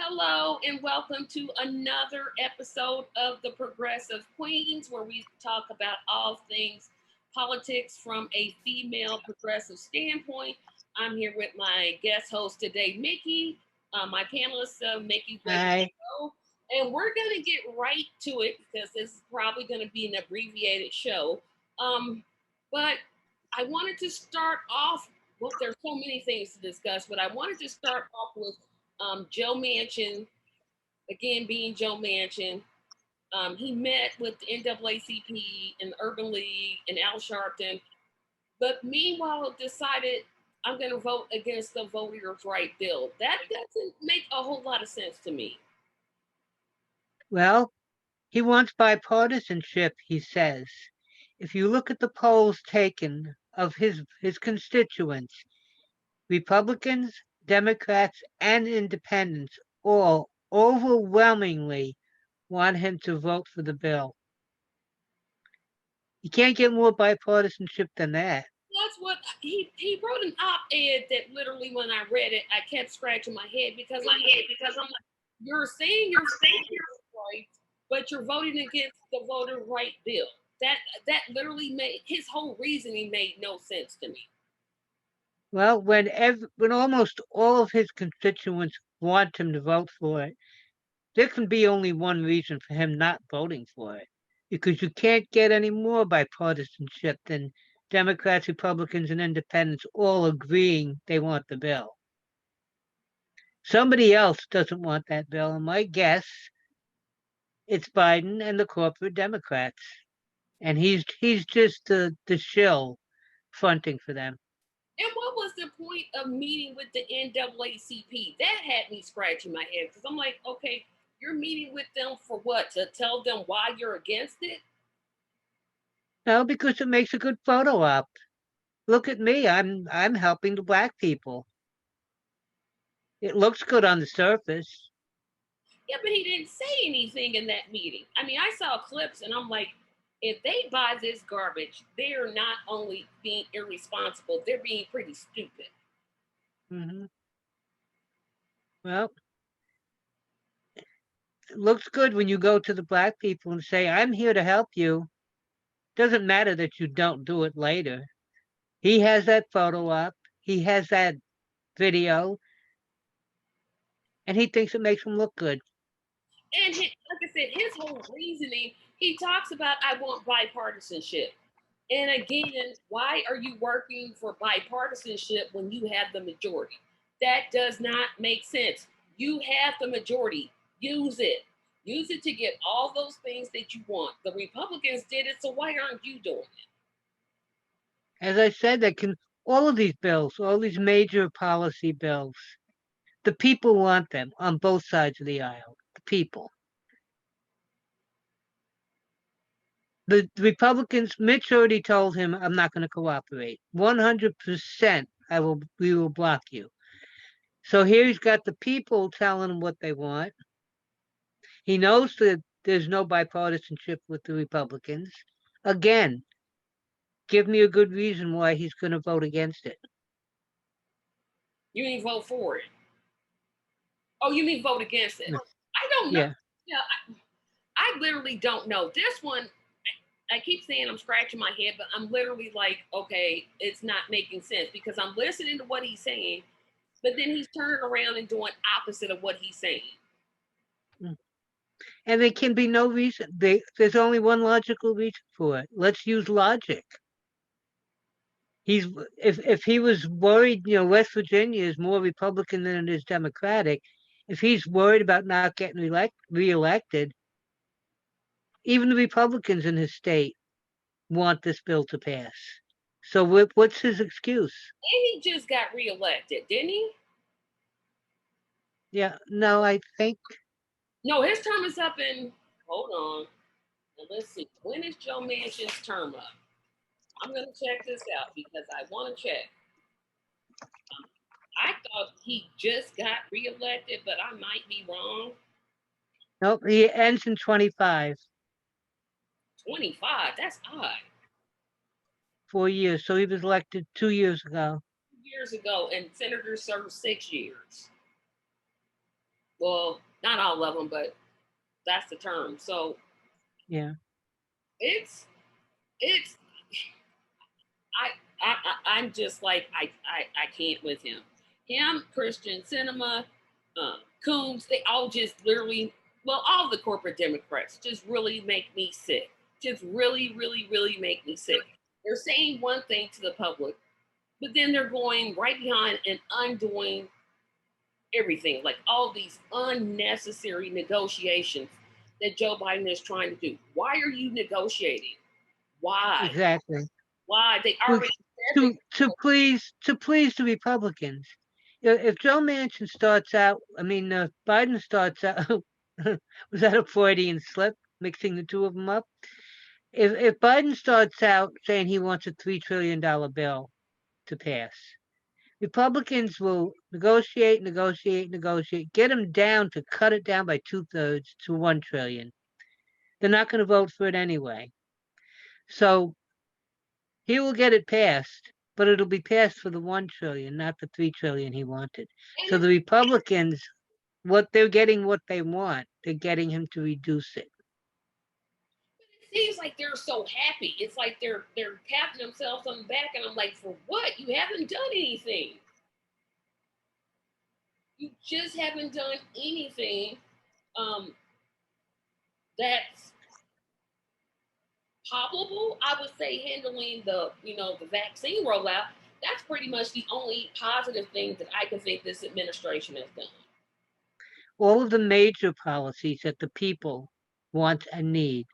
Hello and welcome to another episode of the Progressive Queens, where we talk about all things politics from a female progressive standpoint. I'm here with my guest host today, Mickey, my panelist, Mickey Hi. Show, and we're going to get right to it because this is probably going to be an abbreviated show. But I wanted to start off. Well, there's so many things to discuss, but I wanted to start off with Joe Manchin, again being Joe Manchin. He met with the NAACP and the Urban League and Al Sharpton, but meanwhile decided I'm going to vote against the Voters' Right bill. That doesn't make a whole lot of sense to me. Well, he wants bipartisanship, he says. If you look at the polls taken of his constituents, Republicans, Democrats, and independents all overwhelmingly want him to vote for the bill. You can't get more bipartisanship than that. That's what he wrote an op-ed that literally when I read it, I kept scratching my head because I'm like, you're saying you're right, but you're voting against the voter right bill. That literally made his whole reasoning made no sense to me. Well, when almost all of his constituents want him to vote for it, there can be only one reason for him not voting for it, because you can't get any more bipartisanship than Democrats, Republicans, and Independents all agreeing they want the bill. Somebody else doesn't want that bill, and my guess it's Biden and the corporate Democrats, and he's just the shill fronting for them. And what was the point of meeting with the NAACP? That had me scratching my head because I'm like, okay, you're meeting with them for what? To tell them why you're against it? No, because it makes a good photo op. Look at me, I'm helping the black people. It looks good on the surface. Yeah, but he didn't say anything in that meeting. I mean, I saw clips and I'm like, if they buy this garbage, they're not only being irresponsible, they're being pretty stupid. Hmm. Well, it looks good when you go to the black people and say, I'm here to help you. Doesn't matter that you don't do it later. He has that photo up, he has that video, and he thinks it makes him look good. And like I said, his whole reasoning, he talks about I want bipartisanship. And again, why are you working for bipartisanship when you have the majority? That does not make sense. You have the majority. Use it. Use it to get all those things that you want. The Republicans did it, so why aren't you doing it? As I said, that can all of these bills, all these major policy bills, the people want them on both sides of the aisle. The people. The Republicans, Mitch already told him, I'm not going to cooperate. 100% we will block you. So here he's got the people telling him what they want. He knows that there's no bipartisanship with the Republicans. Again, give me a good reason why he's going to vote against it. You mean vote for it? Oh, you mean vote against it? I don't know. Yeah. Yeah, I literally don't know. This one, I keep saying I'm scratching my head, but I'm literally like, okay, it's not making sense because I'm listening to what he's saying, but then he's turning around and doing opposite of what he's saying. Mm. And there can be no reason. There's only one logical reason for it. Let's use logic. He's if he was worried, West Virginia is more Republican than it is Democratic. If he's worried about not getting reelected, even the Republicans in his state want this bill to pass. So what's his excuse? And he just got reelected, didn't he? Yeah, no, I think No, his term is up in, hold on. Now let's see. When is Joe Manchin's term up? I'm going to check this out because I want to check. I thought he just got reelected, but I might be wrong. nope. He ends in 25, 25, that's odd. 4 years. So he was elected 2 years ago. 2 years ago, and senators served 6 years. Well, not all of them, but that's the term. So Yeah. it's it's I'm just like I can't with him. Him, Christian Cinema, Coombs, they all just literally, well, all the corporate Democrats just really make me sick. Just really, really, really make me sick. They're saying one thing to the public, but then they're going right behind and undoing everything, like all these unnecessary negotiations that Joe Biden is trying to do. Why are you negotiating? Why? Exactly. Why? They We- already said they. to please the Republicans. If Joe Manchin starts out, I mean, Biden starts out, was that a Freudian slip, mixing the two of them up? If Biden starts out saying he wants a $3 trillion bill to pass, Republicans will negotiate, negotiate, negotiate, get him down to cut it down by 2/3 to 1 trillion. They're not going to vote for it anyway. So he will get it passed, but it'll be passed for the 1 trillion, not the 3 trillion he wanted. And So the Republicans, what they're getting, what they want, they're getting him to reduce it. it seems like they're so happy. It's like they're patting themselves on the back, and I'm like, for what? You haven't done anything. You just haven't done anything um, that's palpable. I would say handling the vaccine rollout. That's pretty much the only positive thing that I can think this administration has done. All of the major policies that the people want and need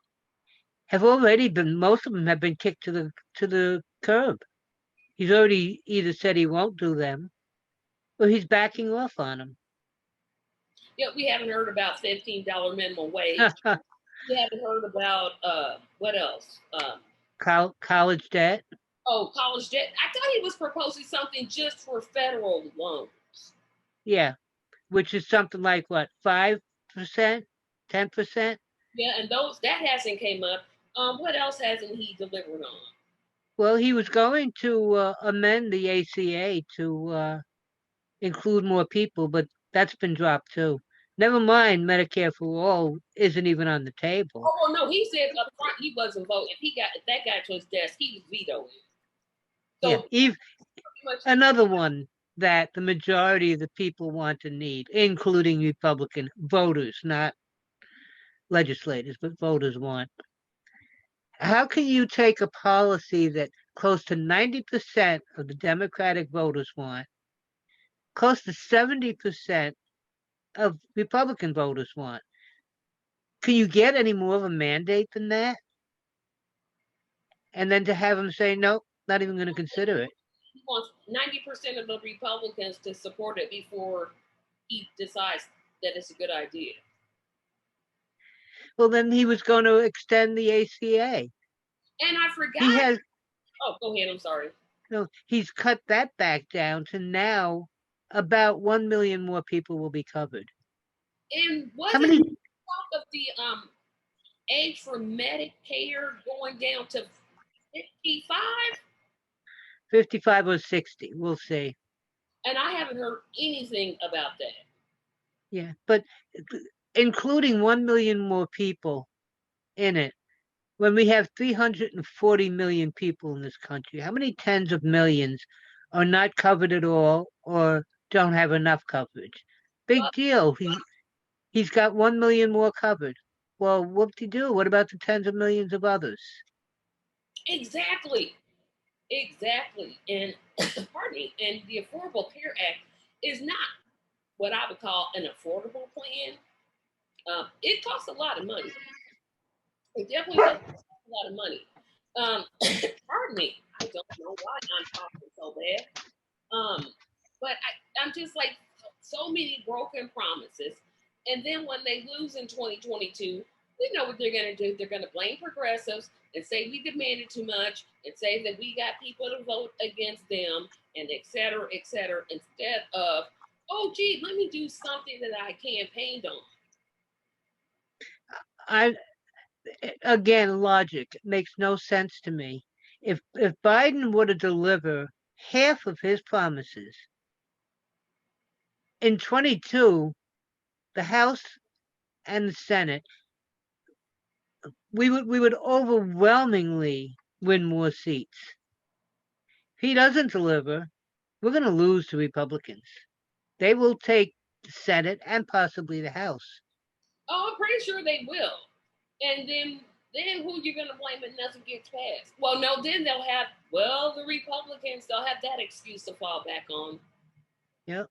have already been, most of them have been kicked to the curb. He's already either said he won't do them or he's backing off on Yet we haven't heard about $15 minimum wage. them. We haven't heard about what else? College debt. Oh, college debt. I thought he was proposing something just for federal loans. Yeah, which is something like what, 5%, 10%? Yeah, and those that hasn't came up. What else hasn't he delivered on? Well, he was going to amend the ACA to include more people, but that's been dropped too. Never mind, Medicare for all isn't even on the table. Oh well, no, he said up front he wasn't voting. If that got to his desk, he was vetoing it. Yeah, So pretty much, another one that the majority of the people want and need, including Republican voters, not legislators, but voters want. How can you take a policy that close to 90% of the Democratic voters want, close to 70% of Republican voters want? Can you get any more of a mandate than that? And then to have them say, no, not even going to consider it. he wants 90% of the Republicans to support it before he decides that it's a good idea. Well, then he was going to extend the ACA. And I He forgot. has, Oh, go ahead. I'm sorry. he's cut that back down to now about 1 million more people will be covered. And How wasn't many? talk of the age for Medicare going down to 55? 55 or 60. We'll see. And I haven't heard anything about that. Yeah. But including 1 million more people in it, when we have 340 million people in this country, how many tens of millions are not covered at all or don't have enough coverage? Big Well, deal. He's got 1 million more covered. Well, whoop-de-doo. What about the tens of millions of others? exactly. Exactly. And pardon me. And the Affordable Care Act is not what I would call an affordable plan. It costs a lot of money. It definitely does cost a lot of money. Um, pardon me. I don't know why I'm talking so bad. But I'm just like so many broken promises. And then when they lose in 2022, we know what they're going to do. They're going to blame progressives and say we demanded too much and say that we got people to vote against them and et cetera, instead of, oh, gee, let me do something that I campaigned on. I Again, logic makes no sense to me. If Biden were to deliver half of his promises in 22, the House and the Senate, we would overwhelmingly win more seats. If he doesn't deliver, we're going to lose to Republicans. They will take the Senate and possibly the House. Oh, I'm pretty sure they will. And then who you gonna blame if nothing gets passed? Well, no, then they'll have the Republicans. They'll have that excuse to fall back on. Yep.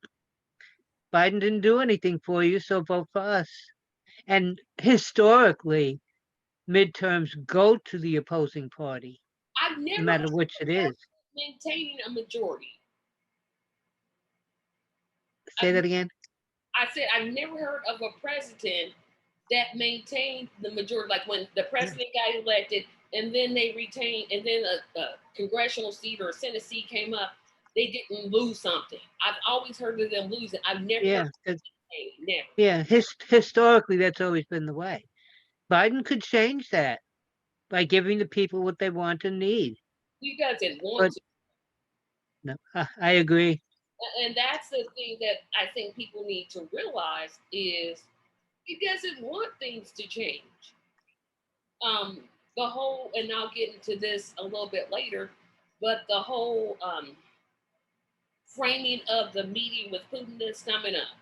Biden didn't do anything for you, so vote for us. And historically, midterms go to the opposing party, I've no never matter which it is. maintaining a majority. Say I've, that again. I said I've never heard of a president that maintained the majority. Like when the president got elected, and then they retained, and then a congressional seat or a Senate seat came up, they didn't lose something. I've always heard of them losing. I've never Yeah, heard of never. yeah. Historically, that's always been the way. Biden could change that by giving the people what they want and need. He doesn't want But to. no, I agree. And that's the thing that I think people need to realize is he doesn't want things to change. The whole, and I'll get into this a little bit later, but the whole framing of the meeting with Putin that's coming up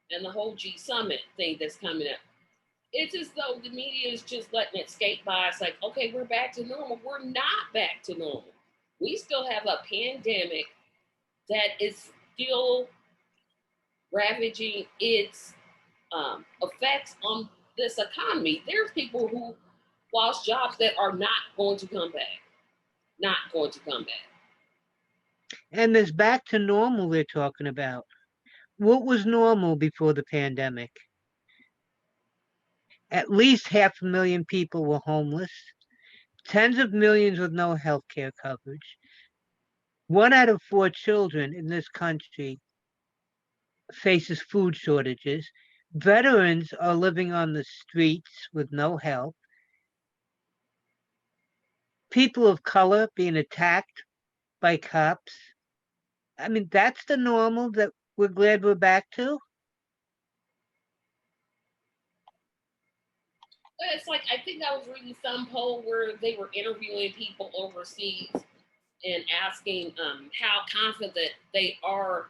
and the whole G summit thing that's coming up. It's as though the media is just letting it skate by. It's like, okay, we're back to normal. We're not back to normal. We still have a pandemic that is still ravaging its effects on this economy. There's people who lost jobs that are not going to come back. Not going to come back. And this back to normal they're talking about. What was normal before the pandemic? At least 500,000 people were homeless, tens of millions with no health care coverage. 1 out of 4 children in this country faces food shortages. Veterans are living on the streets with no help. People of color being attacked by cops. I mean, that's the normal that we're glad we're back to. It's like I think I was reading some poll where they were interviewing people overseas and asking how confident they are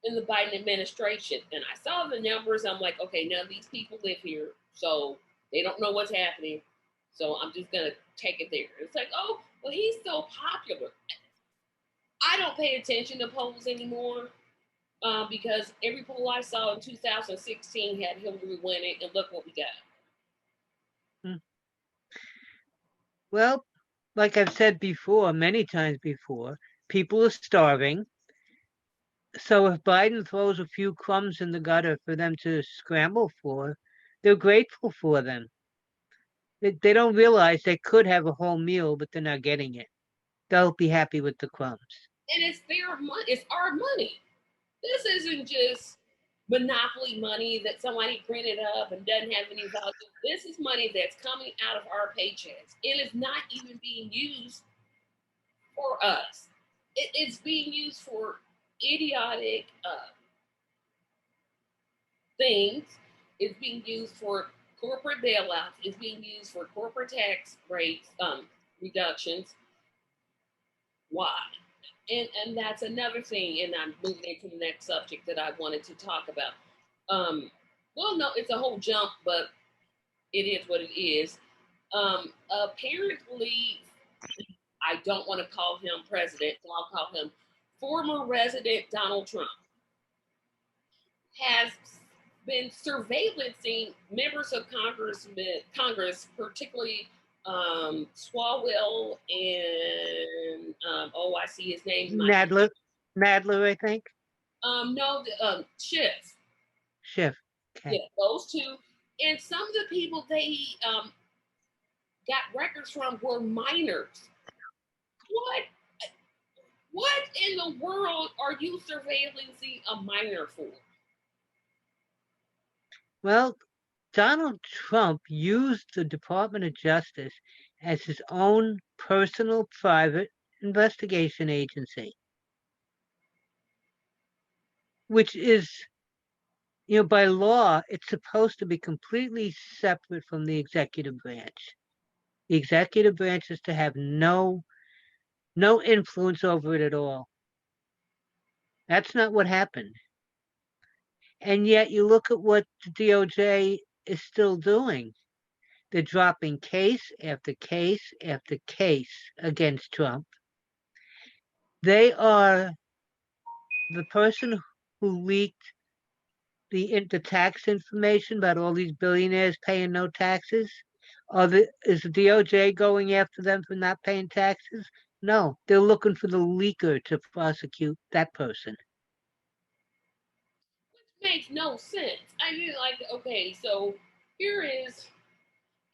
in the Biden administration. And I saw the numbers. I'm like, okay, none of these people live here, so they don't know what's happening. So I'm just gonna take it there. It's like, oh, well, he's so popular. I don't pay attention to polls anymore because every poll I saw in 2016 had Hillary winning, and look what we got. Well, like I've said before, many times before, people are starving. So if Biden throws a few crumbs in the gutter for them to scramble for, they're grateful for them. They don't realize they could have a whole meal, but they're not getting it. They'll be happy with the crumbs. And it's their money. It's our money. This isn't just monopoly money that somebody printed up and doesn't have any value. This is money that's coming out of our paychecks. It is not even being used for us. It's being used for idiotic things. It's being used for corporate bailouts. It's being used for corporate tax rates reductions. Why? And that's another thing. And I'm moving into the next subject that I wanted to talk about. Well, no, it's a whole jump, but it is what it is. Apparently, I don't want to call him president, so I'll call him former resident Donald Trump has been surveillancing members of Congress, particularly Swalwell and I see his name. Nadler, I think. No, Schiff. Schiff. Okay. Yeah, those two, and some of the people they got records from were minors. What? What in the world are you surveillancing a minor for? Well, Donald Trump used the Department of Justice as his own personal private investigation agency, which is by law, it's supposed to be completely separate from the executive branch. The executive branch is to have no influence over it at all. That's not what happened. And yet you look at what the DOJ is still doing. They're dropping case after case after case against Trump. They are the person who leaked the tax information about all these billionaires paying no taxes. Is the DOJ going after them for not paying taxes? No, they're looking for the leaker to prosecute that person. Makes no sense. I mean, like, okay, so here is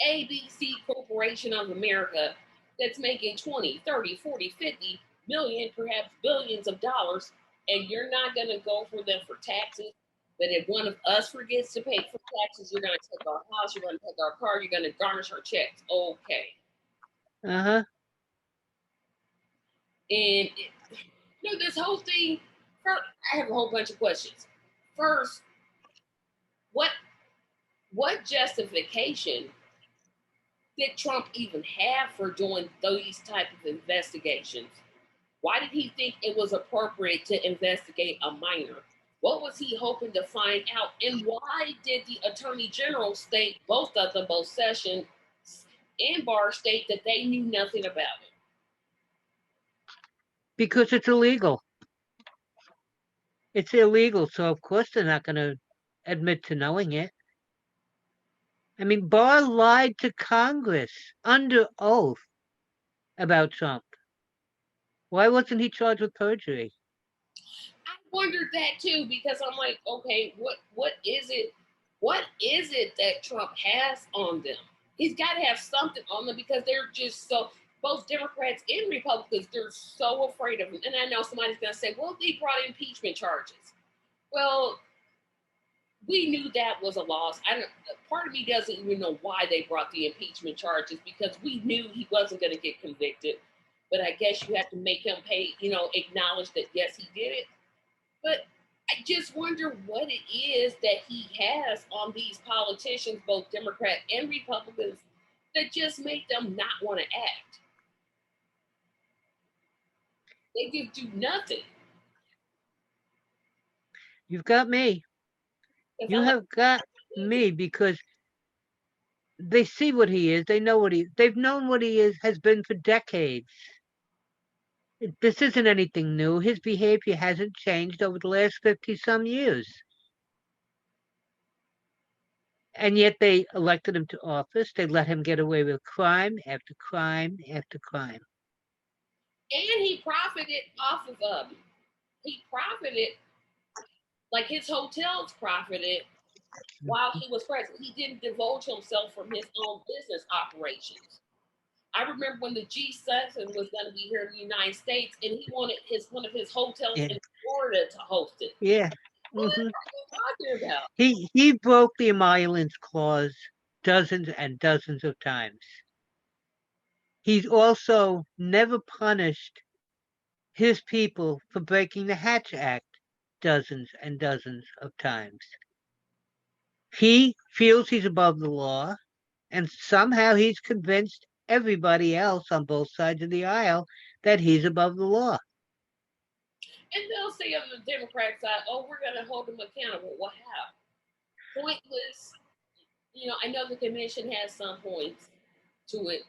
ABC Corporation of America that's making 20, 30, 40, 50 million, perhaps billions of dollars, and you're not going to go for them for taxes. But if one of us forgets to pay for taxes, you're going to take our house, you're going to take our car, you're going to garnish our checks. Okay. Uh huh. And, this whole thing, I have a whole bunch of questions. First, what justification did Trump even have for doing these type of investigations? Why did he think it was appropriate to investigate a minor? What was he hoping to find out? And why did the attorney general state, both of them, both Sessions and Barr, state that they knew nothing about it? Because it's illegal. It's illegal, so of course they're not going to admit to knowing it. I mean, Barr lied to Congress under oath about Trump. Why wasn't he charged with perjury? I wondered that too, because I'm like, okay, what is it? What is it that Trump has on them? He's got to have something on them because they're just so, both Democrats and Republicans, they're so afraid of him. And I know somebody's going to say, well, they brought impeachment charges. Well, we knew that was a loss. Part of me doesn't even know why they brought the impeachment charges because we knew he wasn't going to get convicted. But I guess you have to make him pay, acknowledge that yes, he did it. But I just wonder what it is that he has on these politicians, both Democrat and Republicans, that just make them not want to act. They just do nothing. You've got me. You have got me because they see what he is. They know they've known what he has been for decades. This isn't anything new. His behavior hasn't changed over the last 50 some years. And yet they elected him to office. They let him get away with crime after crime after crime. And he profited off of them. He profited, like his hotels profited while he was president. He didn't divulge himself from his own business operations. I remember when the G7 was going to be here in the United States, and he wanted one of his hotels in Florida to host it. Yeah. What are you talking about? He broke the emoluments clause dozens and dozens of times. He's also never punished his people for breaking the Hatch Act dozens and dozens of times. He feels he's above the law, and somehow he's convinced everybody else on both sides of the aisle that he's above the law. And they'll say on the Democrat side, oh, we're going to hold him accountable. Well, how? Pointless. I know the commission has some points to it,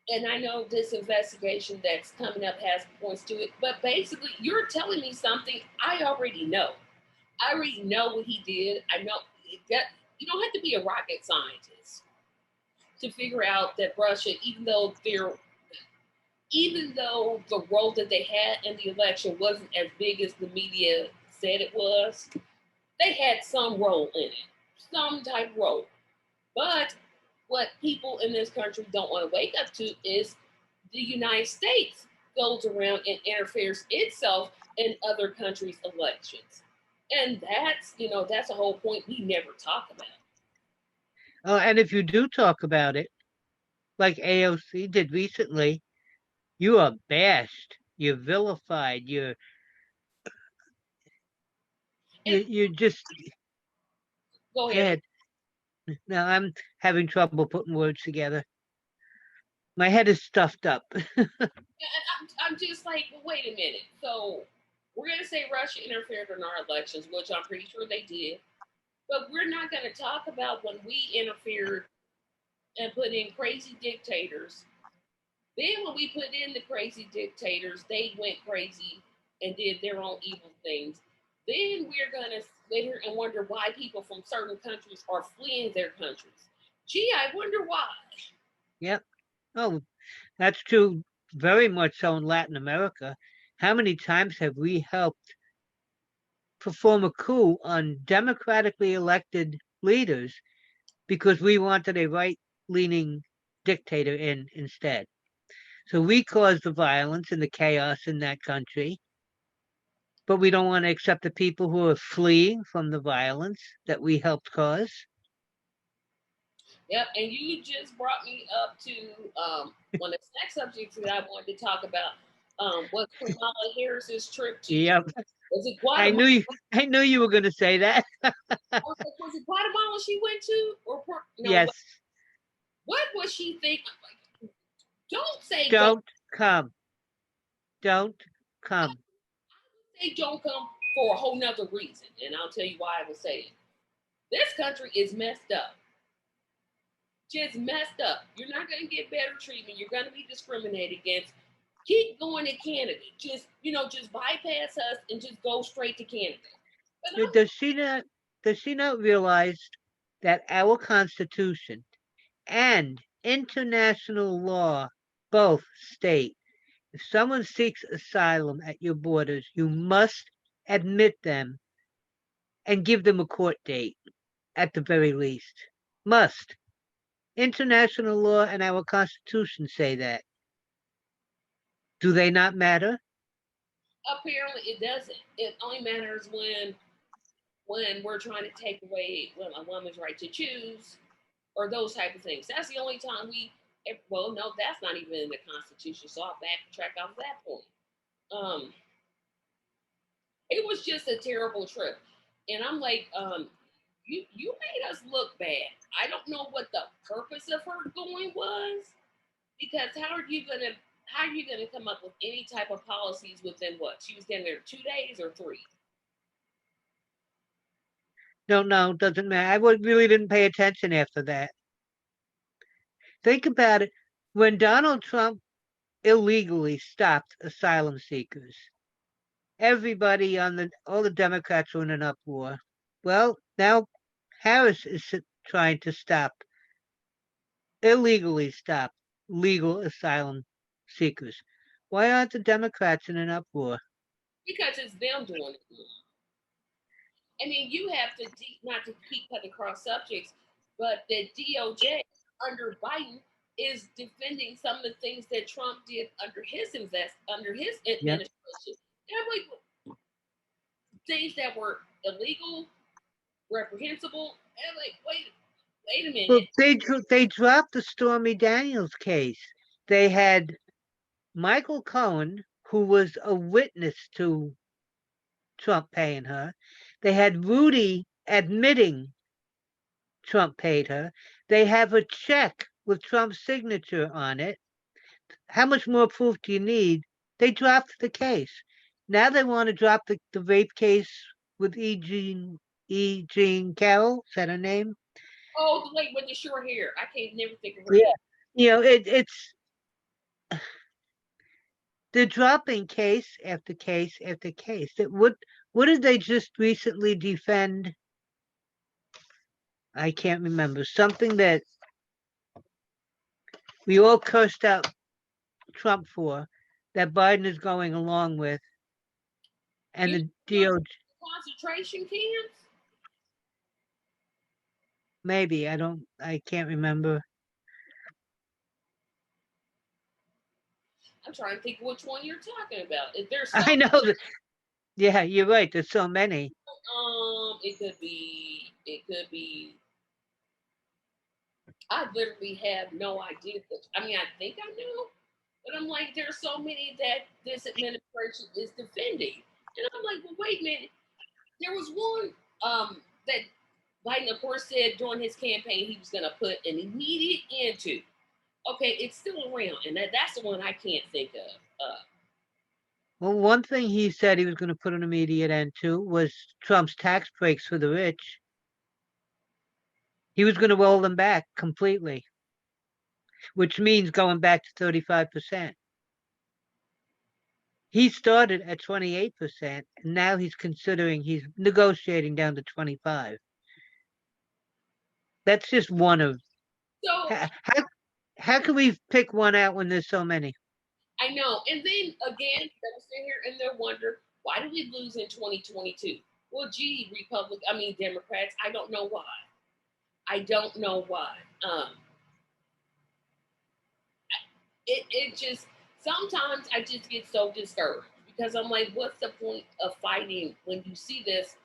and I know this investigation that's coming up has points to it, but basically you're telling me something I already know. I already know what he did. I know that you don't have to be a rocket scientist to figure out that Russia, even though the role that they had in the election wasn't as big as the media said it was, they had some role in it, some type of role. But what people in this country don't want to wake up to is the United States goes around and interferes itself in other countries' elections. And that's a whole point we never talk about. Oh, and if you do talk about it, like AOC did recently, you are bashed, you're vilified, you're And you just go go ahead. ahead. No, I'm having trouble putting words together. My head is stuffed up. I'm just like, well, wait a minute. So we're gonna say Russia interfered in our elections, which I'm pretty sure they did. But we're not gonna talk about when we interfered and put in crazy dictators. Then when we put in the crazy dictators, they went crazy and did their own evil things. Then we're gonna sit here and wonder why people from certain countries are fleeing their countries. Gee, I wonder why. Yep. Oh, that's true. Very much so in Latin America. How many times have we helped perform a coup on democratically elected leaders because we wanted a right-leaning dictator in instead? So we caused the violence and the chaos in that country, but we don't want to accept the people who are fleeing from the violence that we helped cause. Yep, and you just brought me up to one of the next subjects that I wanted to talk about. Was Kamala Harris's trip to Yep. was it I Guatemala? knew you I knew you were going to say that. Was it Guatemala she went to, or no? Yes. What was she thinking? Don't say don't Don't come. Don't come. say don't come for a whole nother reason, and I'll tell you why I will say it. This country is messed up. Just messed up. You're not going to get better treatment. You're going to be discriminated against. Keep going to Canada. Just bypass us and just go straight to Canada. But I'm, Does she not realize that our Constitution and international law both state if someone seeks asylum at your borders, you must admit them and give them a court date at the very least. Must. International law and our Constitution say that. Do they not matter? apparently it doesn't. It only matters when we're trying to take away a woman's right to choose or those type of things. That's the only time well, no, that's not even in the Constitution. So I'll backtrack off that point. Um, it was just a terrible trip, and I'm like, you made us look bad. I don't know what the purpose of her going was, because how are you gonna come up with any type of policies within what she was getting there 2 days or three? Don't know. Doesn't matter. Really didn't pay attention after that. Think about it. When Donald Trump illegally stopped asylum seekers, everybody all the Democrats were in an uproar. Well, now Harris is trying to illegally stop legal asylum seekers. Why aren't the Democrats in an uproar? Because it's them doing it. I mean, you have to not to keep cutting across subjects, but the DOJ under Biden is defending some of the things that Trump did under his Yeah. administration. They're like things that were illegal, reprehensible, and like wait a Well, minute. they dropped the Stormy Daniels case. They had Michael Cohen, who was a witness to Trump paying her. They had Rudy admitting Trump paid her. They have a check with Trump's signature on it. How much more proof do you need? They dropped the case. Now they want to drop the rape case with E. Jean Carroll. Is that her name? Oh, the lady with the short hair. I can't never think of her Yeah. name. It's they're dropping case after case after case. What did they just recently defend? I can't remember. Something that we all cursed out Trump for, that Biden is going along with, and You the know, DOJ. concentration camps. Maybe I can't remember. I'm trying to think which one you're talking about. If there's I so know that. Yeah, you're right. There's so many. it could be. I literally have no idea. I mean, I think I know, but I'm like, there's so many that this administration is defending, and I'm like, well, wait a minute. There was one that Biden, of course, said during his campaign he was going to put an immediate end to. Okay, it's still around, and that's the one I can't think of. Well, one thing he said he was going to put an immediate end to was Trump's tax breaks for the rich. He was going to roll them back completely, which means going back to 35%. He started at 28%, and now he's negotiating down to 25. That's just one of So how can we pick one out when there's so many? I know, and then again, they were sitting here and they wonder why did we lose in 2022? Well, gee, Democrats. I don't know why. I don't know why. It just sometimes I just get so discouraged because I'm like, what's the point of fighting when you see this?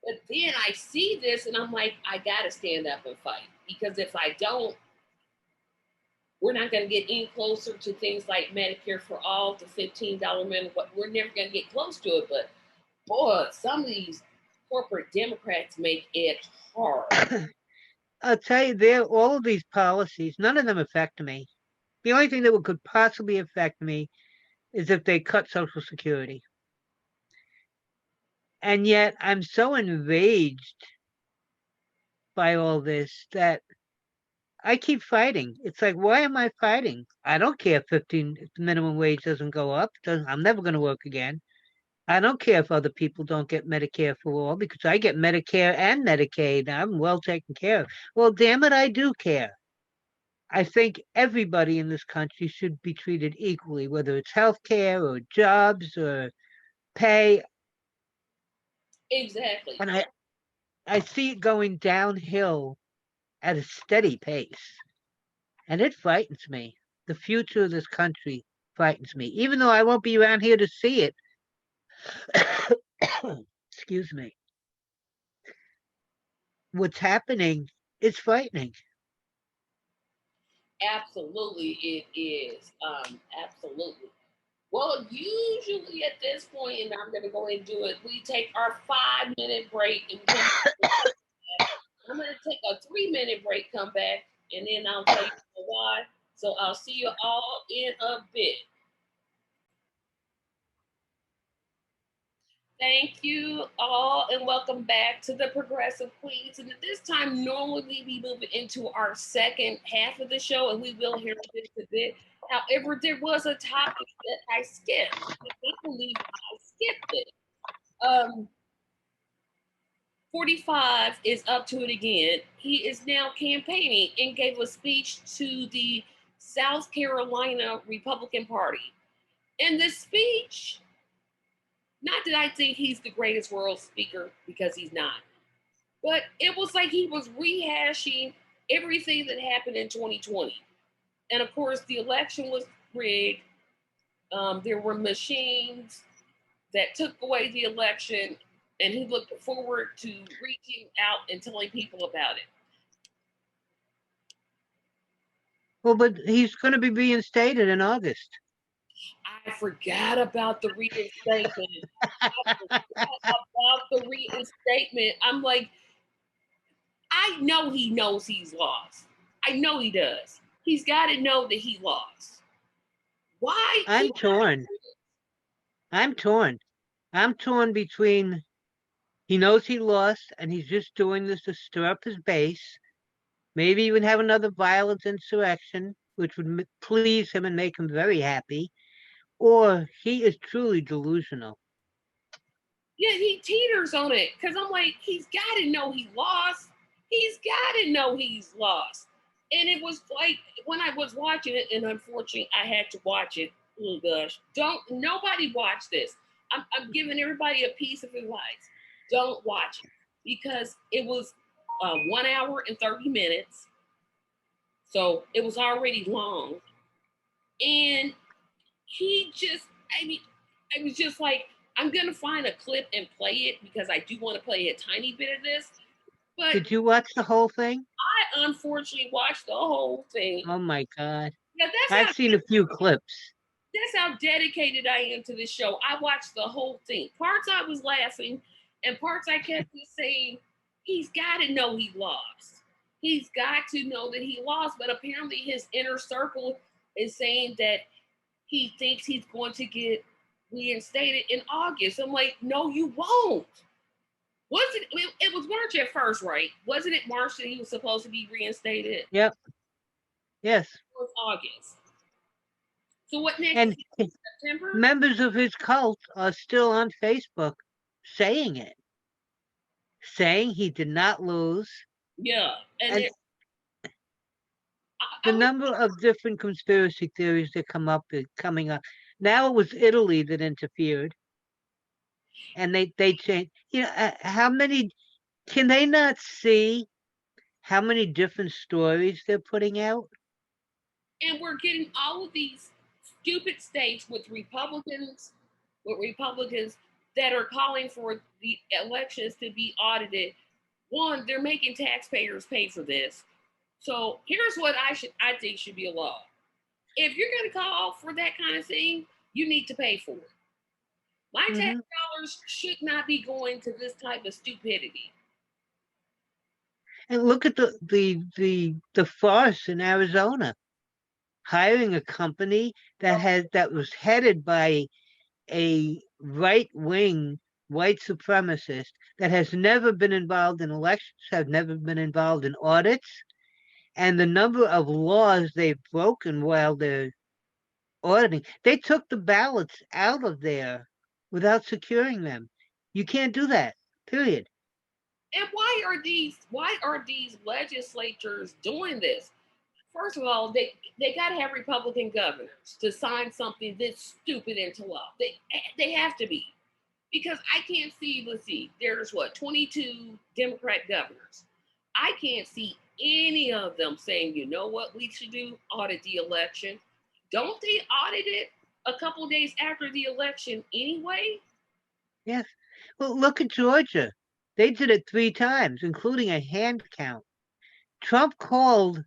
But then I see this and I'm like, I gotta stand up and fight because if I don't, we're not going to get any closer to things like Medicare for all, the $15 minimum. We're never going to get close to it. But boy, some of these corporate Democrats make it hard. I'll tell you, all of these policies, none of them affect me. The only thing that could possibly affect me is if they cut Social Security. And yet I'm so enraged by all this that I keep fighting. It's like, why am I fighting? I don't care if the minimum wage doesn't go up. I'm never going to work again. I don't care if other people don't get Medicare for all because I get Medicare and Medicaid. I'm well taken care of. Well, damn it, I do care. I think everybody in this country should be treated equally, whether it's health care or jobs or pay. Exactly. And I see it going downhill at a steady pace. And it frightens me. The future of this country frightens me, even though I won't be around here to see it. Excuse me. What's happening is frightening. Absolutely, it is. Absolutely. Well, usually at this point, and I'm going to go ahead and do it, we take our 5 minute break and I'm going to take a 3 minute break, come back, and then I'll tell you why. So I'll see you all in a bit. Thank you all, and welcome back to the Progressive Queens. And at this time, normally we be moving into our second half of the show, and we will hear this a bit. However, there was a topic that I skipped. I can't believe I skipped it. 45 is up to it again. He is now campaigning and gave a speech to the South Carolina Republican Party. In this speech, not that I think he's the greatest world speaker because he's not, but it was like he was rehashing everything that happened in 2020. And of course, the election was rigged. There were machines that took away the election, and he looked forward to reaching out and telling people about it. Well, but he's going to be reinstated in August. I forgot about the reinstatement. About the reinstatement. I'm like, I know he knows he's lost. I know he does. He's got to know that he lost. Why? I'm torn. I'm torn. I'm torn between he knows he lost and he's just doing this to stir up his base, maybe even have another violent insurrection, which would please him and make him very happy, or he is truly delusional. Yeah, he teeters on it because I'm like, he's got to know he lost. He's got to know he's lost. And it was like when I was watching it, and unfortunately, I had to watch it. Oh gosh, don't nobody watch this. I'm giving everybody a piece of advice. Don't watch it because it was 1 hour and 30 minutes, so it was already long, and he just, I mean, I was just like, I'm gonna find a clip and play it because I do want to play a tiny bit of this. But did you watch the whole thing? I unfortunately watched the whole thing. Oh my god! Yeah, I've seen a few clips. That's how dedicated I am to this show. I watched the whole thing. Parts I was laughing, And parts I kept just saying, he's got to know he lost. He's got to know that he lost. But apparently, his inner circle is saying that he thinks he's going to get reinstated in August. I'm like, no, you won't. Wasn't it was March at first, right? Wasn't it March that he was supposed to be reinstated? It Yep. Yes. was August. So what next? And September? members of his cult are still on Facebook saying it, saying he did not lose. Yeah, and And it, the I was number of different conspiracy theories that coming up. Now it was Italy that interfered, and they changed. How many can they not see how many different stories they're putting out? and we're getting all of these stupid states with Republicans that are calling for the elections to be audited. One, they're making taxpayers pay for this. So here's what I think should be a law. If you're going to call for that kind of thing, you need to pay for it. My tax Hmm. dollars should not be going to this type of stupidity. And look at the farce in Arizona, hiring a company that was headed by a right wing white supremacist that has never been involved in elections, have never been involved in audits, and the number of laws they've broken while they're auditing. They took the ballots out of there without securing them. You can't do that. Period. And why are these legislatures doing this? First of all, they got to have Republican governors to sign something this stupid into law. They have to be, because I can't see. Let's see, there's what 22 Democrat governors. I can't see any of them saying, you know what we should do, audit the election. Don't they audit it a couple of days after the election anyway? Yes. Well, look at Georgia. They did it 3 times, including a hand count. Trump called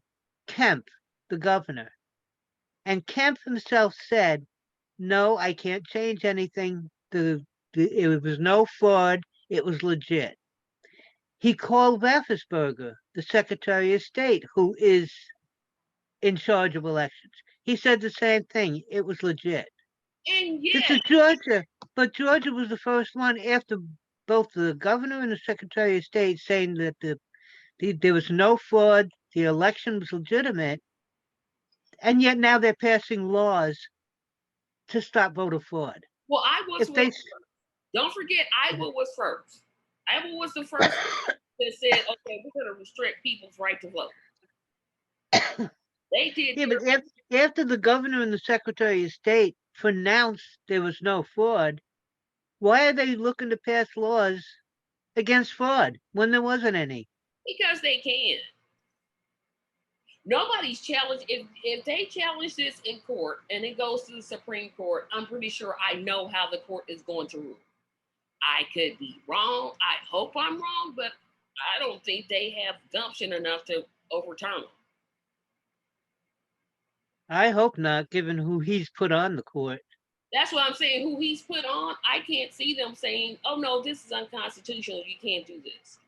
Kemp, the governor, and Kemp himself said, "No, I can't change anything. It was no fraud. It was legit." He called Raffensperger, the Secretary of State, who is in charge of elections. He said the same thing. It was legit. And This yet, is Georgia, but Georgia was the first one after both the governor and the Secretary of State saying that there was no fraud, the election was legitimate, and yet now they're passing laws to stop voter fraud. well, I was If one. they Don't forget, Iowa was first. Iowa was the first that said, okay, we're going to restrict people's right to vote. They did Yeah, their but after the governor and the Secretary of State pronounced there was no fraud, why are they looking to pass laws against fraud when there wasn't any? because they can. Nobody's challenged. If they challenge this in court and it goes to the Supreme Court, I'm pretty sure I know how the court is going to rule. I could be wrong. I hope I'm wrong, but I don't think they have gumption enough to overturn them. I hope not, given who he's put on the court. That's what I'm saying. Who he's put on, I can't see them saying, "Oh no, this is unconstitutional. You can't do this."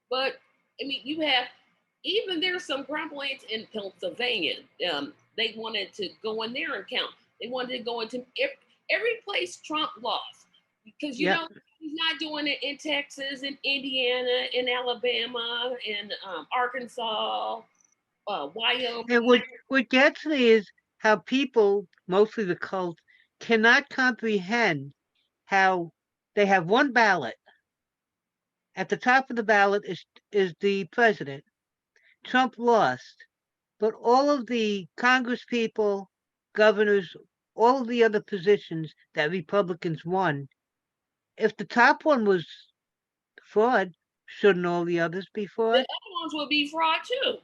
But I mean, you have even there's some grumblings in Pennsylvania. They wanted to go in there and count. They wanted to go into every place Trump lost, because Yep. he's not doing it in Texas, in Indiana, in Alabama, in Arkansas, Wyoming. And what gets me is how people, mostly the cult, cannot comprehend how they have one ballot. At the top of the ballot is the president. Trump lost, but all of the Congress people, governors, all of the other positions that Republicans won, if the top one was fraud, shouldn't all the others be The fraud? other ones will be fraud too.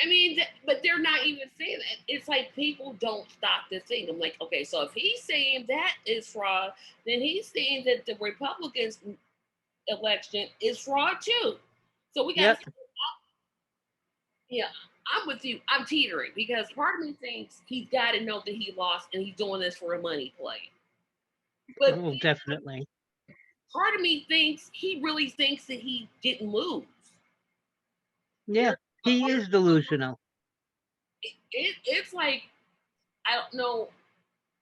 I mean, but they're not even saying that. It's like people don't stop to think. I'm like, okay, so if he's saying that is fraud, then he's saying that the Republicans' election is fraud too. So we got Yep. to, yeah, I'm with you. I'm teetering because part of me thinks he's got to know that he lost and he's doing this for a money play. But Oh, definitely. part of me thinks he really thinks that he didn't lose. Yeah, he is delusional. It's like, I don't know.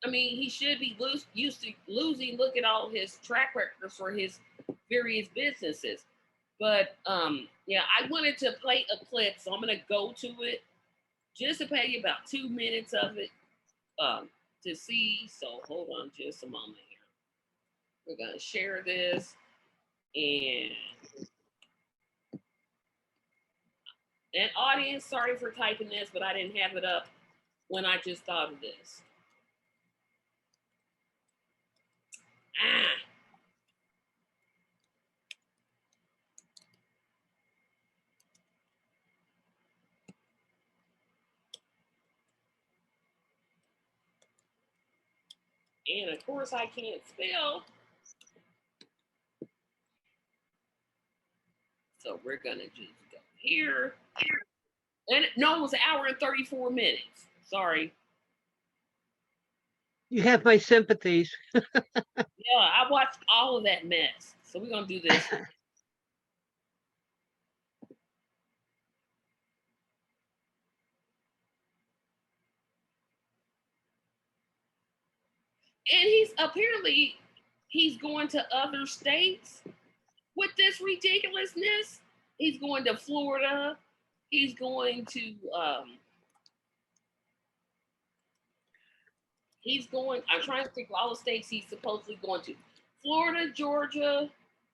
I mean, he should be used to losing. Look at all his track records for his various businesses. But yeah, I wanted to play a clip, so I'm gonna go to it just to play you about 2 minutes of it to see. So hold on just a moment here. We're gonna share this, and audience, sorry for typing this, but I didn't have it up when I just thought of this. Ah, and of course I can't spell, so we're gonna just go here. And no, it was an hour and 34 minutes. Sorry. You have my sympathies. Yeah, I watched all of that mess. So we're gonna do this. And he's going to other states with this ridiculousness. He's going to Florida. He's going to I'm trying to think of all the states he's supposedly going to. Florida, Georgia,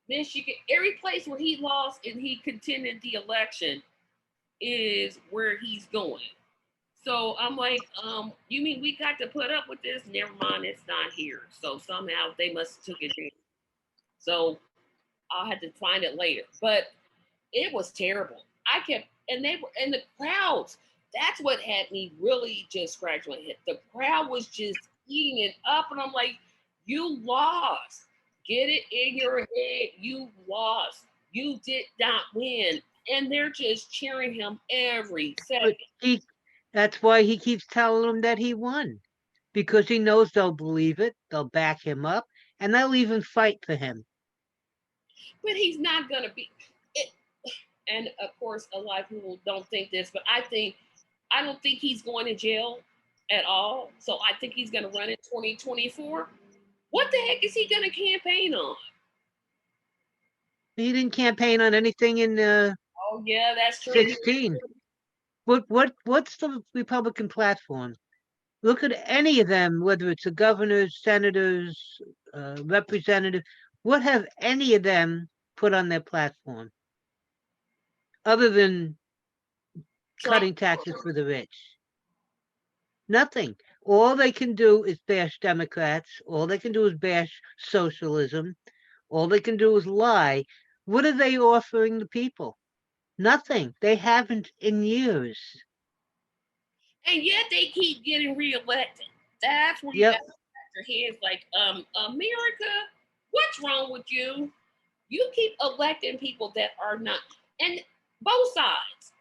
Michigan, every place where he lost and he contended the election is where he's going. So I'm like, you mean we got to put up with this? Never mind, it's not here. So somehow they must have took it in. So I'll have to find it later. But it was terrible. I kept, and they were, and the crowds. That's what had me really just scratch my head. The crowd was just eating it up, and I'm like, you lost. Get it in your head. You lost. You did not win, and they're just cheering him every But second. that's why he keeps telling them that he won. Because he knows they'll believe it, they'll back him up, and they'll even fight for him. But he's not gonna be. It, and of course, a lot of people don't think this, but I don't think he's going to jail at all. So I think he's going to run in 2024. What the heck is he going to campaign on? He didn't campaign on anything in Oh yeah, that's true. 16. What's the Republican platform? Look at any of them, whether it's the governors, senators, representatives. What have any of them put on their platform other than Trump. cutting taxes for the rich? Nothing. All they can do is bash Democrats. All they can do is bash socialism. All they can do is lie. What are they offering the people? Nothing. They haven't in years. And yet they keep getting reelected. That's where you got Yep. to scratch your heads like, America, what's wrong with you? You keep electing people that are not, and both sides.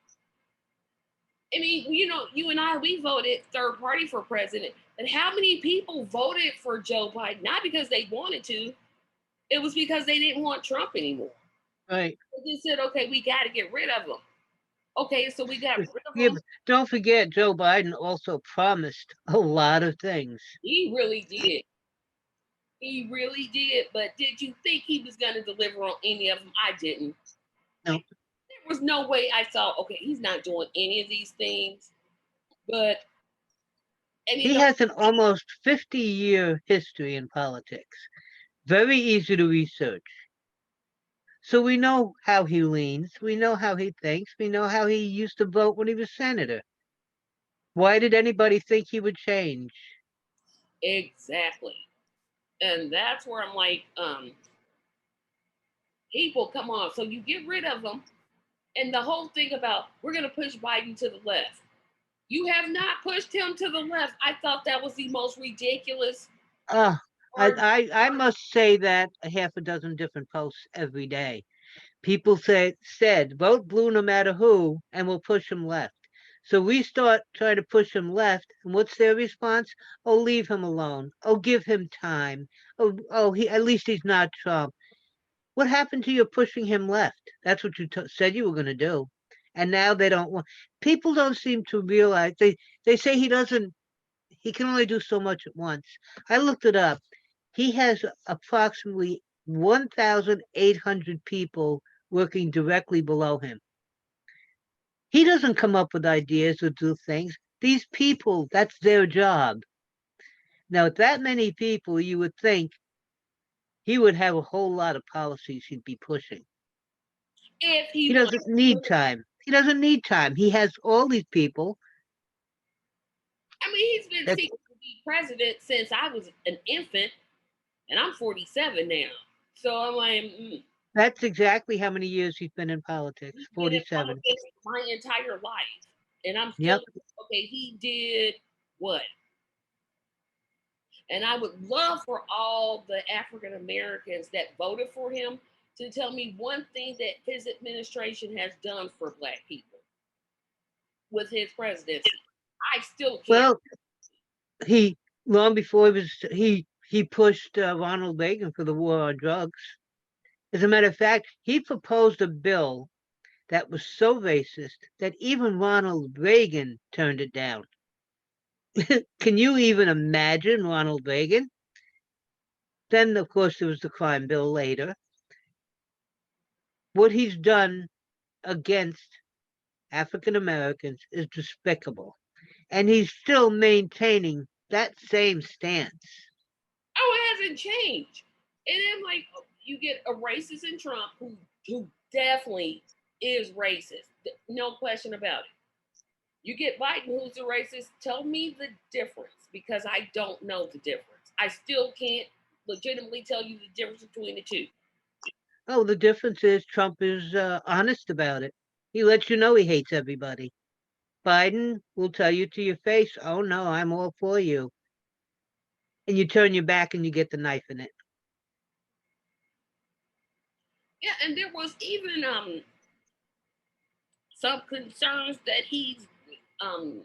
I mean, you know, you and I, we voted third party for president, but how many people voted for Joe Biden? Not because they wanted to, it was because they didn't want Trump anymore. Right. They just said, okay, we got to get rid of him. Okay, so we got rid of Yeah, him. but don't forget, Joe Biden also promised a lot of things. He really did. He really did. But did you think he was going to deliver on any of them? I didn't. No, There was no way I saw, okay, he's not doing any of these things. But, and you he know, has an almost 50-year history in politics. Very easy to research. So we know how he leans. We know how he thinks. We know how he used to vote when he was senator. Why did anybody think he would change? exactly. And that's where I'm like, people, come on. So you get rid of them. And the whole thing about we're going to push Biden to the left. You have not pushed him to the left. I thought that was the most ridiculous Uh, argument. I must say that a half a dozen different posts every day. People said vote blue no matter who, and we'll push him left. So we start trying to push him left, and what's their response? Oh, leave him alone. Oh, give him time. Oh, he at least he's not Trump. What happened to you pushing him left? That's what you said you were going to do. And now they don't want. People don't seem to realize. They say he doesn't. He can only do so much at once. I looked it up. He has approximately 1,800 people working directly below him. He doesn't come up with ideas or do things. These people, that's their job. Now, with that many people, you would think he would have a whole lot of policies he'd be pushing. If He he wants. doesn't need time. He doesn't need time. He has all these people I mean, he's been that seeking to be president since I was an infant, and I'm 47 now. So I'm like, that's exactly how many years he's been in politics. he's been in 47. politics my entire life, and I'm still Yep. okay. He did what? And I would love for all the African Americans that voted for him to tell me one thing that his administration has done for Black people with his presidency. I still can't. Well, he long before he pushed Ronald Reagan for the war on drugs. As a matter of fact, he proposed a bill that was so racist that even Ronald Reagan turned it down. Can you even imagine Ronald Reagan? Then, of course, there was the crime bill later. What he's done against African Americans is despicable. And he's still maintaining that same stance. Oh, it hasn't changed. And then like you get a racist in Trump who definitely is racist. No question about it. You get Biden who's a racist. Tell me the difference because I don't know the difference. I still can't legitimately tell you the difference between the two. Oh, the difference is Trump is honest about it. He lets you know he hates everybody. Biden will tell you to your face, oh no, I'm all for you. And you turn your back and you get the knife in it. Yeah, and there was even some concerns that he's um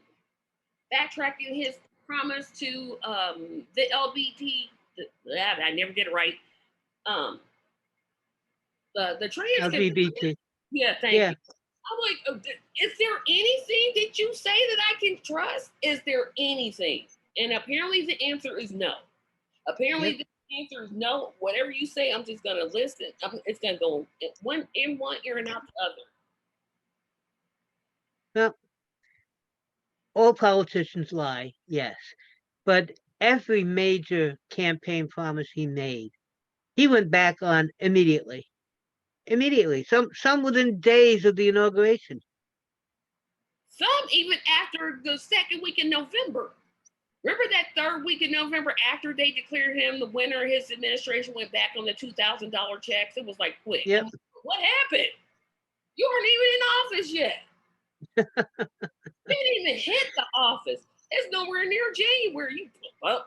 backtracking his promise to the LBT. I never get it right. Um, the trans community. LGBT. Yeah, thank Yeah. you. I'm like, is there anything that you say that I can trust? Is there anything? And apparently the answer is no. Apparently Yep. the answer is no. Whatever you say, I'm just gonna listen. It's gonna go in one ear and out the other. Well, all politicians lie, yes. But every major campaign promise he made, he went back on immediately. Immediately. Some within days of the inauguration. Some even after the second week in November. Remember that third week in November after they declared him the winner, his administration went back on the $2,000 checks. It was like quick. Yep. Like, what happened? You weren't even in office yet. You didn't even hit the office. It's nowhere near January. You well,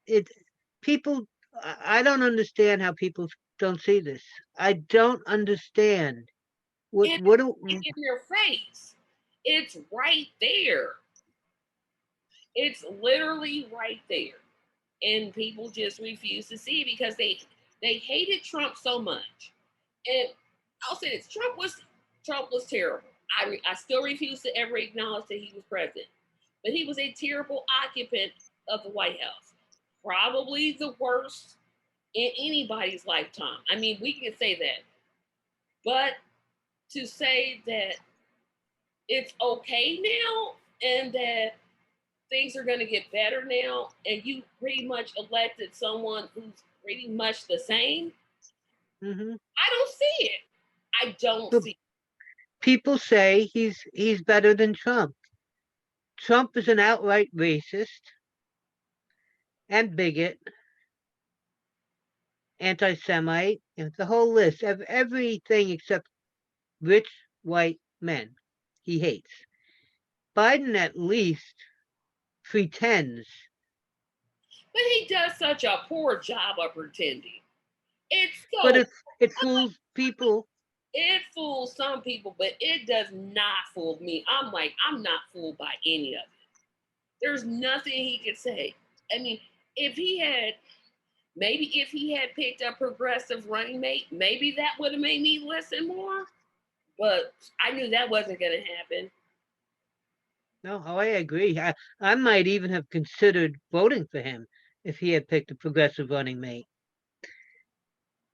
It people I don't understand how people don't see this. I don't understand. it's What do right in your face. It's right there. It's literally right there. And people just refuse to see it because they hated Trump so much. And I'll say this: Trump was terrible. I still refuse to ever acknowledge that he was president, but he was a terrible occupant of the White House. Probably the worst in anybody's lifetime. I mean, we can say that, but to say that it's okay now and that things are going to get better now, and you pretty much elected someone who's pretty much the same. mm-hmm. I don't see it. I don't see it. People say he's better than Trump. Trump is an outright racist and bigot, anti-Semite, and the whole list of everything except rich white men he hates. Biden at least pretends. But he does such a poor job of pretending. It's But so it fools people. it fools some people, but it does not fool me. I'm like, I'm not fooled by any of it. There's nothing he could say. I mean, if he had Maybe if he had picked a progressive running mate, maybe that would have made me listen more. But I knew that wasn't going to happen. No, I agree. I might even have considered voting for him if he had picked a progressive running mate.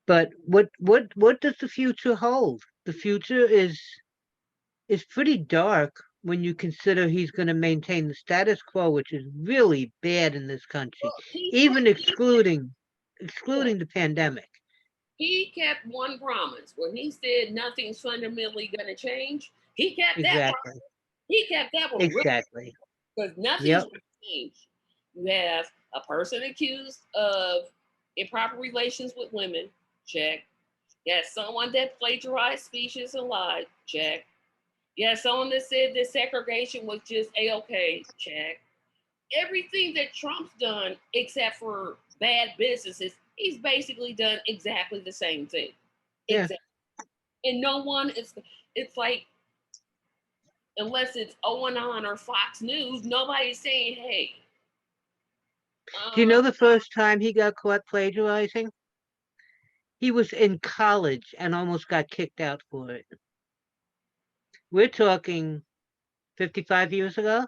But what does the future hold? The future is pretty dark when you consider he's going to maintain the status quo, which is really bad in this country, Well, he even yeah, excluding the pandemic. he kept one promise when he said nothing's fundamentally going to change. He kept that promise. Exactly. He kept that one really Exactly. because nothing's Yep. going to change. You have a person accused of improper relations with women. Check. You have someone that plagiarized speeches and lied. Check. You have someone that said that segregation was just a-okay. Check. Everything that Trump's done, except for bad businesses, he's basically done exactly the same thing. Yeah. Exactly. And no one is, it's like, unless it's OAnon or Fox News, nobody's saying, hey, Do you uh, know the first time he got caught plagiarizing? He was in college and almost got kicked out for it. We're talking 55 years ago.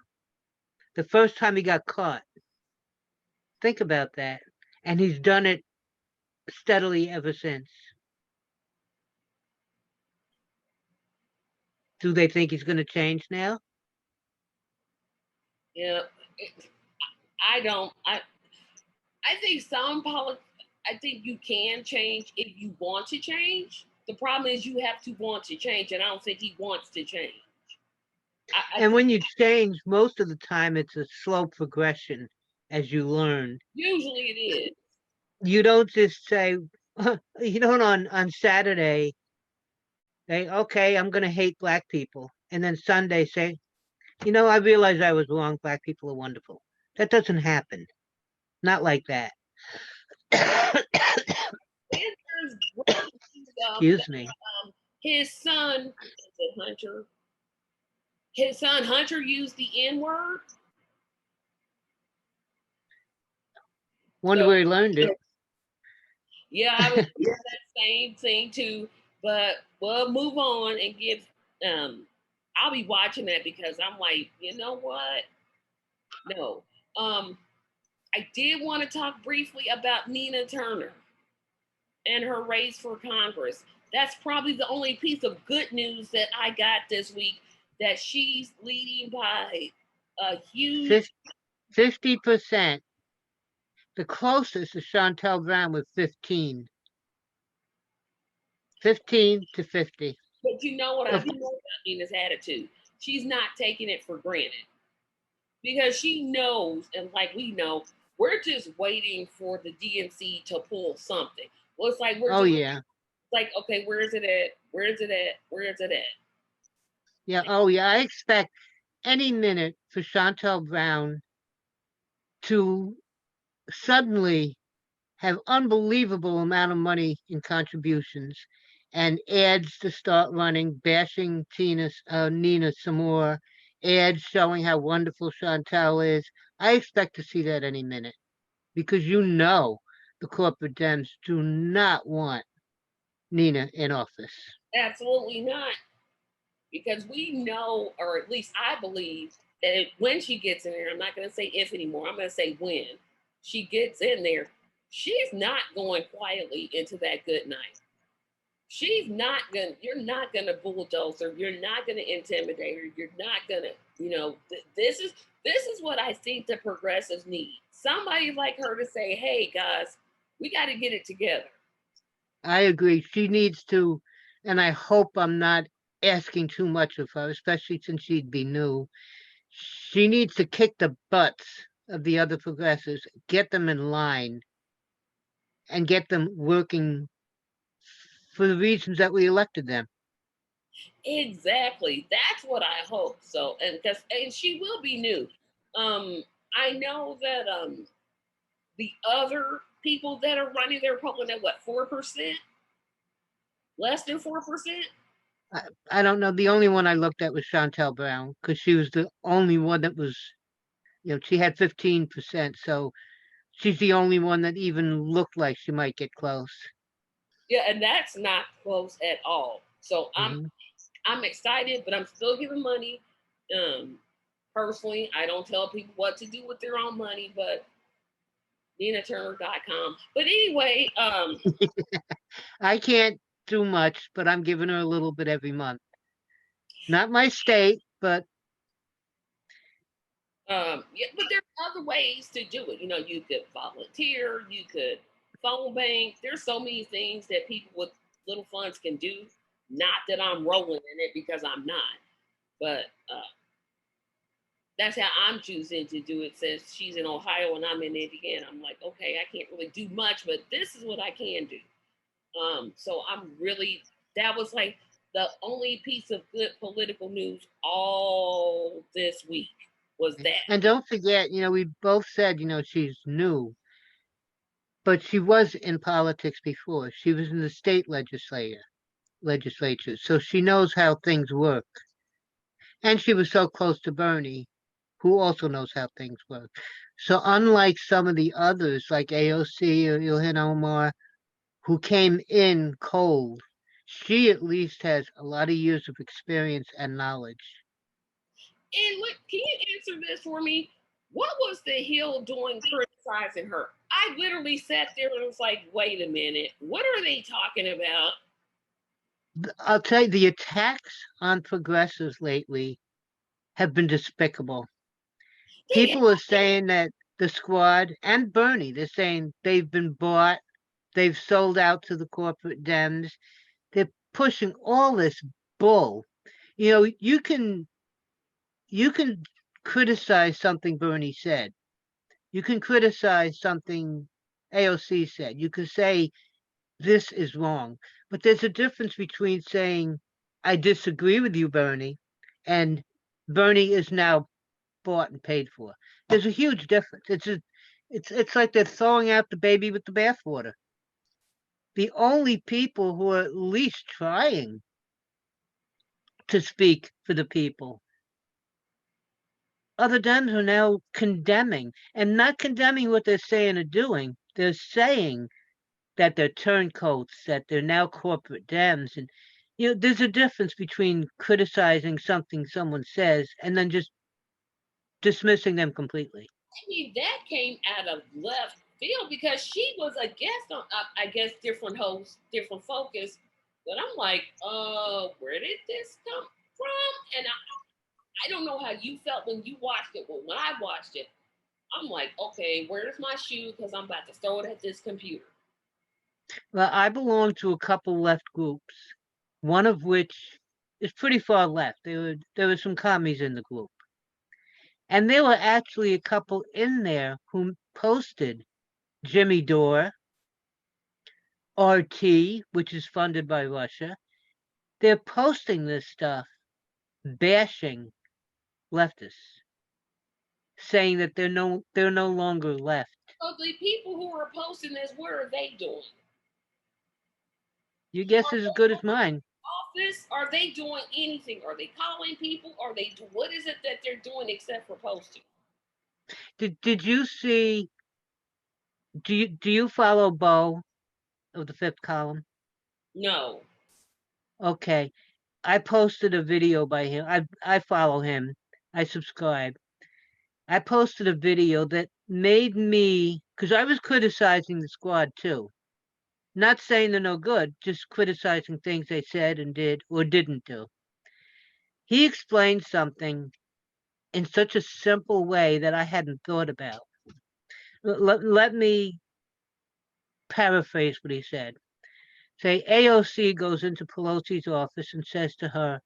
The first time he got caught. Think about that. And he's done it steadily ever since. Do they think he's going to change now? yeah, I don't. I think I think you can change if you want to change. The problem is you have to want to change, and I don't think he wants to change. I And think when you change, most of the time it's a slow progression as you learn. usually it is. You don't just say, you don't on Saturday say, okay, I'm going to hate black people. And then Sunday say, I realized I was wrong. Black people are wonderful. That doesn't happen. Not like that. Then there's stuff that Excuse me. his son, is it Hunter? His son Hunter used the N word. Wonder So where he learned it. yeah, I was doing that same thing too. But we'll move on and give. I'll be watching that because I'm like, you know what? No. Um, I did want to talk briefly about Nina Turner and her race for Congress. That's probably the only piece of good news that I got this week, that she's leading by a huge. 50%. The closest is Chantel Brown with 15. 15 to 50. But you know what I Of, do know about Nina's attitude? She's not taking it for granted because she knows, and like we know, we're just waiting for the DNC to pull something. Well, it's like we're oh, just yeah. like, okay, where is it at? Where is it at? Where is it at? Yeah. Oh, yeah. I expect any minute for Chantel Brown to suddenly have unbelievable amount of money in contributions and ads to start running, bashing Nina some more, ads showing how wonderful Chantel is. I expect to see that any minute because the corporate Dems do not want Nina in office. Absolutely not. Because we know, or at least I believe, that when she gets in there, I'm not going to say if anymore, I'm going to say when she gets in there, she's not going quietly into that good night. She's not going to, you're not going to bulldoze her. You're not going to intimidate her. You're not going to, this is what I think the progressives need. Somebody like her to say, hey guys, we got to get it together. I agree. She needs to, and I hope I'm not asking too much of her, especially since she'd be new. She needs to kick the butts of the other progressives, get them in line, and get them working for the reasons that we elected them. Exactly. That's what I hope. So, and she will be new. I know that the other people that are running, they're probably at what, 4%, less than 4%. I don't know. The only one I looked at was Chantel Brown because she was the only one that was, she had 15%. So she's the only one that even looked like she might get close. Yeah, and that's not close at all. So Hmm. I'm excited, but I'm still giving money. Personally, I don't tell people what to do with their own money, but NinaTurner.com. But anyway, I can't do much, but I'm giving her a little bit every month. Not my state, but yeah, but there's other ways to do it. You know, you could volunteer, you could phone bank. There's so many things that people with little funds can do. Not that I'm rolling in it because I'm not, but that's how I'm choosing to do it. Since she's in Ohio and I'm in Indiana, I'm like, okay, I can't really do much, but this is what I can do. So I'm really, that was like the only piece of good political news all this week was that. and don't forget, we both said, she's new, but she was in politics before. She was in the state legislature, so she knows how things work. And she was so close to Bernie, who also knows how things work. So unlike some of the others, like AOC or Ilhan Omar, who came in cold, she at least has a lot of years of experience and knowledge. And what can you answer this for me? What was the Hill doing criticizing her? I literally sat there and was like, wait a minute, what are they talking about? I'll tell you, the attacks on progressives lately have been despicable. They People are saying that the squad and Bernie, they're saying they've been bought, they've sold out to the corporate Dems. They're pushing all this bull. You can criticize something Bernie said. You can criticize something AOC said. You can say this is wrong. But there's a difference between saying I disagree with you, Bernie, and Bernie is now bought and paid for. There's a huge difference. It's like they're throwing out the baby with the bathwater. The only people who are at least trying to speak for the people, other Dems are now condemning and not condemning what they're saying or doing. They're saying that they're turncoats, that they're now corporate Dems. And, there's a difference between criticizing something someone says and then just dismissing them completely. I mean, that came out of left field because she was a guest on, I guess, different hosts, different focus. But I'm like, where did this come from? And I don't know how you felt when you watched it, but when I watched it, I'm like, okay, where's my shoe? Because I'm about to throw it at this computer. Well, I belong to a couple left groups, one of which is pretty far left. There were some commies in the group. And there were actually a couple in there who posted Jimmy Dore, RT, which is funded by Russia. They're posting this stuff, bashing leftists, saying that they're no longer left. So the people who are posting this, what are they doing? Your guess Are is as they good as mine. office? Are they doing anything? Are they calling people? Are they what is it that they're doing except for posting? Did you see? Do you follow Bo of the Fifth Column? No. Okay, I posted a video by him. I follow him. I subscribe. I posted a video that made me, because I was criticizing the squad too. Not saying they're no good, just criticizing things they said and did or didn't do. He explained something in such a simple way that I hadn't thought about. Let me paraphrase what he said. Say AOC goes into Pelosi's office and says to her,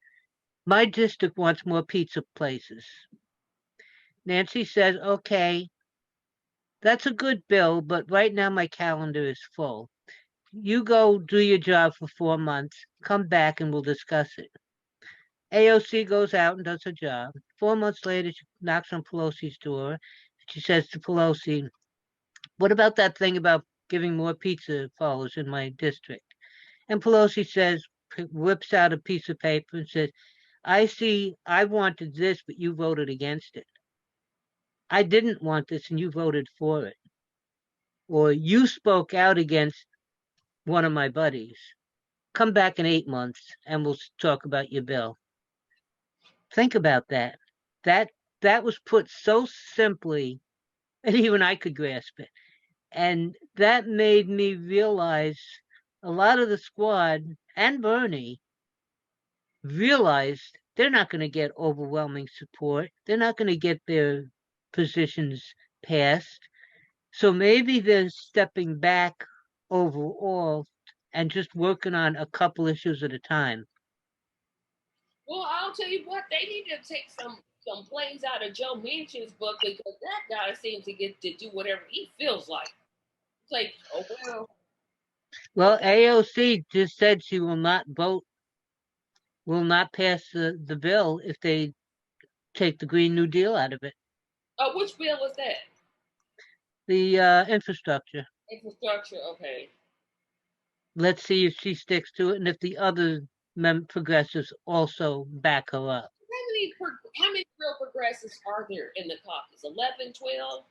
my district wants more pizza places. Nancy says, okay, that's a good bill, but right now my calendar is full. You go do your job for 4 months, come back and we'll discuss it. AOC goes out and does her job. 4 months later, she knocks on Pelosi's door. She says to Pelosi, what about that thing about giving more pizza parlors in my district? And Pelosi says, whips out a piece of paper and says, I see I wanted this, but you voted against it. I didn't want this and you voted for it. or you spoke out against one of my buddies. Come back in 8 months and we'll talk about your bill. Think about that. That that was put so simply, and even I could grasp it. And that made me realize a lot of the squad and Bernie realized they're not going to get overwhelming support. They're not going to get their positions passed. So maybe they're stepping back overall and just working on a couple issues at a time. Well, I'll tell you what, they need to take some plays out of Joe Manchin's book because that guy seems to get to do whatever he feels like. It's like, oh Well, AOC just said she will not vote, will not pass the bill if they take the Green New Deal out of it. which bill is that? The infrastructure. Infrastructure. Okay. Let's see if she sticks to it and if the other progressives also back her up. How many real progressives are there in the caucus? 11, 12?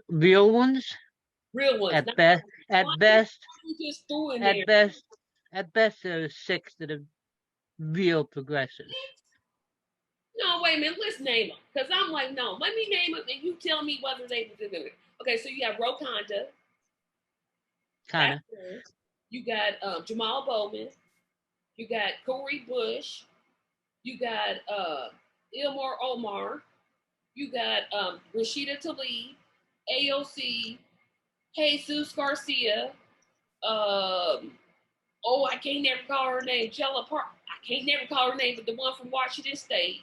Real ones? Real ones. At best, at best, just threw in at there. best, at best, there are 6 that are real progressives. No, wait a minute. Let's name them. Because I'm like, no, let me name them and you tell me whether they would do it. Okay, so you have Ro Khanda. Kind of. You got Jamal Bowman. You got Cori Bush. You got Ilmar Omar. You got Rashida Tlaib, AOC, Jesus Garcia. I can't never call her name. Jella Park. I can't never call her name, but the one from Washington State.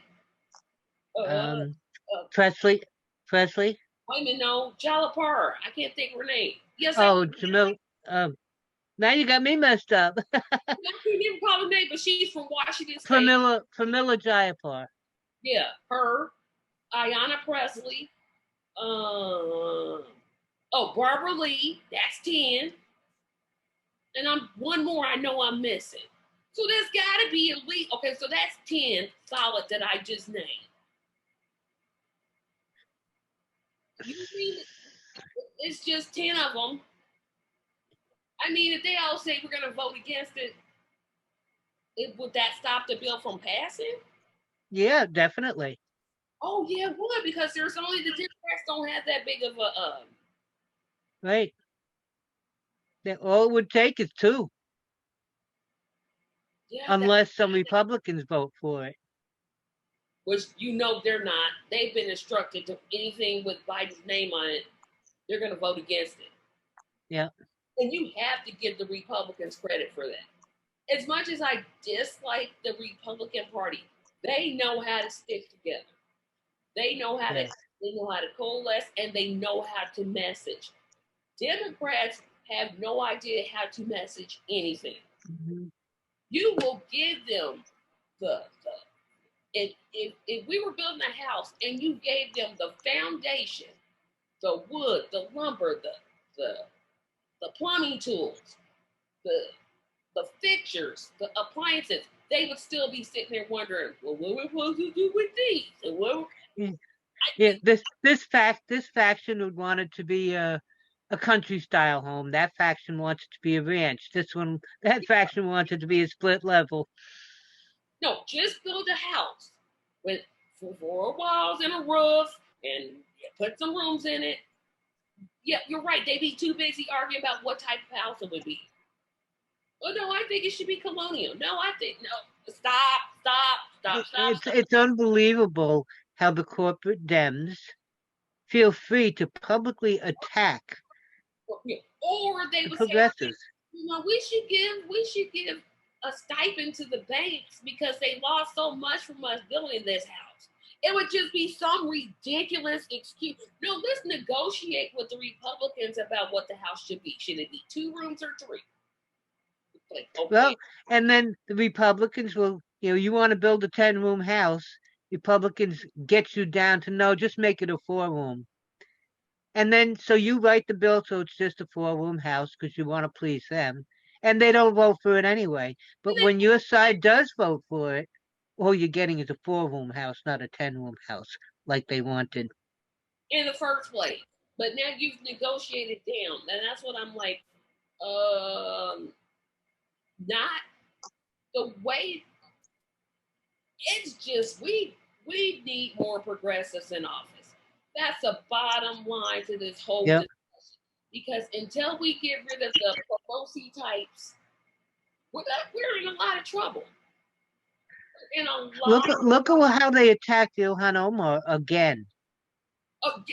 Presley. Presley. Wait a minute, no, Jella Park. I can't think of her name. Yes. Oh, Jamil. Now you got me messed up. I can't even call her name, but she's from Washington State. Pramila Jayapal. Yeah, her. Ayanna Presley. Barbara Lee. That's 10. And I'm one more I know I'm missing. So there's got to be at least, okay, so that's 10 solid that I just named. You mean it's just 10 of them? I mean, if they all say we're going to vote against it, would that stop the bill from passing? Yeah, definitely. Oh, yeah, it would, because there's only the Democrats don't have that big of a... Right. All it would take is 2. Yeah, unless some Republicans vote for it. Which they're not. They've been instructed to anything with Biden's name on it, they're going to vote against it. Yeah. And you have to give the Republicans credit for that. As much as I dislike the Republican Party, they know how to stick together. They know how to coalesce, and they know how to message. Democrats have no idea how to message anything. Mm-hmm. You will give them if we were building a house and you gave them the foundation, the wood, the lumber, the plumbing tools, the fixtures, the appliances, they would still be sitting there wondering, well, what are we supposed to do with these? And this faction would want it to be a country style home. That faction wants it to be a ranch. That faction wants it to be a split level. No, just build a house with 4 walls and a roof and put some rooms in it. Yeah, you're right. They'd be too busy arguing about what type of house it would be. Oh, no, I think it should be colonial. No, I think, no. Stop. It's unbelievable how the corporate Dems feel free to publicly attack or they would progressives. Say, we should give a stipend to the banks because they lost so much from us building this house. It would just be some ridiculous excuse. No, let's negotiate with the Republicans about what the house should be. Should it be 2 rooms or 3? Like, okay. Well, and then the Republicans will, you want to build a 10-room house, Republicans get you down to no, just make it a 4-room. And then, so you write the bill so it's just a 4-room house because you want to please them. And they don't vote for it anyway. But when your side does vote for it, all you're getting is a 4-room house, not a 10-room house like they wanted. In the first place. But now you've negotiated down, and that's what I'm like. Um, Not the way. It's just we need more progressives in office. That's the bottom line to this whole Yep. discussion. Because until we get rid of the Pelosi types, we're in a lot of trouble. We're in a lot Look at how they attacked Ilhan Omar again. of.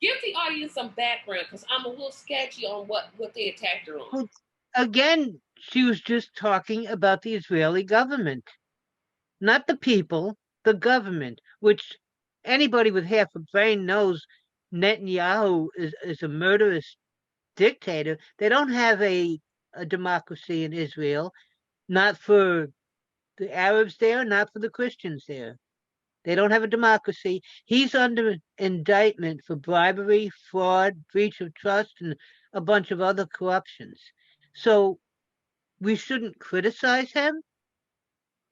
Give the audience some background because I'm a little sketchy on what they attacked her on. Well, again, she was just talking about the Israeli government, not the people, the government, which anybody with half a brain knows Netanyahu is a murderous dictator. They don't have a democracy in Israel, not for the Arabs there, not for the Christians there. They don't have a democracy. He's under indictment for bribery, fraud, breach of trust, and a bunch of other corruptions. So we shouldn't criticize him.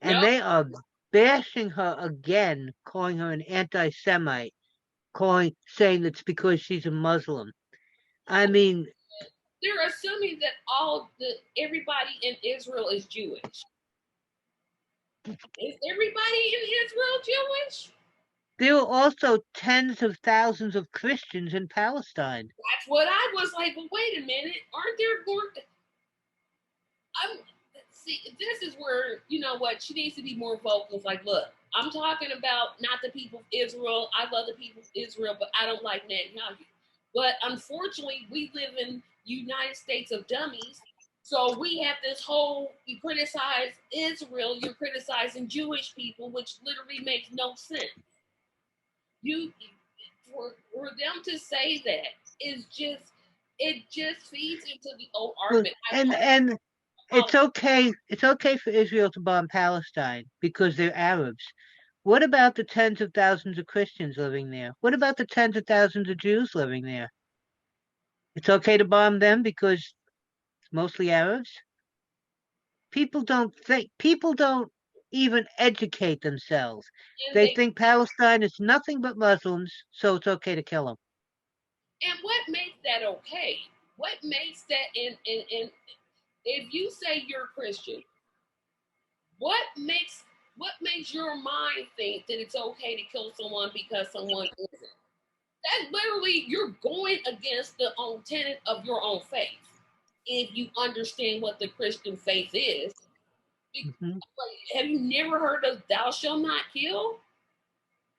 And No, they are bashing her again, calling her an anti-Semite, saying it's because she's a Muslim. I mean, they're assuming that everybody in Israel is Jewish. Is everybody in Israel Jewish? there are also tens of thousands of Christians in Palestine. That's what I was like. But wait a minute, aren't there more? I'm see. This is where you know what she needs to be more vocal. It's like, look, I'm talking about not the people of Israel. I love the people of Israel, but I don't like Netanyahu. But unfortunately, we live in United States of dummies. So we have this whole you criticize Israel, you're criticizing Jewish people, which literally makes no sense. You for them to say that is just it just feeds into the old Well, argument. and Oh, it's okay for Israel to bomb Palestine because they're Arabs. What about the tens of thousands of Christians living there? What about the tens of thousands of Jews living there? It's okay to bomb them because it's mostly Arabs? People don't even educate themselves. and They they think Palestine is nothing but Muslims, so it's okay to kill them. and what makes that okay? What makes that in if you say you're Christian, what makes what makes your mind think that it's okay to kill someone because someone isn't? That literally you're going against the own tenet of your own faith. If you understand what the Christian faith is, Hmm. have you never heard of "Thou shalt not kill"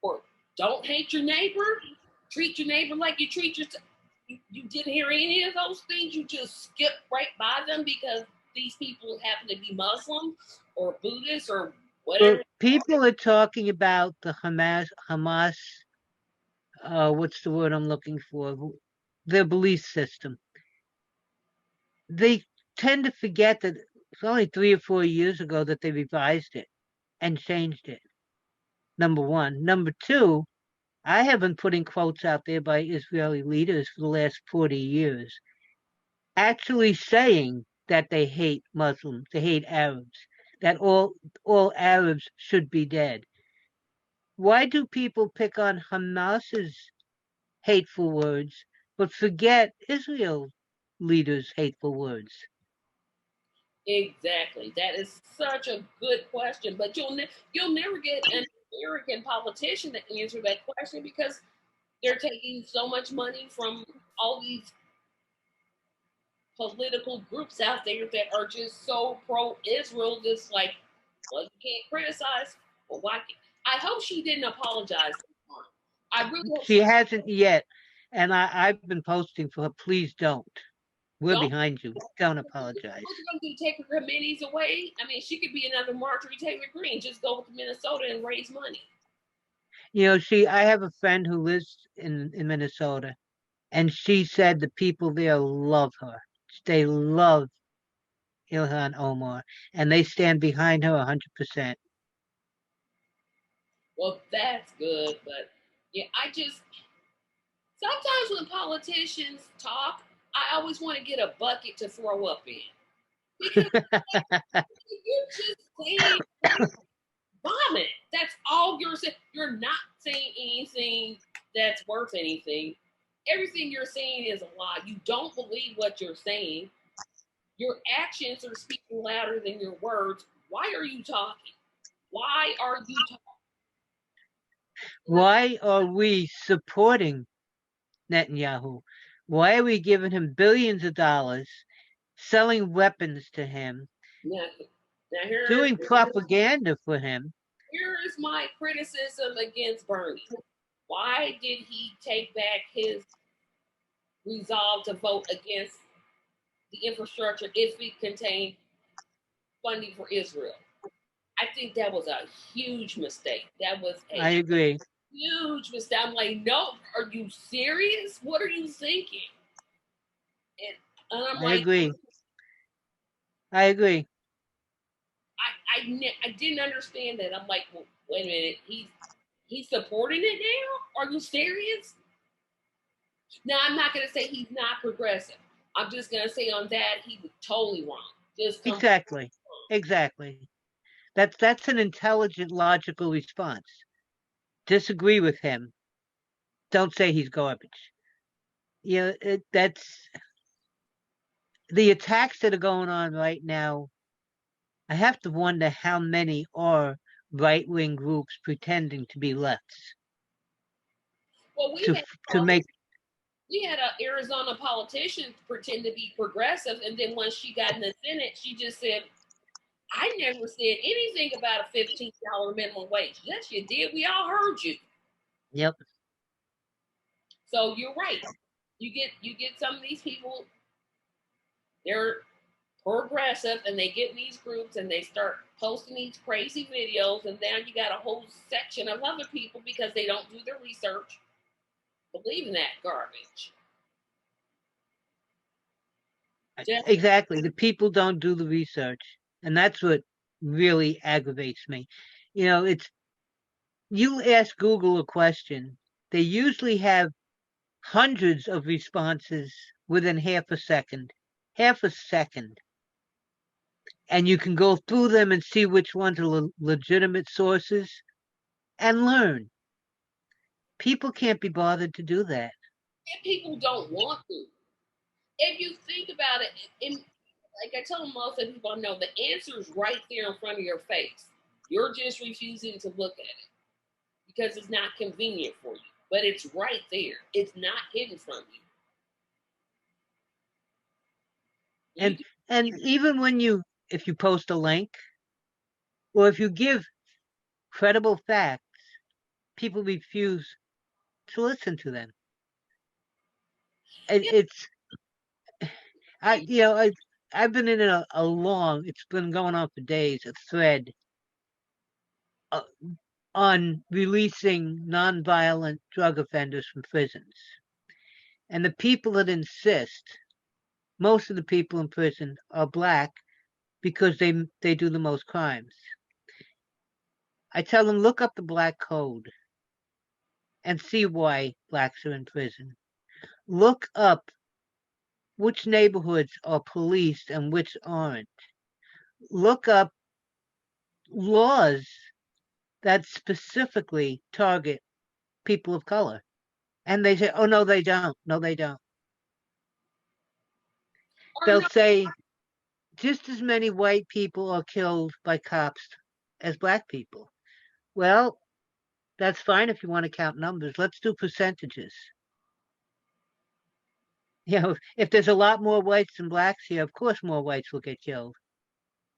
or "Don't hate your neighbor"? Treat your neighbor like you treat yourself. You didn't hear any of those things. You just skipped right by them because these people happen to be Muslim or Buddhist or But whatever. people are talking about the Hamas, what's the word I'm looking for? Their belief system. They tend to forget that it's only 3 or 4 years ago that they revised it and changed it. Number one. Number two, I have been putting quotes out there by Israeli leaders for the last 40 years, actually saying that they hate Muslims, they hate Arabs, that all Arabs should be dead. Why do people pick on Hamas's hateful words, but forget Israel leaders' hateful words? Exactly. That is such a good question, but you'll never get an American politician to answer that question because they're taking so much money from all these political groups out there that are just so pro-Israel. Just like, well, you can't criticize. Well, why? I hope she didn't apologize. I really hope She she hasn't yet, and I've been posting for her. Please don't. We're don't. behind you. Don't apologize. What's going to do? Take her committees away? I mean, she could be another Marjorie Taylor Greene. Just go to Minnesota and raise money. I have a friend who lives in Minnesota, and she said the people there love her. They love Ilhan Omar, and they stand behind her 100%. Well, that's good, but yeah, I just sometimes when politicians talk, I always want to get a bucket to throw up in because you're just saying vomit. That's all you're saying. You're not saying anything that's worth anything. everything you're saying is a lie. You don't believe what you're saying. Your actions are speaking louder than your words. Why are you talking? Why are you talking? Why are we supporting Netanyahu? Why are we giving him billions of dollars, selling weapons to him, Now, now here, doing propaganda for him? here is my criticism against Bernie. Why did he take back his resolve to vote against the infrastructure if it contained funding for Israel? I think that was a huge mistake. That was I a agree. huge mistake. I'm like, no, are you serious? What are you thinking? And I'm I like, agree. I agree. I didn't understand that. I'm like, well, wait a minute, he's supporting it now? Are you serious? Now I'm not gonna say he's not progressive. I'm just gonna say on that he was totally wrong. Just completely Exactly. Exactly. That's an intelligent, logical response. Disagree with him. Don't say he's garbage. You know, that's the attacks that are going on right now. I have to wonder how many are right wing groups pretending to be lefts well. to to make. We had an Arizona politician pretend to be progressive, and then once she got in the Senate, she just said, "I never said anything about a $15 minimum wage." Yes, you did. We all heard you. Yep. So you're right. You get some of these people. They're progressive, and they get in these groups and they start posting these crazy videos, and now you got a whole section of other people because they don't do their research, believe in that garbage. Just, Exactly. The people don't do the research, and that's what really aggravates me. You know, it's you ask Google a question, they usually have hundreds of responses within half a second. Half a second. And you can go through them and see which ones are legitimate sources and learn. People can't be bothered to do that. people don't want to. If you think about it, like I tell most of the people I know, the answer is right there in front of your face. You're just refusing to look at it because it's not convenient for you. But it's right there. It's not hidden from you. You And can, and even when if you post a link or if you give credible facts, people refuse to listen to them. And yeah, it's I've been in a long, it's been going on for days, a thread uh, on releasing nonviolent drug offenders from prisons. And the people that insist, most of the people in prison are black because they do the most crimes. I tell them look up the black code and see why blacks are in prison. Look up which neighborhoods are policed and which aren't. Look up laws that specifically target people of color. And they say, oh, no, they don't. No, they don't. or They'll no, say just as many white people are killed by cops as black people. Well, that's fine if you want to count numbers. Let's do percentages. If there's a lot more whites than blacks here, of course more whites will get killed.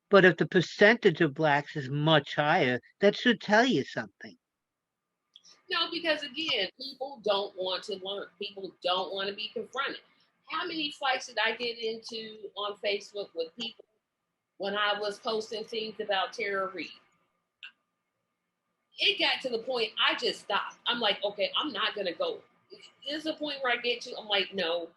But if the percentage of blacks is much higher, that should tell you something. no, because again, people don't want to learn. People don't want to be confronted. How many fights did I get into on Facebook with people when I was posting things about Tara Reid? It got to the point I just stopped. I'm like, okay, I'm not gonna go. There's a point where I get to, I'm like, no,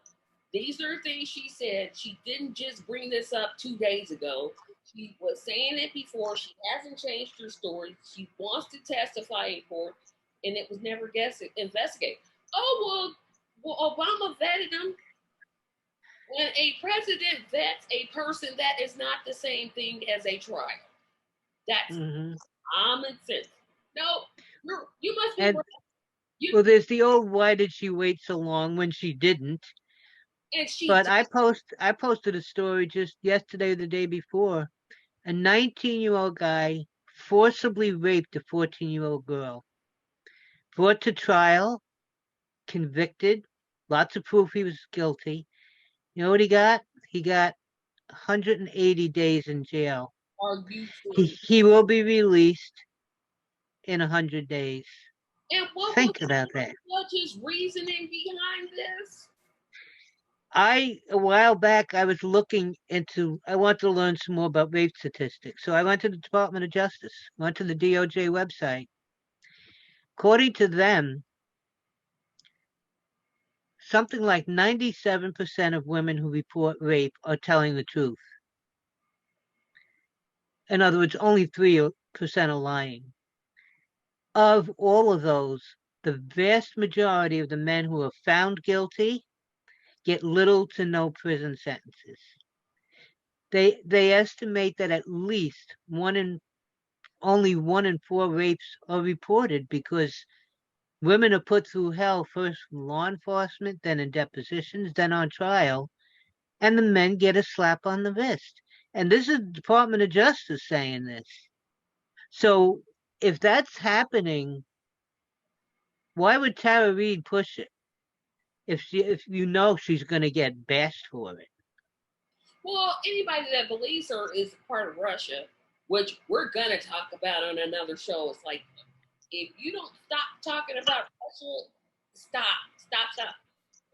these are things she said. She didn't just bring this up 2 days ago. She was saying it before. She hasn't changed her story. She wants to testify in court, and it was never investigated. Oh well, Obama vetted him. When a president vets a person, that is not the same thing as a trial. That's Hmm. common sense. No, you must be And right. You Well, there's the old why did she wait so long when she didn't? and she But did. I posted a story just yesterday or the day before. A 19-year-old guy forcibly raped a 14-year-old girl. Brought to trial, convicted, lots of proof he was guilty. You know what he got? He got 180 days in jail. Are you He serious? he will be released in 100 days. And what was Think about that. the judge's reasoning behind this? A while back, I was looking into, I wanted to learn some more about rape statistics. So I went to the Department of Justice, went to the DOJ website. According to them, something like 97% of women who report rape are telling the truth. In other words, only 3% are lying. Of all of those, the vast majority of the men who are found guilty get little to no prison sentences. They estimate that at least only 1 in 4 rapes are reported because women are put through hell first from law enforcement, then in depositions, then on trial, and the men get a slap on the wrist. And this is the Department of Justice saying this. So if that's happening, why would Tara Reid push it if you know she's going to get bashed for it? Well, anybody that believes her is part of Russia, which we're gonna talk about on another show. It's like if you don't stop talking about Russia, stop.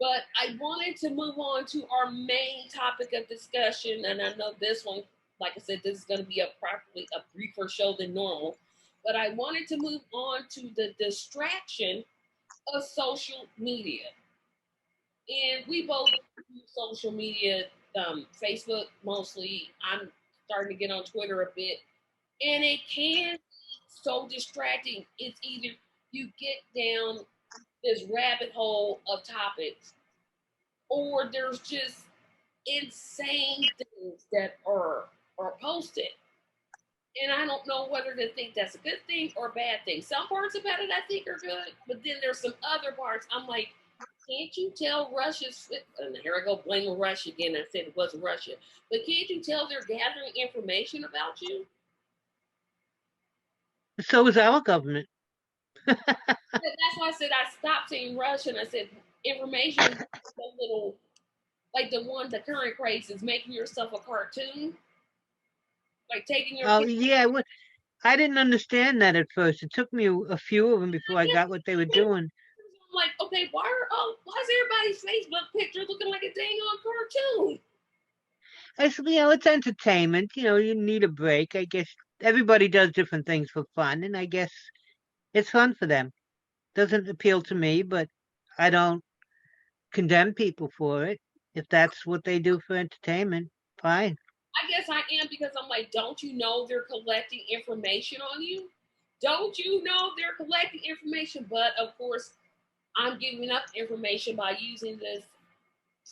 But I wanted to move on to our main topic of discussion, and I know this one, like I said, this is going to be probably a briefer show than normal. But I wanted to move on to the distraction of social media, and we both use social media, Facebook mostly. I'm starting to get on Twitter a bit, and it can be so distracting. It's either you get down this rabbit hole of topics, or there's just insane things that are posted. And I don't know whether to think that's a good thing or a bad thing. Some parts about it I think are good, but then there's some other parts I'm like, can't you tell Russia's? And here I go blaming Russia again. I said it wasn't Russia, but can't you tell they're gathering information about you? So is our government. That's why I said I stopped saying Russia and I said information is a little like the current craze is making yourself a cartoon, like taking your Oh picture. yeah, I didn't understand that at first. It took me a few of them before I got what they were doing. I'm like, okay, why is everybody's Facebook picture looking like a dang on cartoon? I said, it's entertainment. You need a break. I guess everybody does different things for fun, and I guess it's fun for them. Doesn't appeal to me, but I don't condemn people for it. If that's what they do for entertainment, fine. I guess I am because I'm like, don't you know they're collecting information on you? Don't you know they're collecting information? But of course, I'm giving up information by using this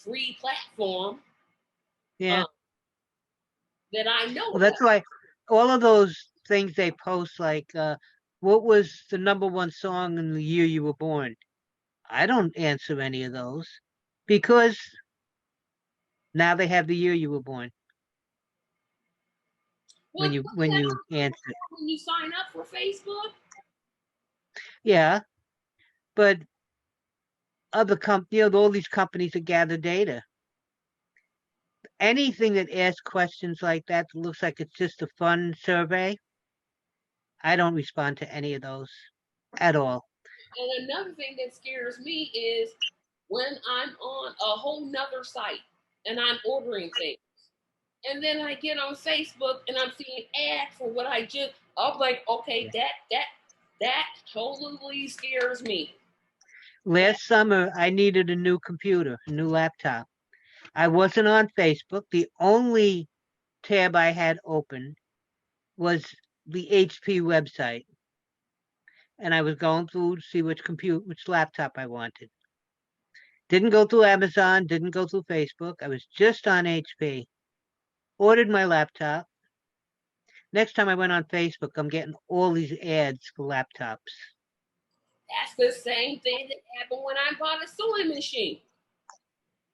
free platform Yeah. um, that I know Well, about. that's why all of those things they post, like, what was the number one song in the year you were born? I don't answer any of those because now they have the year you were born when What you what's when that you answer. when you sign up for Facebook? Yeah, but all these companies that gather data. Anything that asks questions like that looks like it's just a fun survey. I don't respond to any of those at all. And another thing that scares me is when I'm on a whole nother site and I'm ordering things. And then I get on Facebook and I'm seeing ads for what I'm like, okay, that totally scares me. That Last summer, I needed a new computer, a new laptop. I wasn't on Facebook. The only tab I had open was the HP website, and I was going through to see which laptop I wanted. Didn't go through Amazon, didn't go through Facebook. I was just on HP. Ordered my laptop. Next time I went on Facebook, I'm getting all these ads for laptops. That's the same thing that happened when I bought a sewing machine.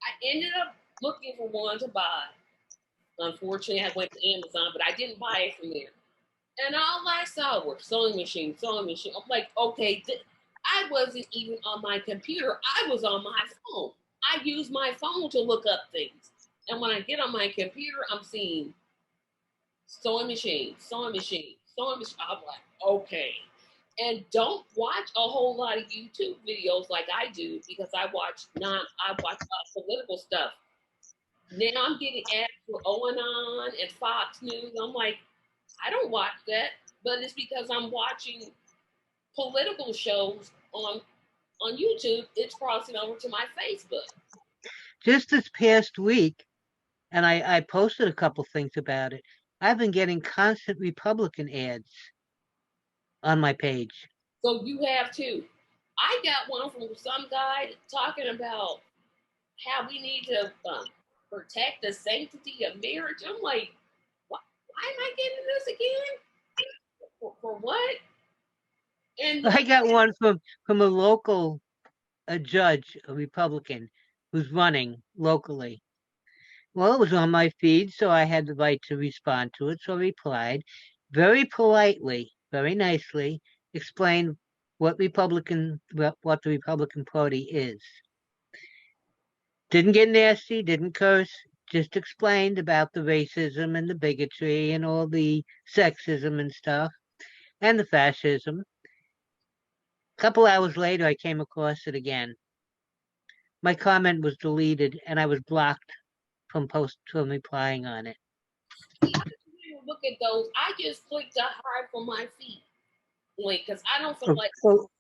I ended up looking for one to buy. Unfortunately, I went to Amazon, but I didn't buy it from there. And all I saw were sewing machine, sewing machine. I'm like, okay, I wasn't even on my computer. I was on my phone. I use my phone to look up things. And when I get on my computer, I'm seeing sewing machine, sewing machine, sewing machine. I'm like, okay. And don't watch a whole lot of YouTube videos like I do because I watch political stuff. Now I'm getting ads for OAnon and Fox News. I'm like, I don't watch that, but it's because I'm watching political shows on YouTube. It's crossing over to my Facebook. Just this past week, and I posted a couple things about it. I've been getting constant Republican ads on my page. So you have too. I got one from some guy talking about how we need to protect the sanctity of marriage. I'm like, why am I getting this again? For what? And I got one from a local a judge, a Republican, who's running locally. Well, it was on my feed, so I had the right to respond to it. So I replied very politely, very nicely, explained what what the Republican Party is. Didn't get nasty, didn't curse, just explained about the racism and the bigotry and all the sexism and stuff and the fascism. A couple hours later, I came across it again. My comment was deleted and I was blocked from replying on it. see, I didn't even look at those. I just clicked the hide from my feet link because I don't feel Oh, like. oh,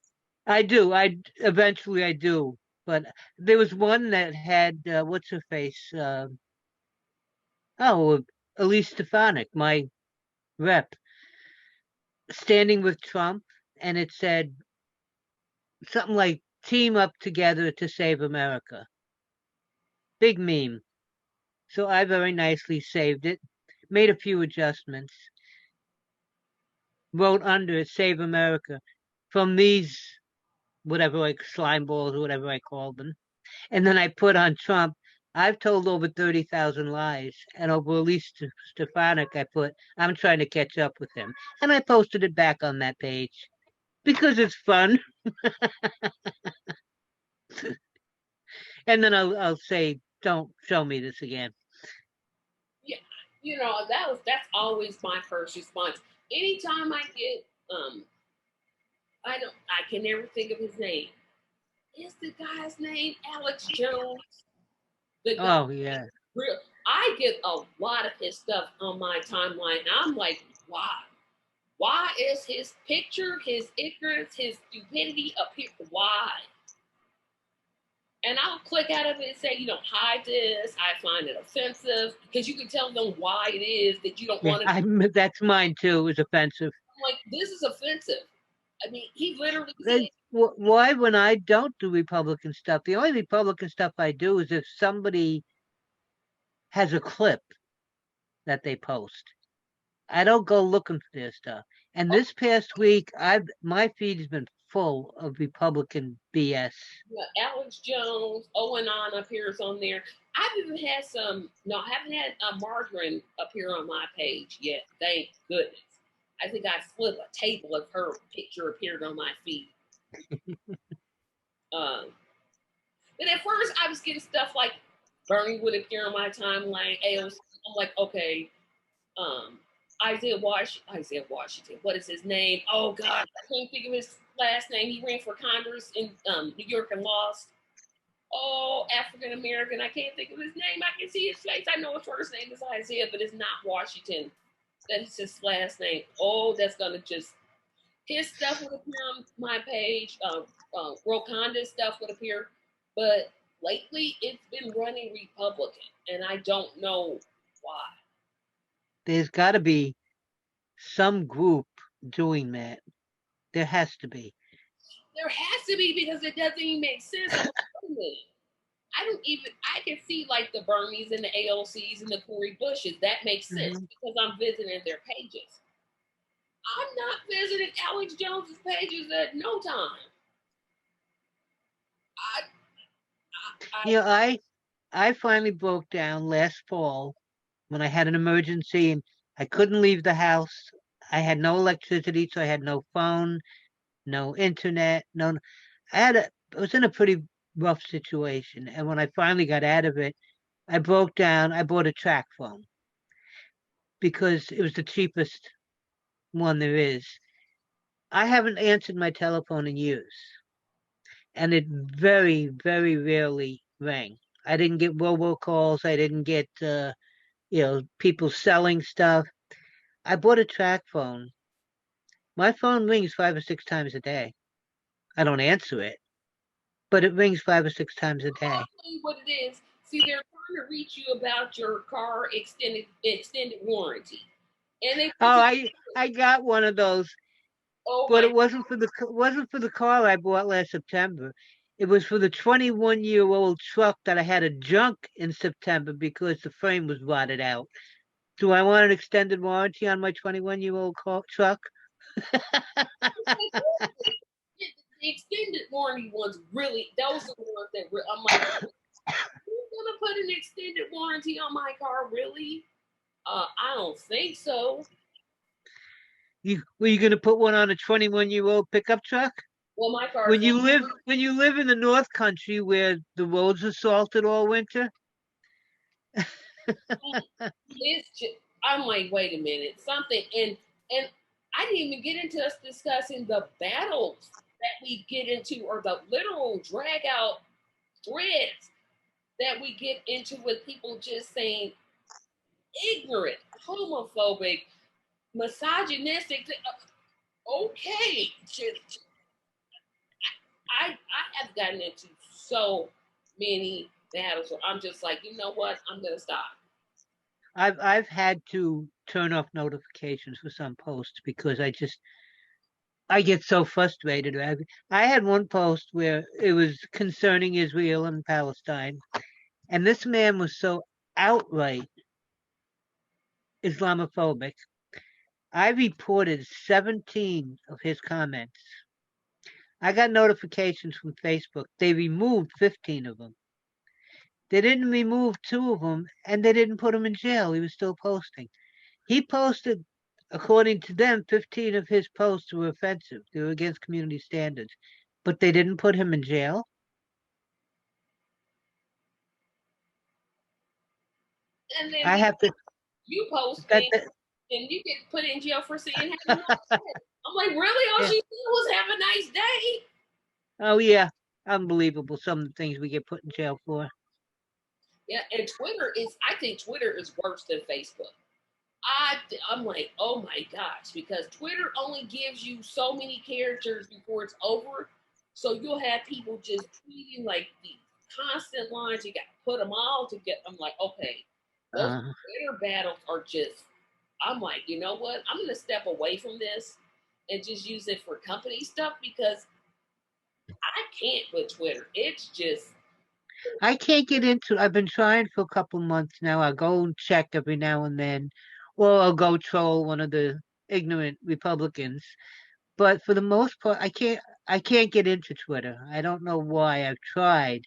I do. I eventually I do. But there was one that had what's her face? Elise Stefanik, my rep, standing with Trump, and it said something like "Team up together to save America." Big meme. So I very nicely saved it, made a few adjustments, wrote under it "Save America" from these whatever like slime balls or whatever I called them. And then I put on Trump. I've told over 30,000 lies. And over Elise Stefanik, I put, I'm trying to catch up with him. And I posted it back on that page because it's fun. And then I'll say, don't show me this again. Yeah, that's always my first response. Anytime I get I can never think of his name. Is the guy's name Alex Jones? The guy Oh, yeah. real I get a lot of his stuff on my timeline. I'm like, why? Why is his picture, his ignorance, his stupidity up here? Why? And I'll click out of it and say, hide this. I find it offensive because you can tell them why it is that you don't Yeah, want to. that's mine too. It was offensive. I'm like, this is offensive. I mean, he literally said, Why, when I don't do Republican stuff, the only Republican stuff I do is if somebody has a clip that they post. I don't go looking for their stuff. And oh, this past week, my feed has been full of Republican BS. yeah, Alex Jones, Owen on appears on there. I've even had no, I haven't had Margarine appear on my page yet. Thank goodness. I think I flipped a table of her picture appeared on my feed. Um, but at first, I was getting stuff like Bernie would appear on my timeline. AOC. I'm like, okay, um, Isaiah Washington. What is his name? Oh God, I can't think of his last name. He ran for Congress in New York and lost. Oh, African American. I can't think of his name. I can see his face. I know his first name is Isaiah, but it's not Washington. That is his last name. Oh, that's gonna just his stuff would appear on my page. Rokanda's stuff would appear, but lately it's been running Republican, and I don't know why. There's got to be some group doing that. There has to be. There has to be because it doesn't even make sense. I don't even. I can see like the Burmese and the AOCs and the Cori Bushes. That makes sense Mhm. because I'm visiting their pages. I'm not visiting Alex Jones's pages at no time. I You know, I finally broke down last fall when I had an emergency and I couldn't leave the house. I had no electricity, so I had no phone, no internet, no. I was in a pretty rough situation, and when I finally got out of it, I broke down. I bought a track phone because it was the cheapest one there is. I haven't answered my telephone in years, and it very, very rarely rang. I didn't get robocalls. I didn't get, people selling stuff. I bought a track phone. My phone rings 5 or 6 times a day. I don't answer it, but it rings 5 or 6 times a I'll day. tell you what it is. See, they're trying to reach you about your car extended warranty, and they Oh, put you. I got one of those, Oh but my! it wasn't for the car I bought last September. It was for the 21-year-old truck that I had a junk in September because the frame was rotted out. Do I want an extended warranty on my 21-year-old truck? The extended warranty ones really. Those are the ones that I'm like, you're gonna put an extended warranty on my car, really? I don't think so. Were you going to put one on a 21-year-old pickup truck? Well, my car's not. When you live in the North Country where the roads are salted all winter, It's just, I'm like, wait a minute, something, and I didn't even get into us discussing the battles that we get into, or the literal drag out threads that we get into with people just saying ignorant, homophobic, misogynistic. Okay, I have gotten into so many battles where I'm just like, you know what, I'm gonna stop. I've had to turn off notifications for some posts because I get so frustrated. I had one post where it was concerning Israel and Palestine, and this man was so outright Islamophobic. I reported 17 of his comments. I got notifications from Facebook. They removed 15 of them. They didn't remove two of them, and they didn't put him in jail. He was still posting. He posted, according to them, 15 of his posts were offensive. They were against community standards, but they didn't put him in jail. And then I have to. you post That, things that and you get put in jail for saying have a nice day. I'm like, really? All yeah. she said was have a nice day. Oh yeah, unbelievable. Some of the things we get put in jail for. Yeah, and Twitter is. I think Twitter is worse than Facebook. I'm like, oh my gosh, because Twitter only gives you so many characters before it's over. So you'll have people just tweeting like the constant lines. You got to put them all together. I'm like, okay, those Uh, Twitter battles are just. I'm like, you know what? I'm gonna step away from this and just use it for company stuff because I can't with Twitter. It's just I can't get into. I've been trying for a couple months now. I go and check every now and then, or I'll go troll one of the ignorant Republicans. But for the most part, I can't get into Twitter. I don't know why. I've tried.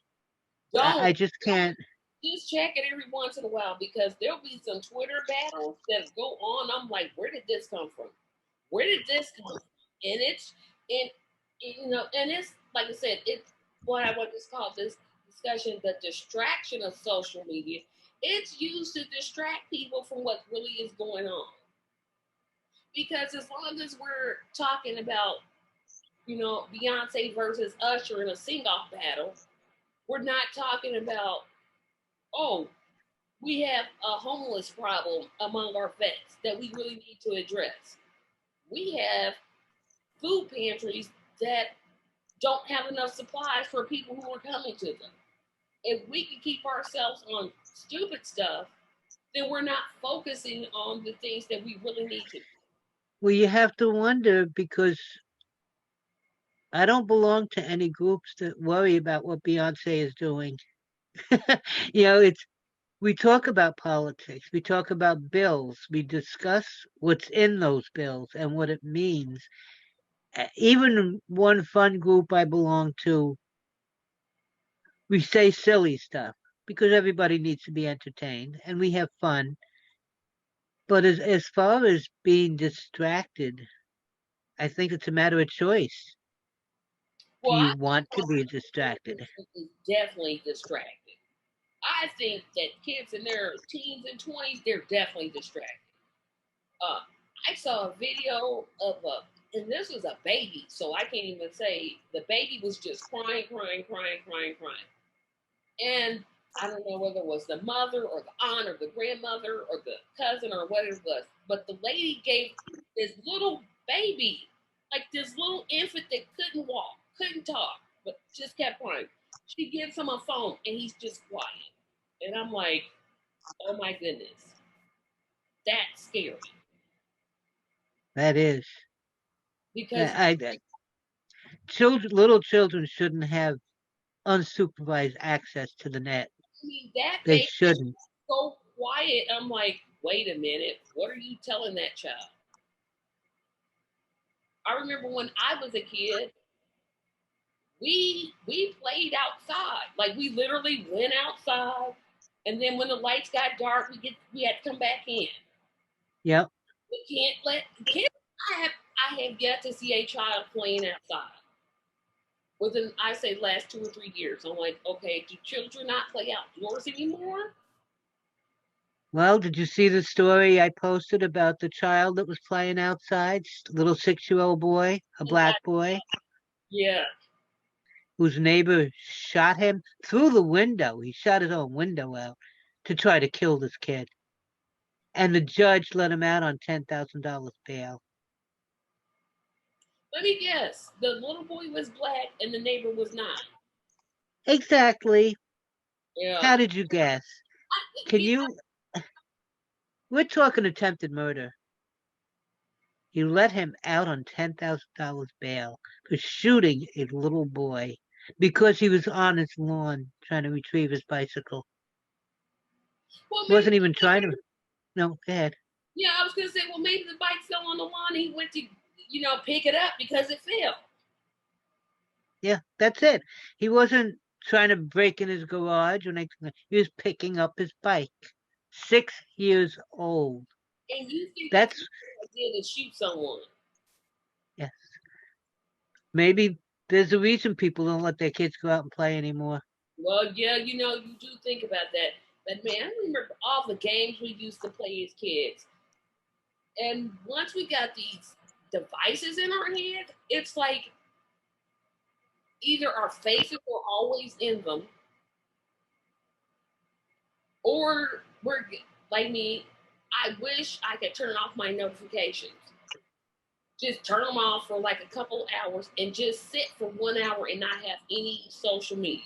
don't I just can't. just check it every once in a while because there'll be some Twitter battles that go on. I'm like, where did this come from? Where did this come from? And it's and and it's like I said, it's what I want to call this discussion, the distraction of social media. It's used to distract people from what really is going on. Because as long as we're talking about, Beyonce versus Usher in a sing-off battle, we're not talking about, oh, we have a homeless problem among our vets that we really need to address. We have food pantries that don't have enough supplies for people who are coming to them. If we can keep ourselves on stupid stuff, then we're not focusing on the things that we really need to. Well, you have to wonder because I don't belong to any groups that worry about what Beyonce is doing. It's we talk about politics, we talk about bills, we discuss what's in those bills and what it means. Even one fun group I belong to, We say silly stuff because everybody needs to be entertained and we have fun. But as far as being distracted, I think it's a matter of choice. Do Well, you I want to be think distracted? is definitely distracted. I think that kids in their teens and 20s, they're definitely distracted. Uh, I saw a video of and this was a baby, so I can't even say the baby was just crying, crying, crying, crying, crying. And I don't know whether it was the mother or the aunt or the grandmother or the cousin or what it was, but the lady gave this little baby, like this little infant that couldn't walk, couldn't talk, but just kept crying. She gives him a phone and he's just quiet. And I'm like, oh my goodness, that's scary That is. because I children, little children shouldn't have unsupervised access to the net. I mean that They baby shouldn't. so quiet. I'm like, wait a minute, what are you telling that child? I remember when I was a kid, we played outside. Like we literally went outside, and then when the lights got dark, we had to come back in. Yep. We can't let kids. I have yet to see a child playing outside within I say last 2 or 3 years. I'm like, okay, do children not play outdoors anymore? Well, did you see the story I posted about the child that was playing outside? Little 6-year-old boy, a black boy, Yeah. whose neighbor shot him through the window. He shot his own window out to try to kill this kid. And the judge let him out on $10,000 bail. Let me guess. The little boy was black and the neighbor was not. Exactly. Yeah. How did you guess? Can You you? We're talking attempted murder. You let him out on $10,000 bail for shooting a little boy because he was on his lawn trying to retrieve his bicycle. well, maybe. Wasn't even trying to. No, go ahead. Yeah, I was gonna say, well, maybe the bike fell on the lawn. And he went to, pick it up because it fell. Yeah, that's it. He wasn't trying to break in his garage when he was picking up his bike. 6 years old. And you think that's That's what I did is shoot someone? yeah. Maybe there's a reason people don't let their kids go out and play anymore. Well, yeah, you do think about that. But man, I remember all the games we used to play as kids. And once we got these devices in our hand, it's like either our faces are always in them, or we're like me. I wish I could turn off my notifications. Just turn them off for like a couple hours and just sit for 1 hour and not have any social media.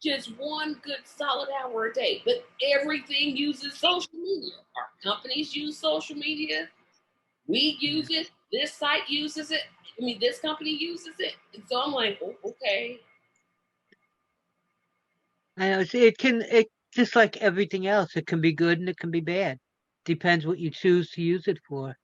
Just one good solid hour a day. But everything uses social media. Our companies use social media. We use it. This site uses it. I mean, this company uses it. And so I'm like, oh, okay. I know it just like everything else. It can be good and it can be bad. Depends what you choose to use it for.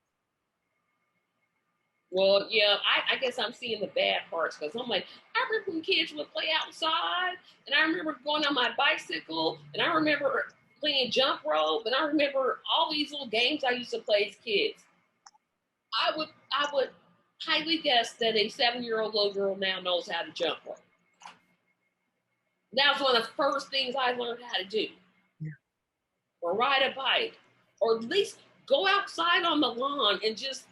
Well, yeah, I guess I'm seeing the bad parts because I'm like, I remember when kids would play outside, and I remember going on my bicycle, and I remember playing jump rope, and I remember all these little games I used to play as kids. I would highly guess that a 7-year-old little girl now knows how to jump rope. That was one of the first things I learned how to do, or ride a bike, or at least go outside on the lawn and just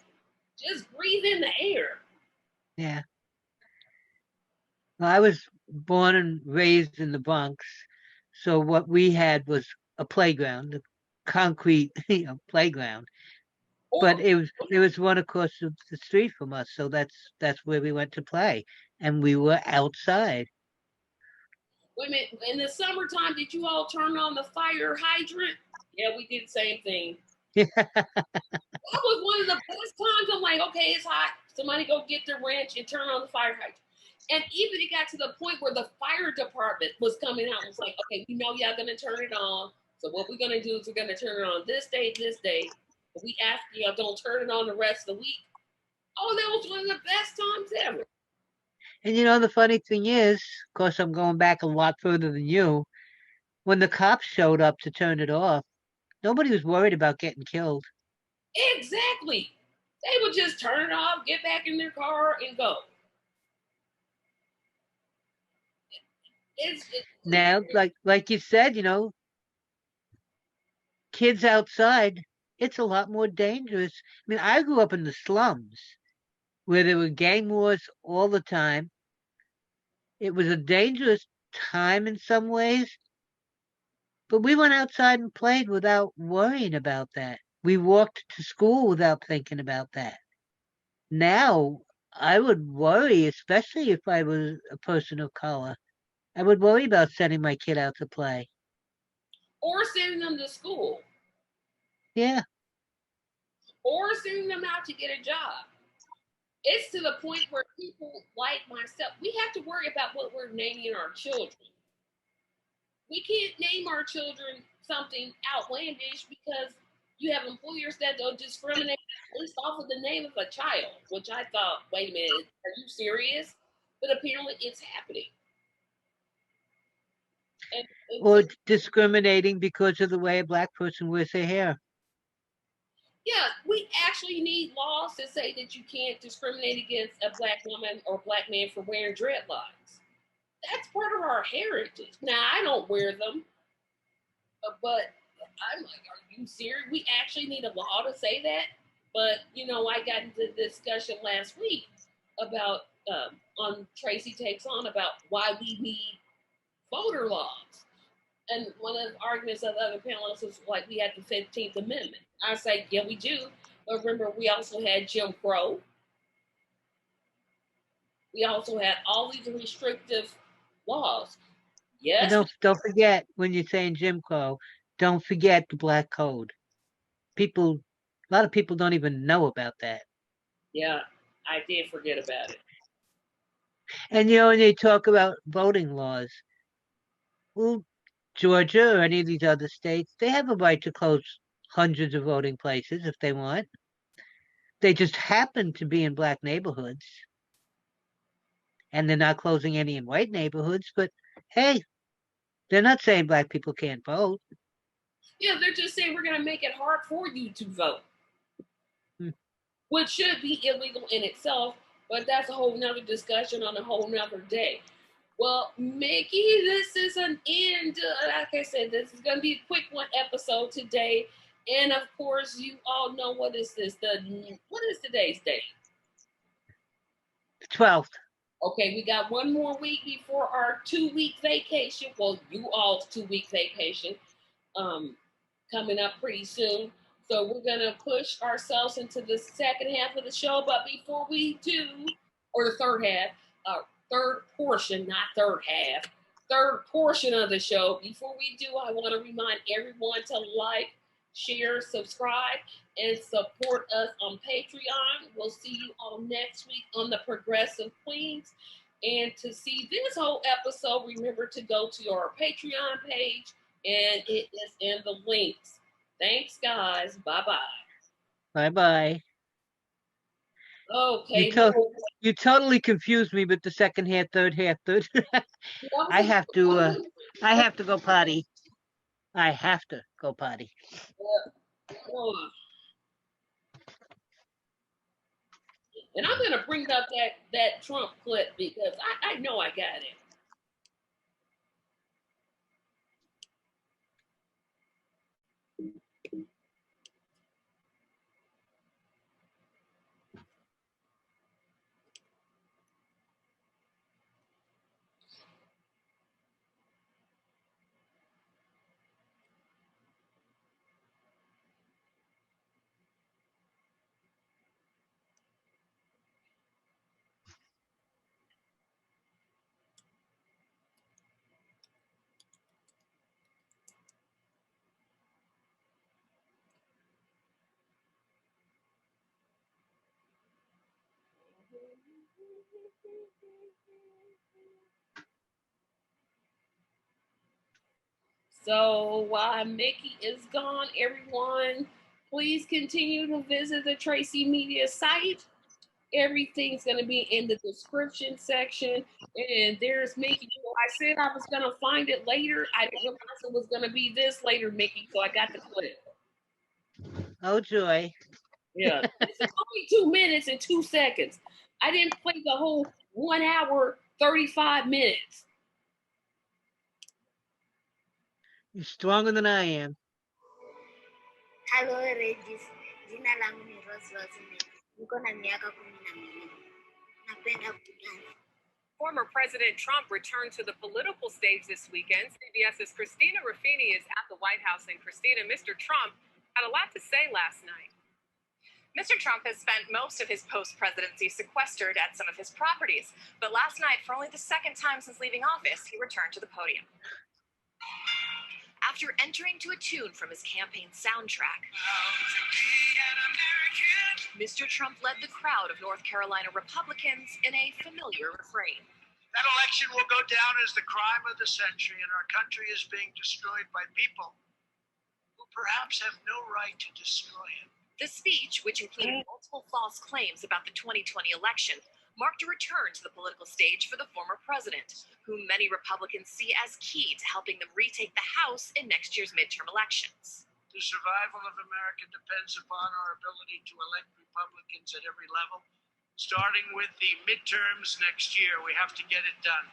breathe in the air. Yeah. Well, I was born and raised in the Bronx, so what we had was a playground, a concrete, playground. Or But it was one across the street from us, so that's where we went to play, and we were outside. wait a minute, in the summertime, did you all turn on the fire hydrant? Yeah, we did the same thing. That was one of the best times. I'm like, okay, it's hot. Somebody go get the wrench and turn on the fire hydrant. And even it got to the point where the fire department was coming out and was like, okay, we know y'all gonna turn it on. So what we're gonna do is we're gonna turn it on this day, this day. But we ask y'all don't turn it on the rest of the week. Oh, that was one of the best times ever. And the funny thing is, of course, I'm going back a lot further than you. When the cops showed up to turn it off, nobody was worried about getting killed. Exactly. They would just turn it off, get back in their car, and go. It's Now, like you said, kids outside, it's a lot more dangerous. I mean, I grew up in the slums where there were gang wars all the time. It was a dangerous time in some ways, but we went outside and played without worrying about that. We walked to school without thinking about that. Now, I would worry, especially if I was a person of color. I would worry about sending my kid out to play. or sending them to school, Yeah. or sending them out to get a job. It's to the point where people like myself, we have to worry about what we're naming our children. We can't name our children something outlandish because you have employers that don't discriminate based off of the name of a child, which I thought, wait a minute, are you serious? But apparently it's happening. And Or discriminating because of the way a black person wears their hair. yeah, we actually need laws to say that you can't discriminate against a black woman or black man for wearing dreadlocks. That's part of our heritage. Now, I don't wear them, but I'm like, are you serious? We actually need a law to say that. But I got into the discussion last week about on Tracy Takes On about why we need voter laws. And one of the arguments of the other panelists was like, we had the 15th Amendment. I say, yeah, we do. But remember, we also had Jim Crow. We also had all these restrictive laws. And Yes, don't forget when you're saying Jim Crow, don't forget the black code. People, a lot of people don't even know about that. yeah, I did forget about it. And when they talk about voting laws, well, Georgia or any of these other states, they have a right to close hundreds of voting places if they want. They just happen to be in black neighborhoods, and they're not closing any in white neighborhoods. But hey, they're not saying black people can't vote. Yeah, they're just saying we're going to make it hard for you to vote, Hmm. which should be illegal in itself, but that's a whole nother discussion on a whole nother day. Well, Mickey, this is an end. Like I said, this is going to be a quick one episode today. And of course, you all know what is this? What is today's date? 12th. Okay, we got one more week before our 2 week vacation. Well, you all's 2 week vacation um, coming up pretty soon. So we're gonna push ourselves into the second half of the show. But before we do, or the third half, third portion, not third half, third portion of the show. Before we do, I want to remind everyone to like, share, subscribe, and support us on Patreon. We'll see you all next week on the Progressive Queens. And to see this whole episode, remember to go to our Patreon page, and it is in the links. Thanks, guys. Bye bye. Bye bye. You Okay. to- you totally confused me with the second half, third half, third. I have to uh I have to go potty. I have to go potty. And I'm gonna bring up that Trump clip because I know I got it. So while Mickey is gone, everyone, please continue to visit the Tracy Media site. Everything's going to be in the description section. And there's Mickey. I said I was going to find it later. I didn't realize it was going to be this later, Mickey. So I got the clip. Oh, joy. Yeah. This is only 2 minutes and 2 seconds. I didn't play the whole 1 hour, 35 minutes. You're stronger than I am. Hello, Regis. Jina langu ni Rose Rosemary. Niko na miaka 12. Napenda kudansi. Former President Trump returned to the political stage this weekend. CBS's Christina Ruffini is at the White House. And Christina, Mr. Trump had a lot to say last night. Mr. Trump has spent most of his post-presidency sequestered at some of his properties. But last night, for only the second time since leaving office, he returned to the podium. After entering to a tune from his campaign soundtrack, Mr. Trump led the crowd of North Carolina Republicans in a familiar refrain. That election will go down as the crime of the century, and our country is being destroyed by people who perhaps have no right to destroy it. The speech, which included multiple false claims about the 2020 election, marked a return to the political stage for the former president, whom many Republicans see as key to helping them retake the House in next year's midterm elections. The survival of America depends upon our ability to elect Republicans at every level. Starting with the midterms next year, we have to get it done.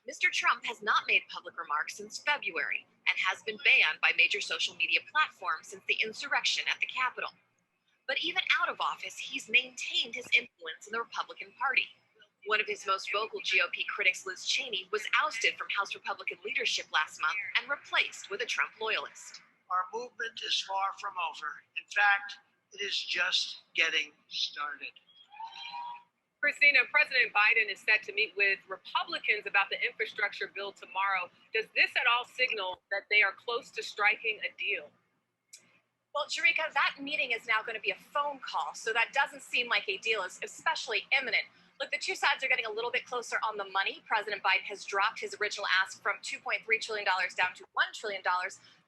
Mr. Trump has not made public remarks since February and has been banned by major social media platforms since the insurrection at the Capitol. But even out of office, he's maintained his influence in the Republican Party. One of his most vocal GOP critics, Liz Cheney, was ousted from House Republican leadership last month and replaced with a Trump loyalist. Our movement is far from over. In fact, it is just getting started. Christina, President Biden is set to meet with Republicans about the infrastructure bill tomorrow. Does this at all signal that they are close to striking a deal? Well, Jerika, that meeting is now going to be a phone call, so that doesn't seem like a deal is especially imminent. Look, the two sides are getting a little bit closer on the money. President Biden has dropped his original ask from $2.3 trillion down to $1 trillion,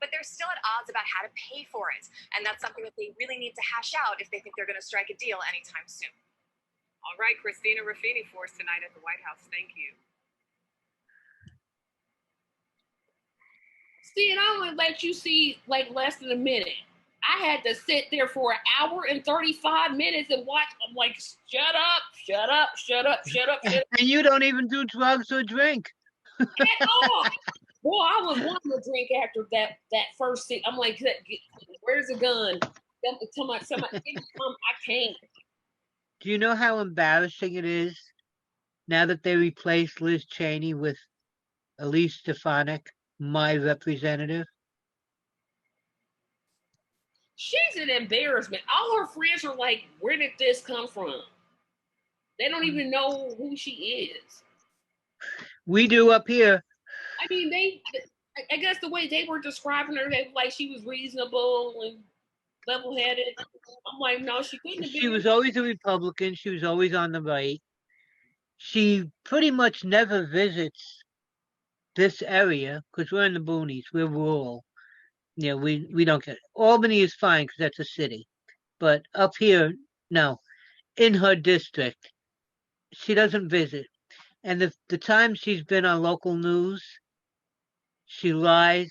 but they're still at odds about how to pay for it. And that's something that they really need to hash out if they think they're going to strike a deal anytime soon. All right, Christina Ruffini for us tonight at the White House. Thank you. See, and I only let you see like less than a minute. I had to sit there for 1 hour and 35 minutes and watch. I'm like, shut up, shut up, shut up, shut up, shut up. And you don't even do drugs or drink. At all. Boy, I was wanting to drink after that first scene. I'm like, where's the gun? Somebody, I can't. Do you know how embarrassing it is now that they replaced Liz Cheney with Elise Stefanik, my representative? She's an embarrassment. All her friends are like, where did this come from? They don't even know who she is. We do up here. I mean, I guess the way they were describing her, they like she was reasonable and level-headed. I'm like, no, she couldn't have been. She was always a Republican. She was always on the right. She pretty much never visits this area because we're in the boonies. We're rural. Yeah, we don't get it. Albany is fine because that's a city. But up here, no. In her district, she doesn't visit. And the time she's been on local news, she lies.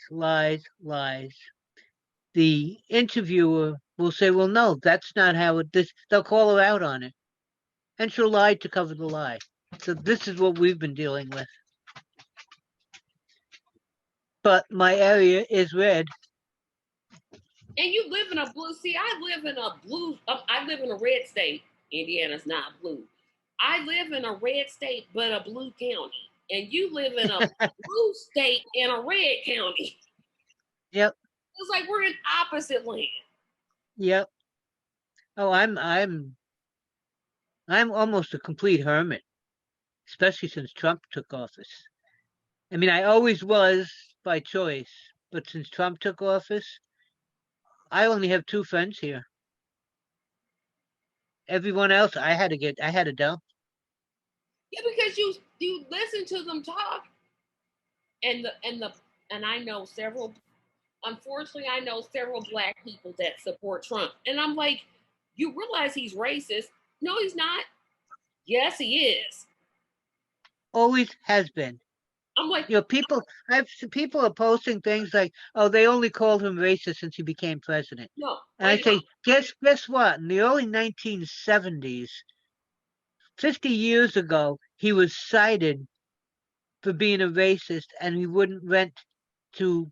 The interviewer will say, well, no, that's not how they'll call her out on it. And she'll lie to cover the lie. So this is what we've been dealing with. But my area is red. And you live in a blue. See, I live in a red state. Indiana's not blue. I live in a red state, but a blue county. And you live in a blue state in a red county. Yep. It's like we're in opposite land. Yep. Oh, I'm almost a complete hermit, especially since Trump took office. I mean, I always was by choice, but since Trump took office, I only have 2 friends here. Everyone else, I had to dump. Yeah, because you listen to them talk, and I know several. Unfortunately, I know several Black people that support Trump, and I'm like, you realize he's racist. No, he's not. Yes, he is. Always has been. I'm like, You know, people are posting things like, "Oh, they only called him racist since he became president." no, And I wait, no. say, guess what? In the early 1970s, 50 years ago, he was cited for being a racist, and he wouldn't rent to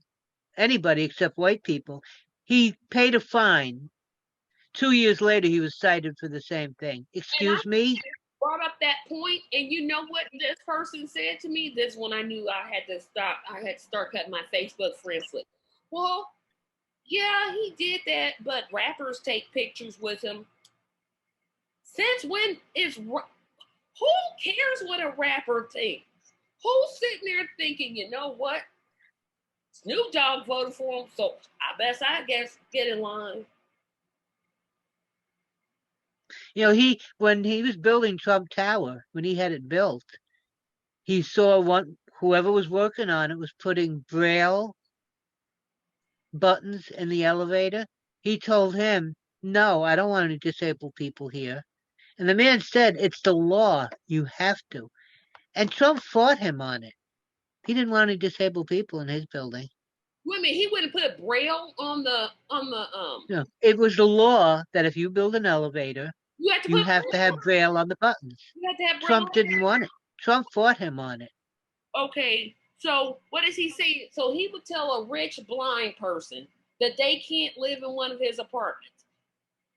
anybody except white people. He paid a fine. 2 years later, he was cited for the same thing. And I Excuse me? brought up that point, and you know what this person said to me? This when I knew I had to stop. I had to start cutting my Facebook friends list. Well, yeah, he did that, but rappers take pictures with him. Since when is who cares what a rapper thinks? Who's sitting there thinking, you know what? Snoop Dogg voted for him, so I guess get in line. You know, when he was building Trump Tower, when he had it built, he saw whoever was working on it was putting Braille buttons in the elevator. He told him, "No, I don't want any disabled people here." And the man said, "It's the law. You have to." And Trump fought him on it. He didn't want any disabled people in his building. Wait a minute, he wouldn't put Braille on the No, it was the law that if you build an elevator, You have to you put have to have Braille on the buttons. you have to have Braille. Trump didn't want it. Trump fought him on it. Okay, so what does he say? So he would tell a rich blind person that they can't live in one of his apartments.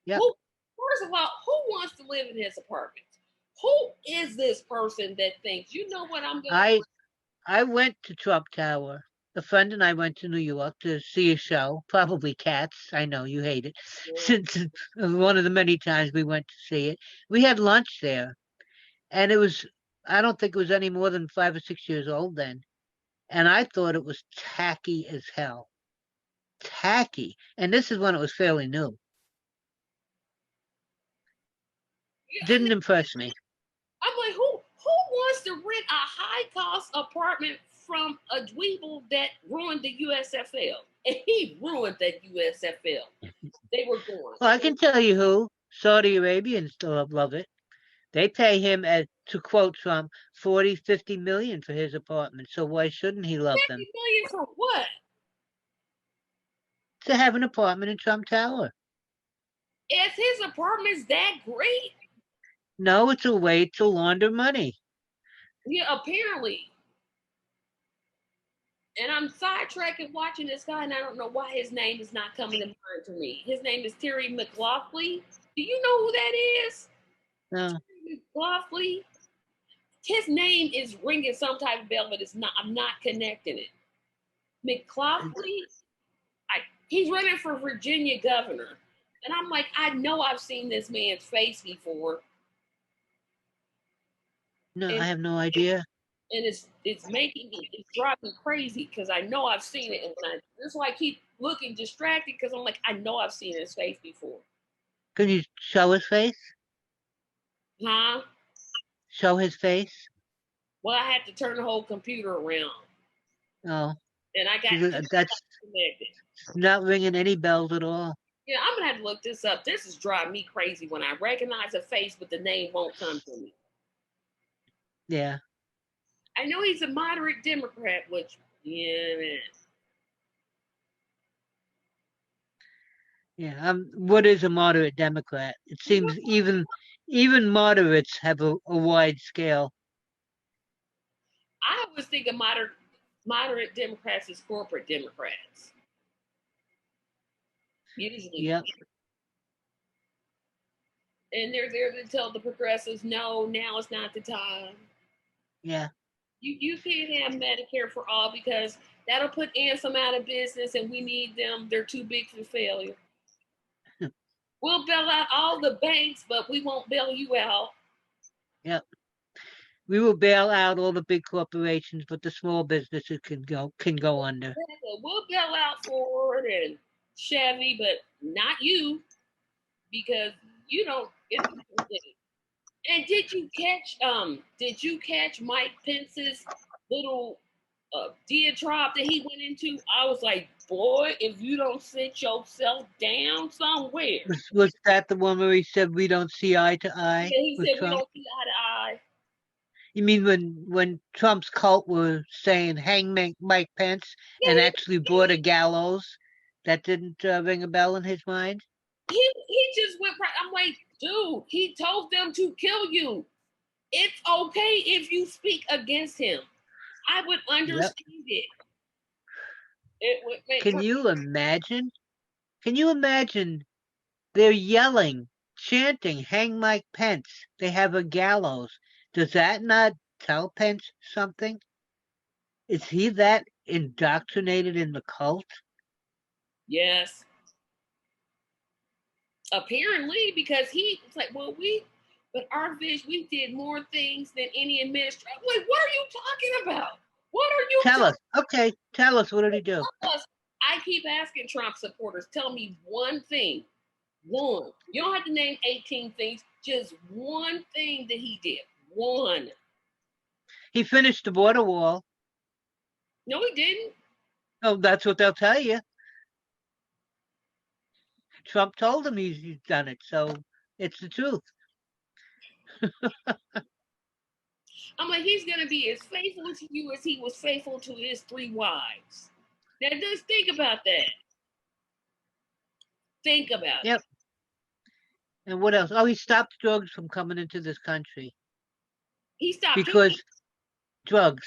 Yep. First of all, who wants to live in his apartments? Who is this person that thinks, you know what I'm doing? I went to Trump Tower. A friend and I went to New York to see a show, probably Cats. I know you hate it. Since one of the many times we went to see it, we had lunch there, and I don't think it was any more than 5 or 6 years old then, and I thought it was tacky as hell. Tacky, and this is when it was fairly new. Didn't impress me. I'm like, who wants to rent a high cost apartment from a dweeble that ruined the USFL? And he ruined that USFL. They were going. Well, I can tell you who. Saudi Arabians still love it. They pay him, to quote Trump, 40, 50 million for his apartment. So why shouldn't he love them? 50 million for what? To have an apartment in Trump Tower. Is his apartment's that great? No, it's a way to launder money. Yeah, apparently. And I'm sidetracking watching this guy, and I don't know why his name is not coming to mind to me. His name is Terry McLaughlin. Do you know who that is? No. Terry McLaughlin. His name is ringing some type of bell, but it's not. I'm not connecting it. McLaughlin. He's running for Virginia governor, and I'm like, I know I've seen this man's face before. No, I have no idea. And it's driving me crazy because I know I've seen it, and that's why I keep looking distracted because I'm like, I know I've seen his face before. Can you show his face? Huh? Show his face? Well, I had to turn the whole computer around. Oh. And I got that's connected. Not ringing any bells at all. Yeah, I'm gonna have to look this up. This is driving me crazy when I recognize a face, but the name won't come to me. Yeah. I know he's a moderate Democrat, which man. Yeah. What is a moderate Democrat? It seems even moderates have a wide scale. I always think of moderate Democrats as corporate Democrats. Usually. Yep. And they're there to tell the progressives, no, now is not the time. Yeah. You can't have Medicare for all because that'll put Anthem out of business and we need them. They're too big for failure. We'll bail out all the banks, but we won't bail you out. Yep. We will bail out all the big corporations, but the small businesses can go under. We'll bail out Ford and Chevy, but not you, because you don't get anything. And did you catch Mike Pence's little diatribe that he went into, I was like, boy, if you don't sit yourself down somewhere. Was that the one where he said we don't see eye to eye Yeah, he with said we Trump? don't see eye to eye. You mean when Trump's cult was saying hang Mike Pence Yeah, and actually brought a gallows? That didn't ring a bell in his mind? he just went right. I'm like, dude, he told them to kill you. It's okay if you speak against him. I would understand it. It would make Can you imagine? Can you imagine? They're yelling, chanting, hang Mike Pence. They have a gallows. Does that not tell Pence something? Is he that indoctrinated in the cult? yes. Apparently, because he was like, well, but our vision, we did more things than any administration. Like, what are you talking about? What are you Tell us. Okay, tell us. What did he do? us? I keep asking Trump supporters, tell me one thing. One. You don't have to name 18 things, just one thing that he did. One. He finished the border wall. No, he didn't. Oh, that's what they'll tell you. Trump told him he's done it, so it's the truth. I'm like, he's going to be as faithful to you as he was faithful to his 3 wives. Now, just think about that. Think about it. And what else? Oh, he stopped drugs from coming into this country. He stopped Because drugs.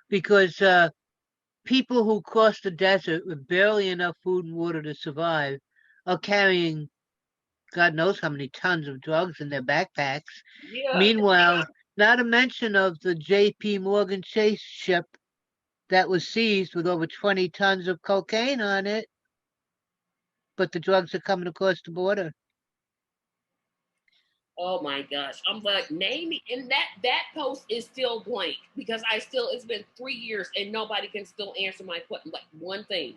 Because people who cross the desert with barely enough food and water to survive are carrying God knows how many tons of drugs in their backpacks. Yeah. Meanwhile, not a mention of the J.P. Morgan Chase ship that was seized with over 20 tons of cocaine on it. But the drugs are coming across the border. Oh my gosh. I'm like, name me. And that post is still blank because it's been 3 years and nobody can still answer my question. Like one thing.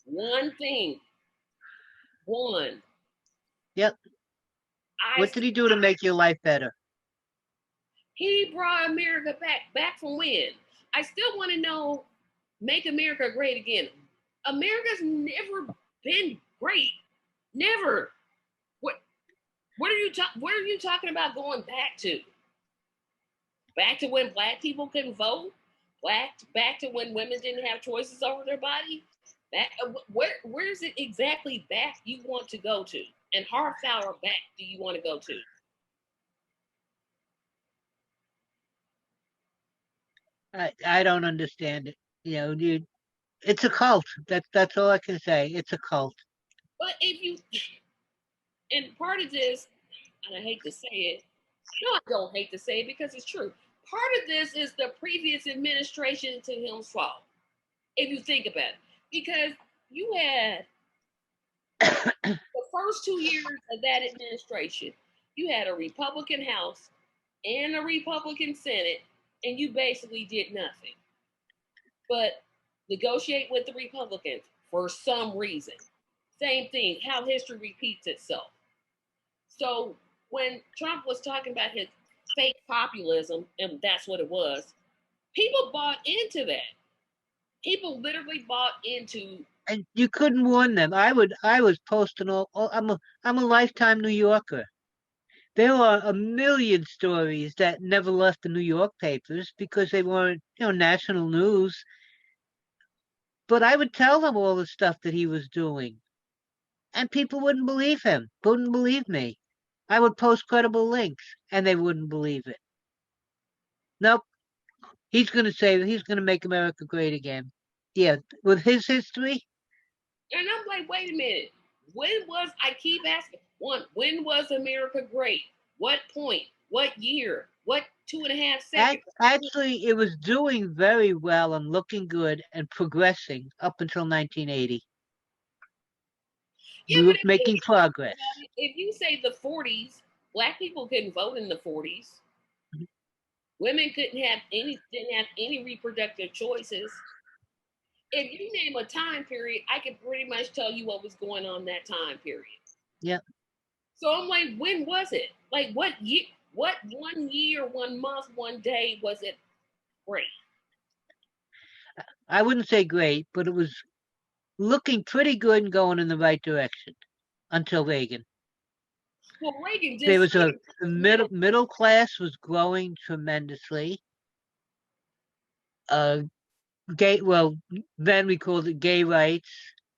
One thing. One. Yep. What did he do to make your life better? He brought America back. Back from when? I still want to know, make America great again. America's never been great. Never. What are you talking about going back to? Back to when black people couldn't vote? Back to when women didn't have choices over their body? Where is it exactly back you want to go to? And how far back do you want to go to? I don't understand it. It's a cult. That's all I can say. It's a cult. But and part of this, and I hate to say it, no, I don't hate to say it because it's true. Part of this is the previous administration to him's fault, if you think about it. Because you had the first 2 years of that administration, you had a Republican House and a Republican Senate, and you basically did nothing but negotiate with the Republicans for some reason. Same thing, how history repeats itself. So when Trump was talking about his fake populism, and that's what it was, people bought into that. People literally bought into. And you couldn't warn them. I was posting I'm a lifetime New Yorker. There are a million stories that never left the New York papers because they weren't, national news. But I would tell them all the stuff that he was doing. And people wouldn't believe him, wouldn't believe me. I would post credible links and they wouldn't believe it. Nope. He's going to make America great again. Yeah, with his history. And I'm like, wait a minute. I keep asking, when was America great? What point? What year? What 2.5 seconds? Actually, it was doing very well and looking good and progressing up until 1980. Yeah, we were making progress. If you say the 40s, black people couldn't vote in the 40s. Mm-hmm. Women didn't have any reproductive choices. If you name a time period, I could pretty much tell you what was going on that time period. Yeah. So I'm like, when was it? Like, what year? What 1 year, 1 month, 1 day was it great? I wouldn't say great, but it was looking pretty good and going in the right direction until Reagan. Well, Reagan There just was the middle class was growing tremendously. Well, then we called it gay rights,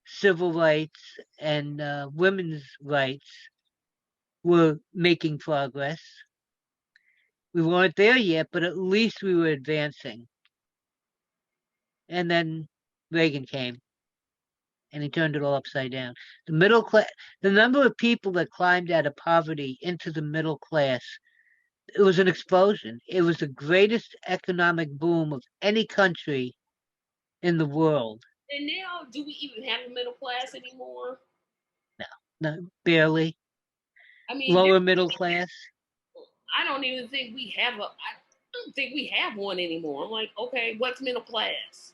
civil rights, and women's rights were making progress. We weren't there yet, but at least we were advancing. And then Reagan came and he turned it all upside down. The middle class, the number of people that climbed out of poverty into the middle class, it was an explosion. It was the greatest economic boom of any country in the world. and now, do we even have a middle class anymore? No, barely. I mean, Lower middle class. I don't even think we have I don't think we have one anymore. I'm like, okay, what's middle class?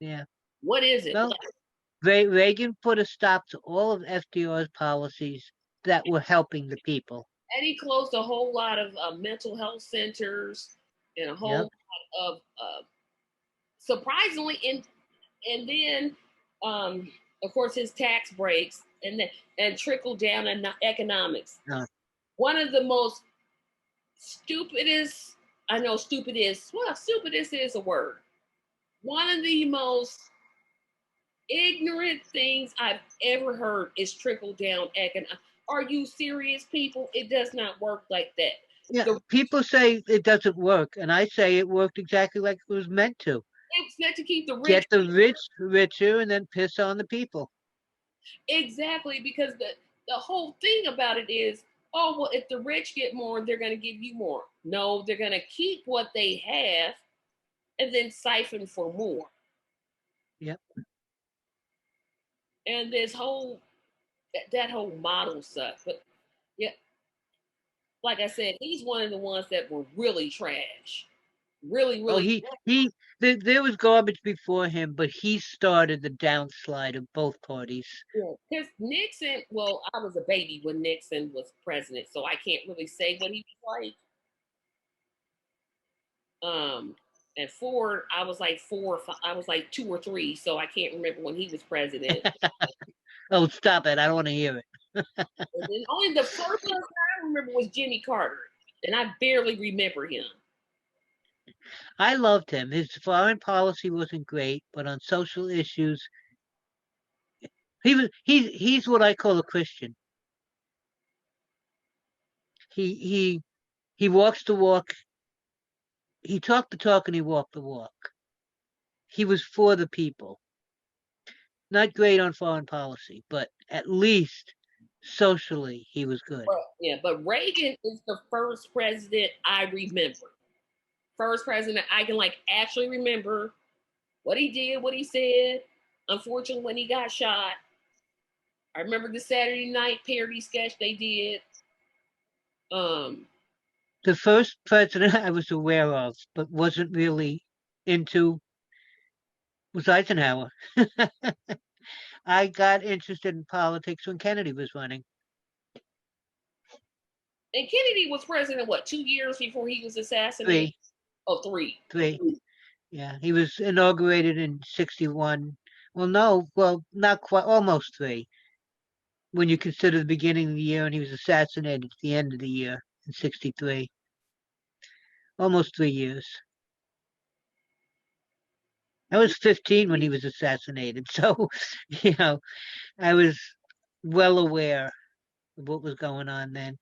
Yeah. What is it? Well, Reagan put a stop to all of FDR's policies that were helping the people. And he closed a whole lot of mental health centers and a whole lot of surprisingly, and then of course his tax breaks and trickle down in economics. One of the most stupidest, I know stupidest is a word. One of the most ignorant things I've ever heard is trickle down economics. Are you serious, people? It does not work like that. Yeah, people say it doesn't work, and I say it worked exactly like it was meant to. It's meant to keep the rich. Get the rich richer and then piss on the people. Exactly, because the whole thing about it is, oh, well, if the rich get more, they're going to give you more. No, they're going to keep what they have and then siphon for more. Yep. And this whole, that whole model sucks. But yeah, like I said, he's one of the ones that were really trash. Really. There was garbage before him, but he started the downslide of both parties. Yeah, because Nixon, well, I was a baby when Nixon was president, so I can't really say what he was like. And Ford, I was like 2 or 3, so I can't remember when he was president. Oh, stop it! I don't want to hear it. And then only the first person I remember was Jimmy Carter, and I barely remember him. I loved him. His foreign policy wasn't great, but on social issues, he's what I call a Christian. He walks the walk. He talked the talk and he walked the walk. He was for the people. Not great on foreign policy, but at least socially he was good. Well, yeah, but Reagan is the first president I remember. First president I can actually remember what he did, what he said. Unfortunately, when he got shot, I remember the Saturday night parody sketch they did. The first president I was aware of, but wasn't really into, was Eisenhower. I got interested in politics when Kennedy was running. And Kennedy was president, 2 years before he was assassinated? 3. Oh, 3. 3. Yeah, he was inaugurated in 61. Well, not quite, almost 3. When you consider the beginning of the year, and he was assassinated at the end of the year in 63. Almost 3 years. I was 15 when he was assassinated, so, I was well aware of what was going on then.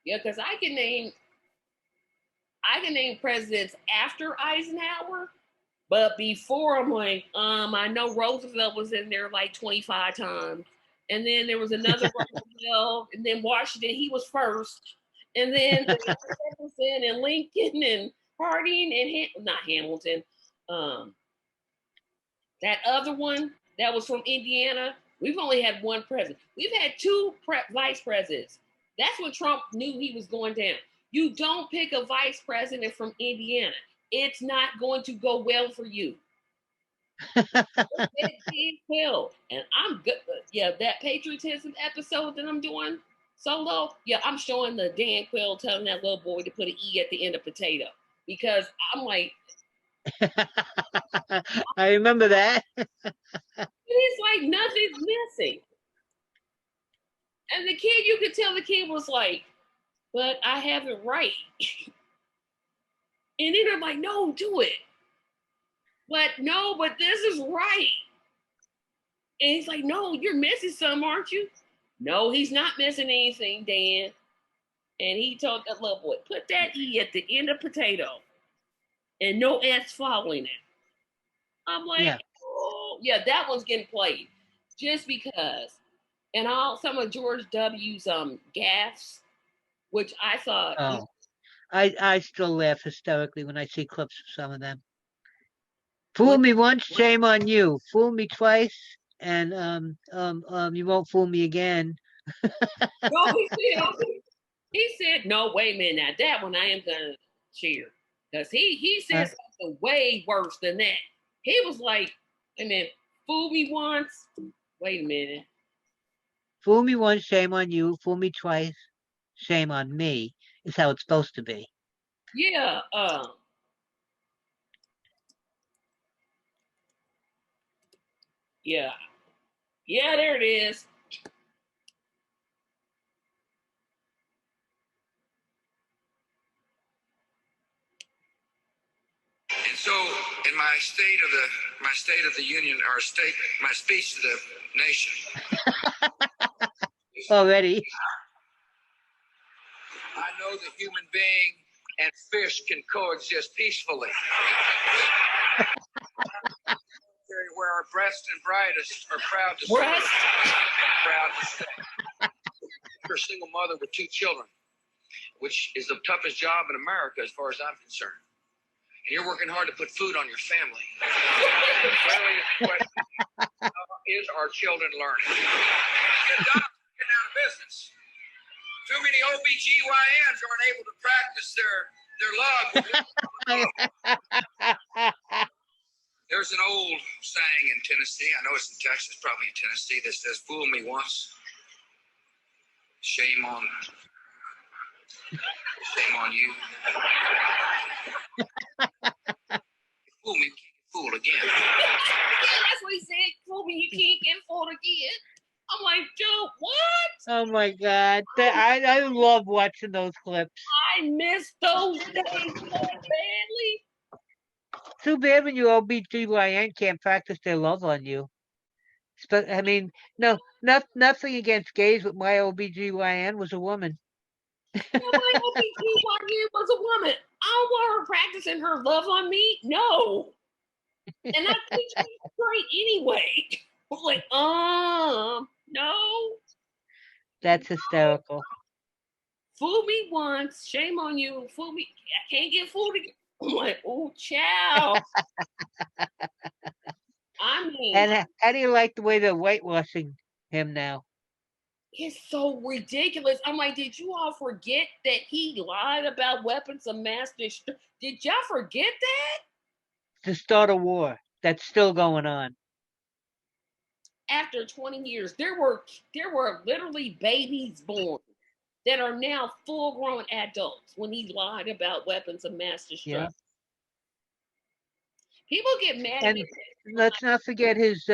Yeah, because I can name presidents after Eisenhower, but before I'm like, I know Roosevelt was in there 25 times. And then there was another Roosevelt, and then Washington, he was first. And then Jefferson and Lincoln and Harding and not Hamilton. That other one that was from Indiana, we've only had one president. We've had 2 vice presidents. That's when Trump knew he was going down. You don't pick a vice president from Indiana. It's not going to go well for you. Well, and I'm good. Yeah, that patriotism episode that I'm doing solo. Yeah, I'm showing the Dan Quayle telling that little boy to put an E at the end of potato, because I'm like, I remember that. And it's like nothing's missing. And the kid, you could tell the kid was like, but I have it right. And then I'm like, no, do it. But no, but this is right. And he's like, no, you're missing some, aren't you? No, he's not missing anything, Dan. And he told that little boy, put that E at the end of potato and no S following it. I'm like, Yeah. oh, yeah, that one's getting played just because. And all some of George W.'s gaffes, which I thought, Oh, I still laugh hysterically when I see clips of some of them. Fool me once, shame on you. Fool me twice, and you won't fool me again. no, he said, no, wait a minute, now that one I am gonna cheer because he said something way worse than that. He was like, wait a minute, fool me once, wait a minute. Fool me once, shame on you. Fool me twice, shame on me. Is how it's supposed to be. Yeah, yeah, yeah, there it is. And so, in my state of the union, or my speech to the nation, Already. I know the human being and fish can coexist peacefully. Where our best and brightest are proud to serve, proud to stay. You're a single mother with 2 children, which is the toughest job in America as far as I'm concerned. And you're working hard to put food on your family. Clearly, the question is our children learning? The doctors are getting out of business. Too many OBGYNs aren't able to practice their love. There's an old saying in Tennessee, I know it's in Texas, probably in Tennessee, that says, fool me once, shame on you. Fool me, you can't get fooled again. That's what he said. Fool me, you can't get fooled again. I'm like, Joe, what? Oh my God. I love watching those clips. I miss those days so badly. Too bad when your OBGYN can't practice their love on you. I mean, no, nothing against gays, but my OBGYN was a woman. My OBGYN was a woman. I don't want her practicing her love on me. No. And I think she's straight anyway. I was like, no. That's hysterical. Fool me once, shame on you. Fool me, I can't get fooled again. I'm like, oh, child. I mean, And how do you like the way they're whitewashing him now? it's so ridiculous. I'm like, did you all forget that he lied about weapons of mass destruction? Did y'all forget that? To start a war that's still going on. After 20 years, there were literally babies born that are now full-grown adults when he lied about weapons of mass destruction. Yeah. People get mad at me. Let's not forget his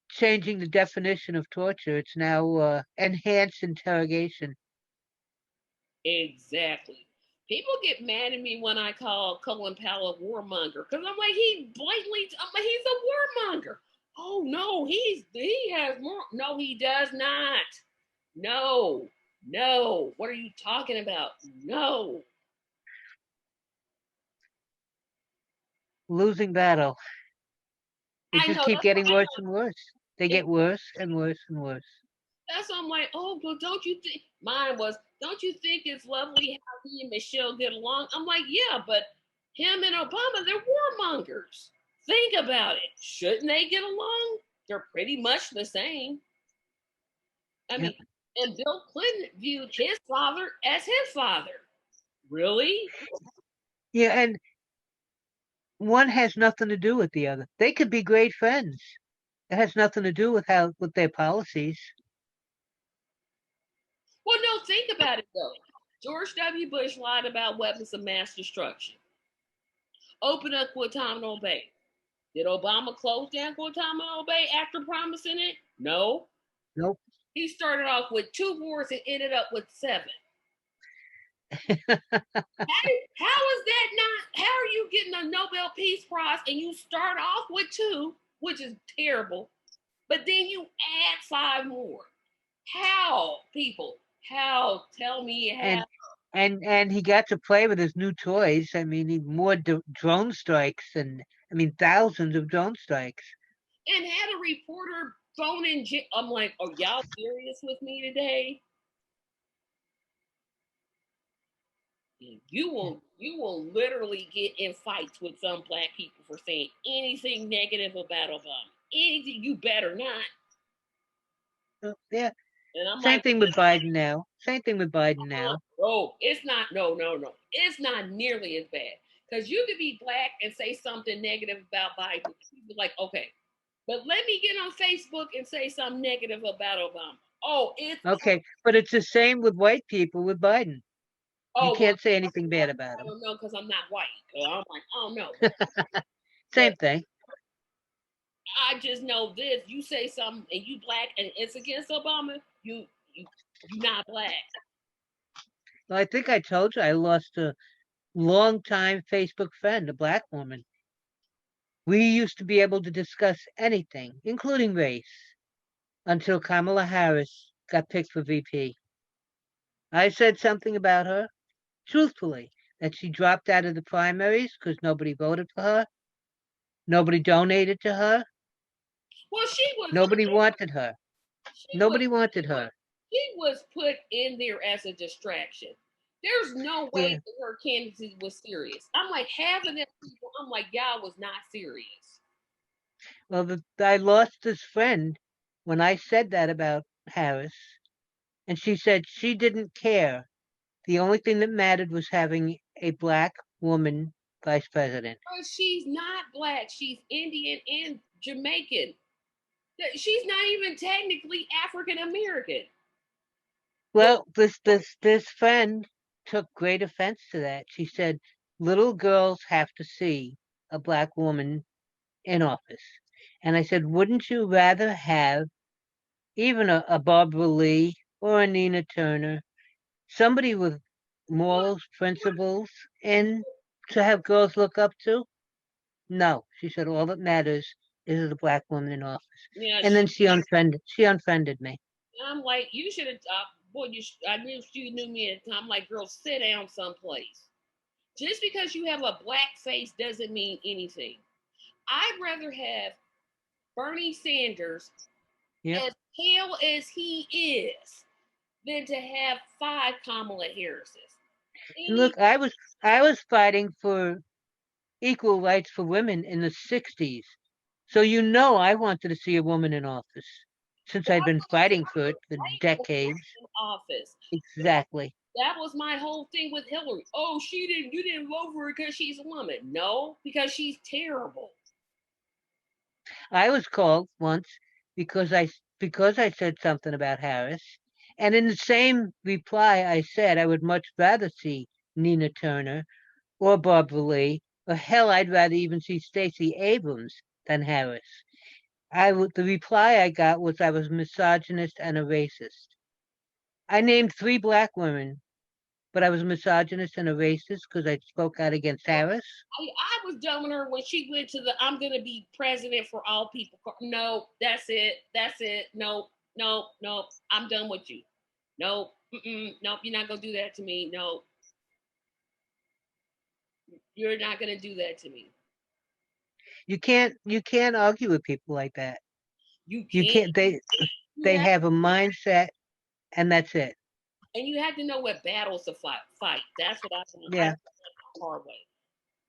changing the definition of torture. It's now enhanced interrogation. Exactly. People get mad at me when I call Colin Powell a warmonger because I'm like, he's a warmonger. Oh no, he has more. No, he does not. No. What are you talking about? No. Losing battle. They just keep getting worse and worse. They get worse and worse and worse. That's why I'm like, oh, but don't you think don't you think it's lovely how he and Michelle get along? I'm like, yeah, but him and Obama, they're warmongers. Think about it. Shouldn't they get along? They're pretty much the same. I mean, and Bill Clinton viewed his father as his father. Really? Yeah, and one has nothing to do with the other. They could be great friends. It has nothing to do with their policies. Well, no, think about it though. George W. Bush lied about weapons of mass destruction. Open up Guantanamo Bay. Did Obama close down Guantanamo Bay after promising it? No. Nope. He started off with 2 wars and ended up with 7. how is that not? How are you getting a Nobel Peace Prize and you start off with 2, which is terrible, but then you add 5 more? How, people? How? Tell me how. And he got to play with his new toys. I mean, more drone strikes, and I mean, thousands of drone strikes. And had a reporter phone in. I'm like, are y'all serious with me today? You will literally get in fights with some black people for saying anything negative about Obama. Anything, you better not. Yeah. And I'm Same thing with Biden now. Same thing with Biden now. Oh, it's not. No. It's not nearly as bad. Because you could be black and say something negative about Biden. You'd be like, okay, but let me get on Facebook and say something negative about Obama. Oh, it's okay, but it's the same with white people with Biden. You can't say anything bad about him. I don't know because I'm not white. I'm like, I don't know. Same thing. I just know this. You say something and you black and it's against Obama, you're not black. Well, I think I told you I lost a longtime Facebook friend, a black woman. We used to be able to discuss anything, including race, until Kamala Harris got picked for VP. I said something about her, truthfully, that she dropped out of the primaries because nobody voted for her. Nobody donated to her. Well, she was. Nobody wanted her. Nobody wanted her. She was put in there as a distraction. There's no way that her candidacy was serious. I'm like, half of them people, I'm like, y'all was not serious. Well, I lost this friend when I said that about Harris, and she said she didn't care. The only thing that mattered was having a black woman vice president. But she's not black. She's Indian and Jamaican. She's not even technically African American. Well, this friend took great offense to that. She said little girls have to see a black woman in office. And I said, wouldn't you rather have even a Barbara Lee or a Nina Turner, somebody with morals, principles, and to have girls look up to? No, she said, all that matters is the black woman in office. Yeah, and then she unfriended me. I'm like, you should have. Boy, I knew you knew me at the time. I'm like, girl, sit down someplace. Just because you have a black face doesn't mean anything. I'd rather have Bernie Sanders, as pale as he is, than to have 5 Kamala Harrises. Look, I was fighting for equal rights for women in the 60s. So I wanted to see a woman in office since I'd been fighting for it for decades. Office. Exactly. That was my whole thing with Hillary. Oh, you didn't vote for her because she's a woman. No, because she's terrible. I was called once because I said something about Harris. And in the same reply, I said I would much rather see Nina Turner or Barbara Lee, or hell, I'd rather even see Stacey Abrams than Harris. The reply I got was I was misogynist and a racist. I named 3 black women, but I was a misogynist and a racist because I spoke out against Harris. I was done with her when she went to the I'm going to be president for all people. No, that's it. No, I'm done with you. No, nope, you're not going to do that to me. No. You're not going to do that to me. You can't argue with people like that. You can't. They have a mindset, and that's it. And you have to know what battles to fight. That's what I think. Yeah. The hard way.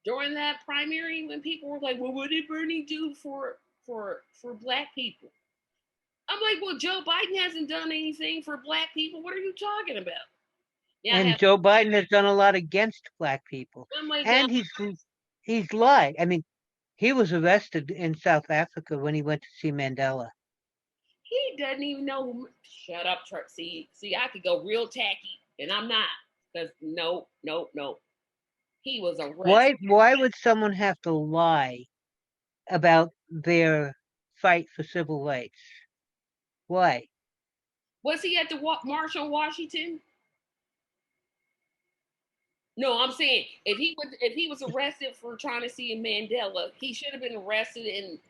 During that primary, when people were like, "Well, what did Bernie do for black people?" I'm like, "Well, Joe Biden hasn't done anything for black people. What are you talking about?" Yeah, and Joe Biden has done a lot against black people, and he's lied. I mean, he was arrested in South Africa when he went to see Mandela. He doesn't even know. Shut up, Truck. See, I could go real tacky, and I'm not, because no. He was arrested. Why would someone have to lie about their fight for civil rights? Why? Was he at the March on Washington? No, I'm saying if he was arrested for trying to see Mandela, he should have been arrested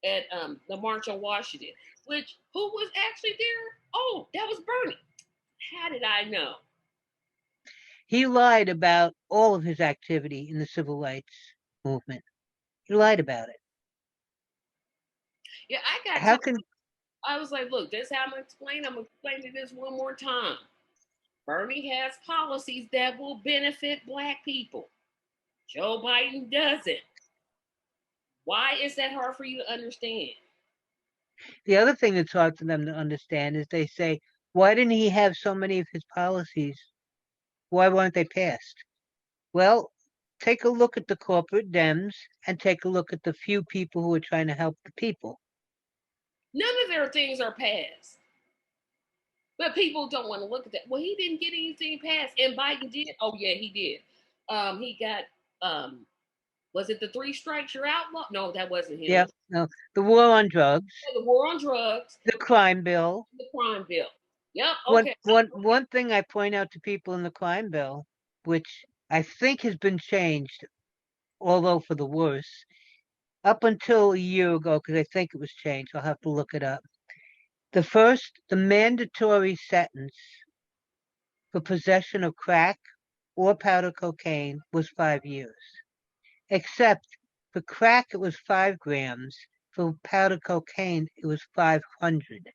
at the March on Washington. Which who was actually there? Oh, that was Bernie. How did I know? He lied about all of his activity in the civil rights movement. He lied about it. Yeah, I got. How can I was like, look, this is how I'm gonna explain. I'm gonna explain this one more time. Bernie has policies that will benefit Black people. Joe Biden doesn't. Why is that hard for you to understand? the other thing that's hard for them to understand is they say, why didn't he have so many of his policies? Why weren't they passed? Well, take a look at the corporate Dems and take a look at the few people who are trying to help the people. None of their things are passed. But people don't want to look at that. Well, he didn't get anything passed. And Biden did. Oh, yeah, he did. He got was it the 3 strikes you're outlaw? No, that wasn't him. Yeah, no. The war on drugs. The war on drugs. The crime bill. The crime bill. Yep. Okay. One thing I point out to people in the crime bill, which I think has been changed, although for the worse, up until a year ago, because I think it was changed. I'll have to look it up. The mandatory sentence for possession of crack or powder cocaine was 5 years. Except for crack, it was 5 grams. For powder cocaine, it was 500.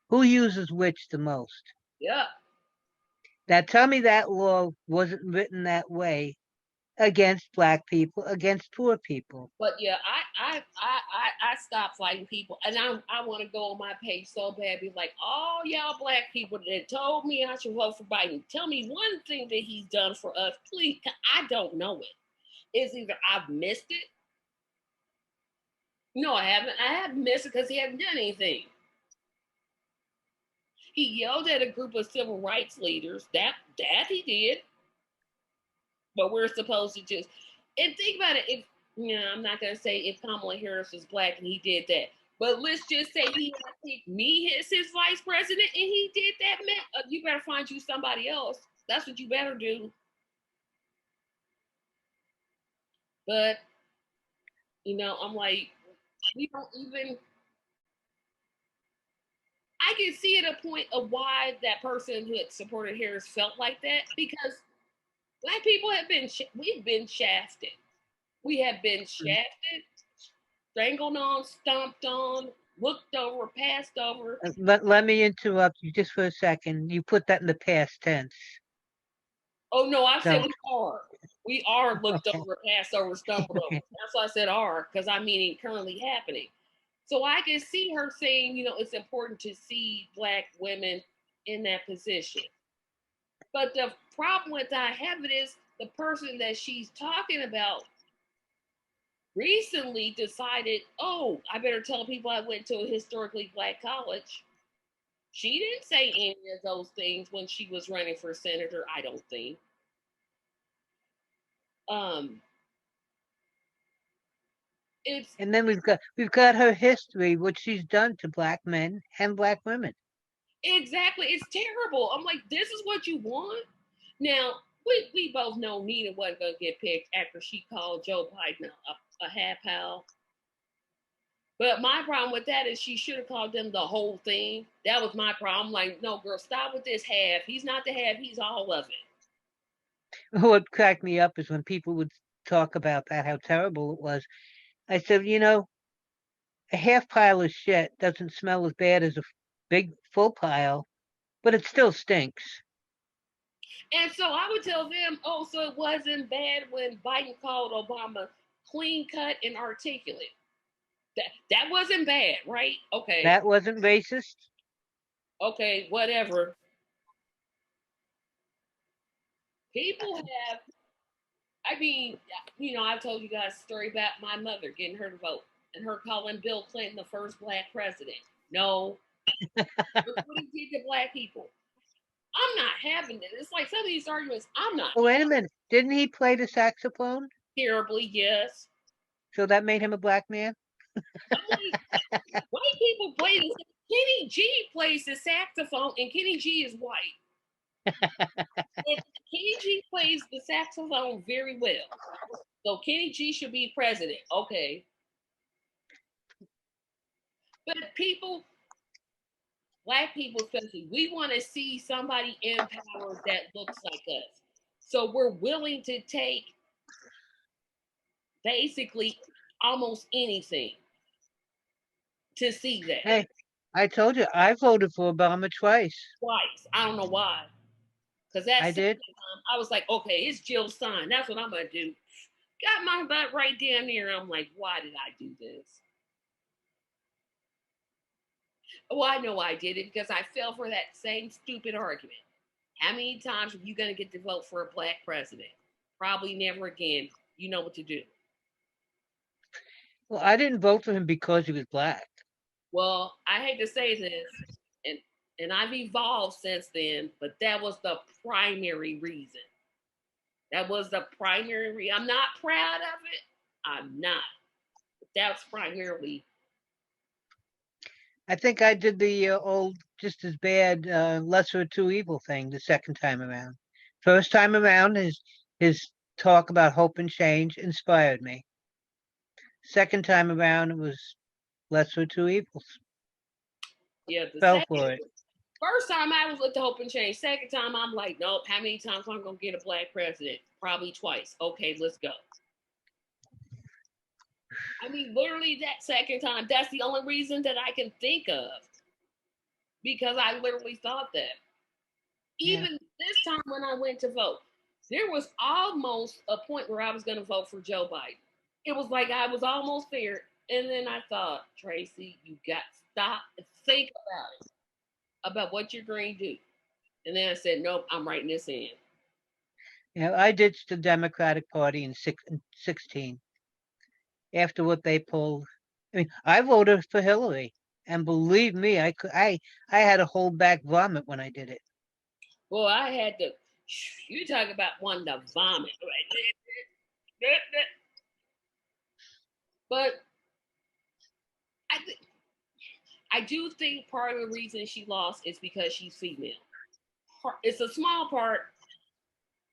Who uses which the most? Yeah. Now tell me that law wasn't written that way against Black people, against poor people. But yeah, I stopped fighting people, and I want to go on my page so bad, be like, all y'all Black people that told me I should vote for Biden, tell me one thing that he's done for us, please. I don't know it. It's either I've missed it. No, I haven't. I haven't missed it because he hasn't done anything. He yelled at a group of civil rights leaders. That he did. But we're supposed to just and think about it. If I'm not gonna say if Kamala Harris was Black and he did that, but let's just say he had picked me as his vice president and he did that. Man, you better find you somebody else. That's what you better do. But I'm like, we don't even. I can see at a point of why that person who had supported Harris felt like that because Black people have we've been shafted. We have been shafted, strangled on, stomped on, looked over, passed over. Let me interrupt you just for a second. You put that in the past tense. Oh no, I said we are. We are looked over, passed over, stumbled over. That's why I said are, because I mean it currently happening. So I can see her saying, it's important to see Black women in that position. But the problem with I have it is the person that she's talking about recently decided, oh, I better tell people I went to a historically Black college. She didn't say any of those things when she was running for senator, I don't think. And then we've got her history, what she's done to Black men and Black women. Exactly. It's terrible. I'm like, this is what you want? Now, we both know Nina wasn't going to get picked after she called Joe Biden a half pal. But my problem with that is she should have called them the whole thing. That was my problem. I'm like, no, girl, stop with this half. He's not the half. He's all of it. What cracked me up is when people would talk about that, how terrible it was. I said, a half pile of shit doesn't smell as bad as a big full pile, but it still stinks. And so I would tell them, oh, so it wasn't bad when Biden called Obama clean cut and articulate. That wasn't bad, right? Okay. That wasn't racist? Okay, whatever. People have, I've told you guys a story about my mother getting her to vote and her calling Bill Clinton the first Black president. No. Look what he did to Black people. I'm not having it. It's like some of these arguments, I'm not Oh, wait a minute. Didn't he play the saxophone? terribly, yes. So that made him a black man? I'm like, white people play this. Kenny G plays the saxophone, and Kenny G is white. And Kenny G plays the saxophone very well. So Kenny G should be president. Okay. But people, black people especially, we want to see somebody in power that looks like us. So we're willing to take basically almost anything to see that. Hey, I told you, I voted for Obama twice. Twice. I don't know why. Because I that did. time, I was like, okay, it's Jill Stein. That's what I'm going to do. Got my butt right down there. I'm like, why did I do this? Well, I know I did it because I fell for that same stupid argument. How many times are you going to get to vote for a black president? Probably never again. You know what to do. Well, I didn't vote for him because he was black. Well, I hate to say this, and I've evolved since then, but that was the primary reason. That was the primary reason. I'm not proud of it. I'm not. But that's primarily. I think I did the old just as bad lesser of two evil thing the second time around. First time around, his talk about hope and change inspired me. Second time around, it was lesser of two evils. Yeah, Fell for it. First time I was with the hope and change. Second time I'm like, nope. How many times am I gonna get a black president? Probably twice. Okay, let's go. I mean, literally that second time. That's the only reason that I can think of, because I literally thought that. Even this time when I went to vote, there was almost a point where I was gonna vote for Joe Biden. It was like I was almost there, and then I thought, Tracy, you got to stop and think about it. About what you're going to do. And then I said, nope, I'm writing this in. I ditched the Democratic Party in 16 after what they pulled. I mean, I voted for Hillary, and believe me, I had to hold back vomit when I did it. Well, I had to. You talk about wanting to vomit, right? But I do think part of the reason she lost is because she's female. It's a small part,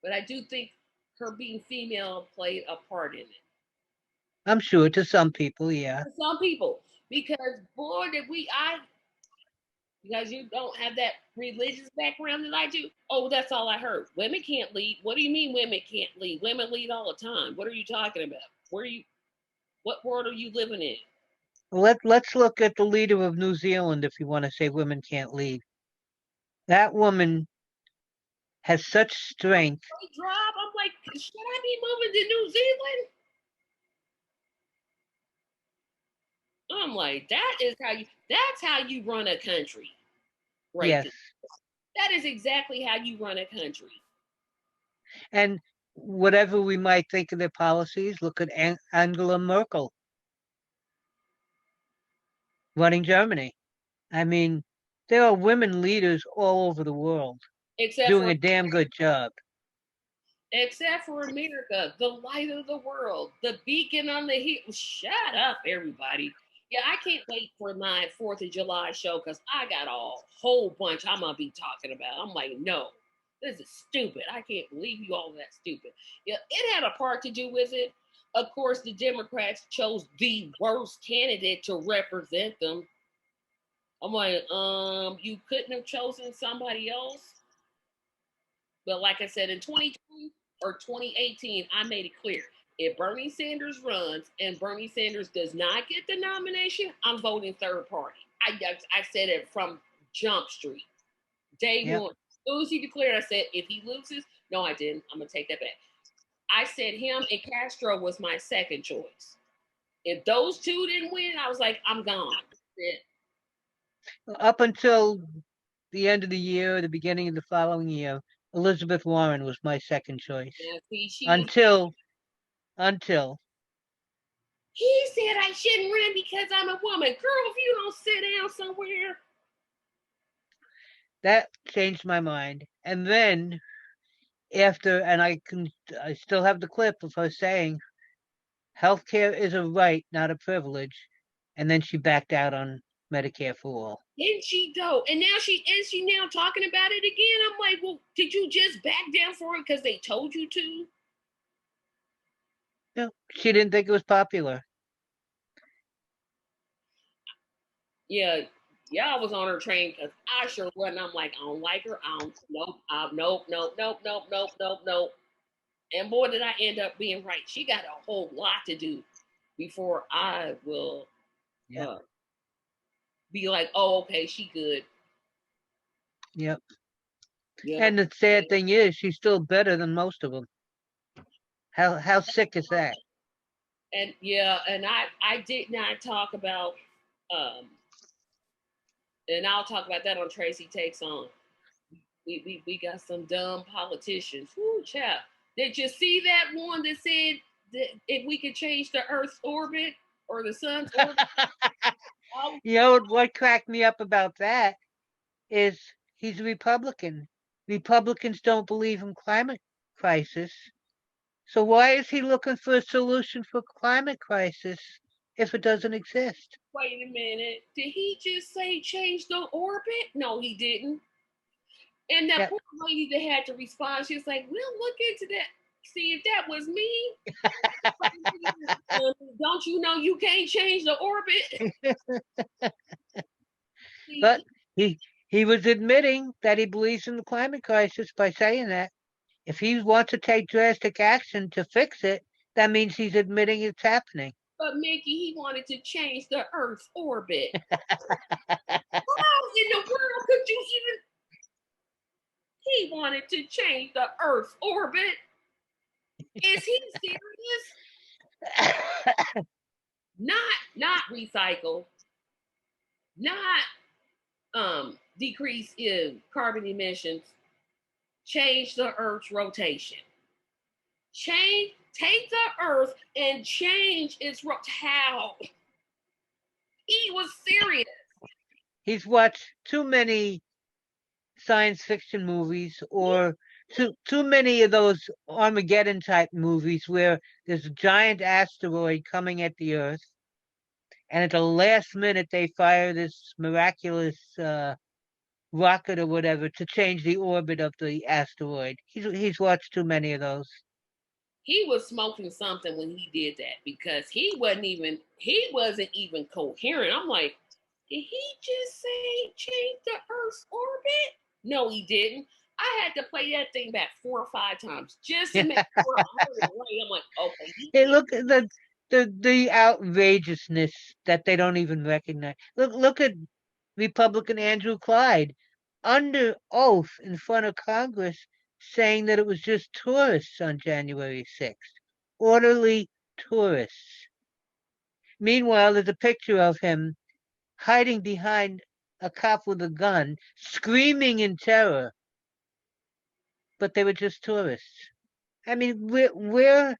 but I do think her being female played a part in it. I'm sure to some people, yeah. To some people, because boy, because you don't have that religious background that I do. Oh, that's all I heard. Women can't lead. What do you mean women can't lead? Women lead all the time. What are you talking about? What world are you living in? Let's look at the leader of New Zealand if you want to say women can't lead. That woman has such strength. I'm like, should I be moving to New Zealand? I'm like, that's how you run a country. Right. Yes. There. That is exactly how you run a country. And whatever we might think of their policies, look at Angela Merkel running Germany. I mean, there are women leaders all over the world doing a damn good job. Except for America, the light of the world, the beacon on the hill. Shut up, everybody. Yeah, I can't wait for my 4th of July show because I got a whole bunch I'm going to be talking about. I'm like, no, this is stupid. I can't believe you all that stupid. Yeah, it had a part to do with it. Of course, the Democrats chose the worst candidate to represent them. I'm like, you couldn't have chosen somebody else. But like I said, in 2020 or 2018, I made it clear. If Bernie Sanders runs and Bernie Sanders does not get the nomination, I'm voting third party. I said it from Jump Street. Day one. As soon as he declared, I said, if he loses, no, I didn't. I'm going to take that back. I said him and Castro was my second choice. If those two didn't win, I was like, I'm gone. Up until the end of the year, the beginning of the following year, Elizabeth Warren was my second choice. Yeah, see, until he said I shouldn't run because I'm a woman. Girl, if you don't sit down somewhere. That changed my mind. And then after, and I still have the clip of her saying, "Healthcare is a right, not a privilege," and then she backed out on Medicare for all. Didn't she though? And now she now talking about it again. I'm like, well, did you just back down for it because they told you to? No, she didn't think it was popular. Yeah, y'all was on her train because I sure wasn't. I'm like, I don't like her. Nope, nope. And boy, did I end up being right. She got a whole lot to do before I will be like, oh, okay, she good. Yep. Yeah. And the sad thing is, she's still better than most of them. How sick is that? And yeah, and I did not talk about, and I'll talk about that on Tracy Takes On. We got some dumb politicians. Whoo, child. Did you see that one that said that if we could change the Earth's orbit or the sun's orbit? You know what cracked me up about that is he's a Republican. Republicans don't believe in climate crisis. So why is he looking for a solution for climate crisis if it doesn't exist? Wait a minute. Did he just say change the orbit? No, he didn't. And that poor lady that had to respond, she was like, we'll look into that. See if that was me. Don't you know you can't change the orbit? But he was admitting that he believes in the climate crisis by saying that. If he wants to take drastic action to fix it, that means he's admitting it's happening. But Mickey, he wanted to change the Earth's orbit. How in the world could you even? He wanted to change the Earth's orbit. Is he serious? Not recycle. Not decrease in carbon emissions. Change the Earth's rotation. Take the Earth and change its how? He was serious. He's watched too many science fiction movies or too many of those Armageddon type movies where there's a giant asteroid coming at the Earth, and at the last minute they fire this miraculous rocket or whatever to change the orbit of the asteroid. He's watched too many of those. He was smoking something when he did that because he wasn't even coherent. I'm like, did he just say change the Earth's orbit? No, he didn't. I had to play that thing back 4 or 5 times just to make sure I heard it right. I'm like, okay. Hey, look at the outrageousness that they don't even recognize. Look at Republican Andrew Clyde under oath in front of Congress saying that it was just tourists on January 6th. Orderly tourists. Meanwhile, there's a picture of him hiding behind a cop with a gun, screaming in terror. But they were just tourists. I mean, we're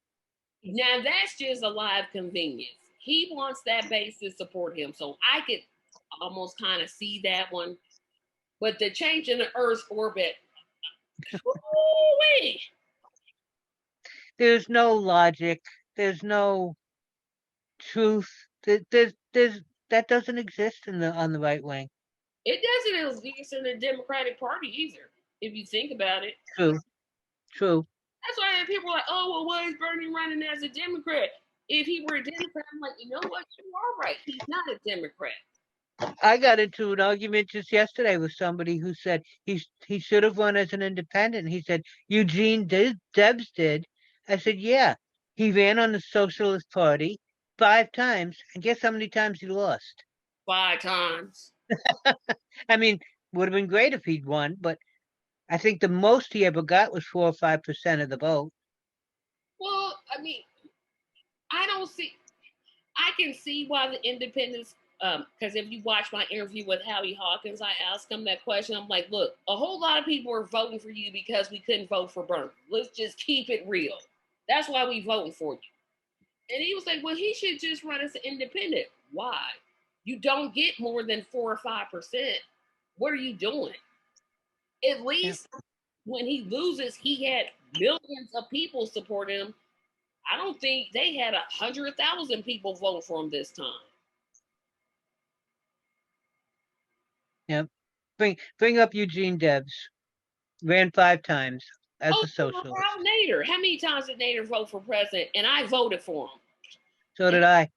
now that's just a live convenience. He wants that base to support him. So I could almost kind of see that one. But the change in the Earth's orbit, ooh-wee. There's no logic. There's no truth. That doesn't exist on the right wing. It doesn't exist in the Democratic Party either, if you think about it. True. That's why people are like, oh, well, why is Bernie running as a Democrat? If he were a Democrat, I'm like, you know what? You are right. He's not a Democrat. I got into an argument just yesterday with somebody who said he should have run as an independent. He said Eugene Debs did. I said, yeah, he ran on the Socialist Party 5 times, and guess how many times he lost? 5 times. I mean, would have been great if he'd won, but I think the most he ever got was 4 or 5% of the vote. Well, I mean, I can see why the independents, because if you watch my interview with Howie Hawkins, I asked him that question. I'm like, look, a whole lot of people are voting for you because we couldn't vote for Bernie. Let's just keep it real. That's why we voting for you. And he was like, well, he should just run as an independent. Why? You don't get more than 4 or 5%. What are you doing? At least when he loses, he had millions of people supporting him. I don't think they had 100,000 people vote for him this time. Yep. Bring up Eugene Debs. Ran 5 times as a socialist. Ralph Nader. How many times did Nader vote for president? And I voted for him. So did I.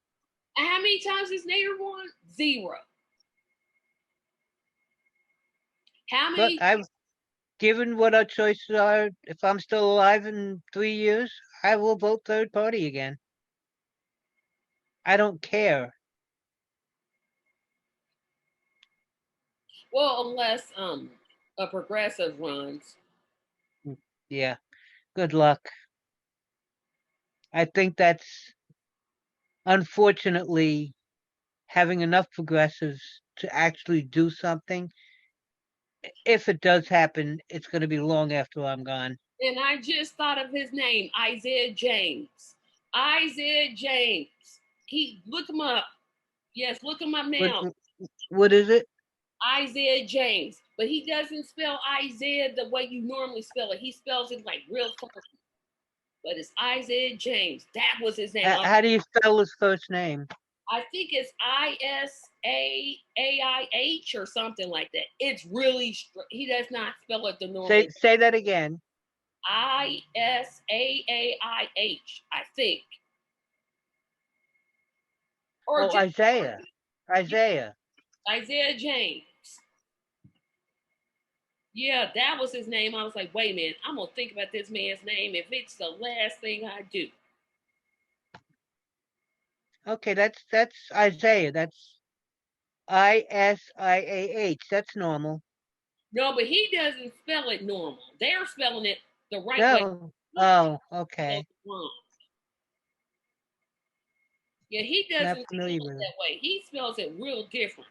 And how many times has Nader won? 0. How many? But I've given what our choices are. If I'm still alive in 3 years, I will vote third party again. I don't care. Well, unless a progressive runs. Yeah. Good luck. I think that's unfortunately having enough progressives to actually do something. If it does happen, it's going to be long after I'm gone. And I just thought of his name, Isaiah James. Isaiah James. Look him up. Yes, look him up now. What is it? Isaiah James. But he doesn't spell Isaiah the way you normally spell it. He spells it like real funky. But it's Isaiah James. That was his name. How do you spell his first name? I think it's Isaaaih or something like that. It's really, he does not spell it the normal. Say that again. Isaaaih, I think. Or Isaiah. Isaiah James. Yeah, that was his name. I was like, wait a minute, I'm gonna think about this man's name if it's the last thing I do. Okay, that's Isaiah. That's Isiah. That's normal. No, but he doesn't spell it normal. They're spelling it the right way. Oh, okay. Yeah, he doesn't spell it that way. He spells it real different.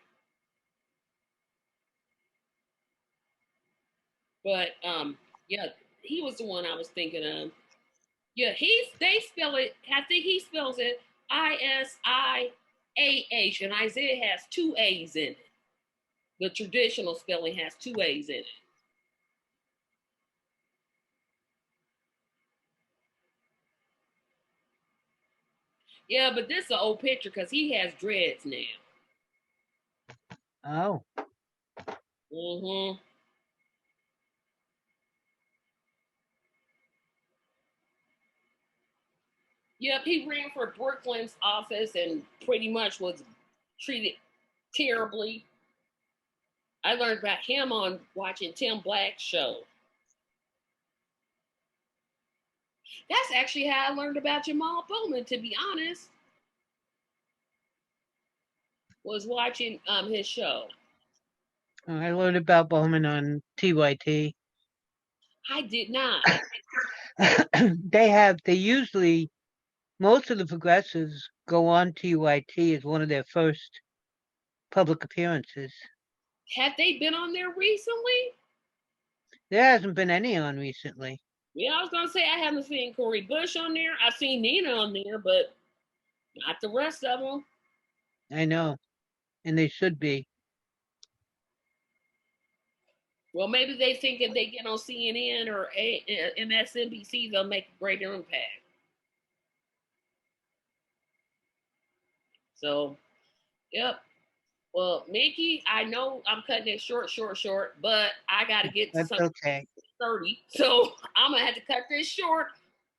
But yeah, he was the one I was thinking of. Yeah, they spell it. I think he spells it Isiah, and Isaiah has 2 A's in it. The traditional spelling has 2 A's in it. Yeah, but this is an old picture because he has dreads now. Oh. Mm-hmm. Yep, he ran for Brooklyn's office and pretty much was treated terribly. I learned about him on watching Tim Black's show. That's actually how I learned about Jamal Bowman, to be honest. Was watching his show. I learned about Bowman on TYT. I did not. They usually, most of the progressives go on TYT as one of their first public appearances. Have they been on there recently? There hasn't been any on recently. Yeah, I was going to say I haven't seen Cori Bush on there. I've seen Nina on there, but not the rest of them. I know. And they should be. Well, maybe they think if they get on CNN or MSNBC, they'll make a greater impact. So, yep. Well, Mickey, I know I'm cutting it short, but I got to get to something. Okay. 30. So I'm going to have to cut this short,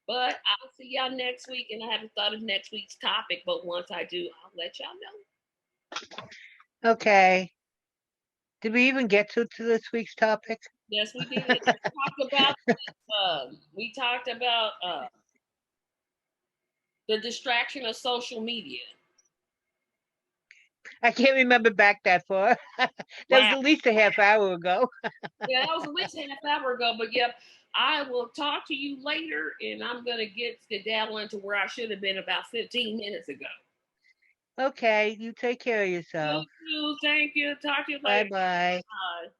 but I'll see y'all next week. And I haven't thought of next week's topic, but once I do, I'll let y'all know. Okay. Did we even get to this week's topic? Yes, we did. We talked about the distraction of social media. I can't remember back that far. That was at least a half hour ago. Yeah, that was at least a half hour ago. But yep, I will talk to you later, and I'm going to get skedaddling to where I should have been about 15 minutes ago. Okay, you take care of yourself. You too. Thank you. Talk to you later. Bye-bye. Bye.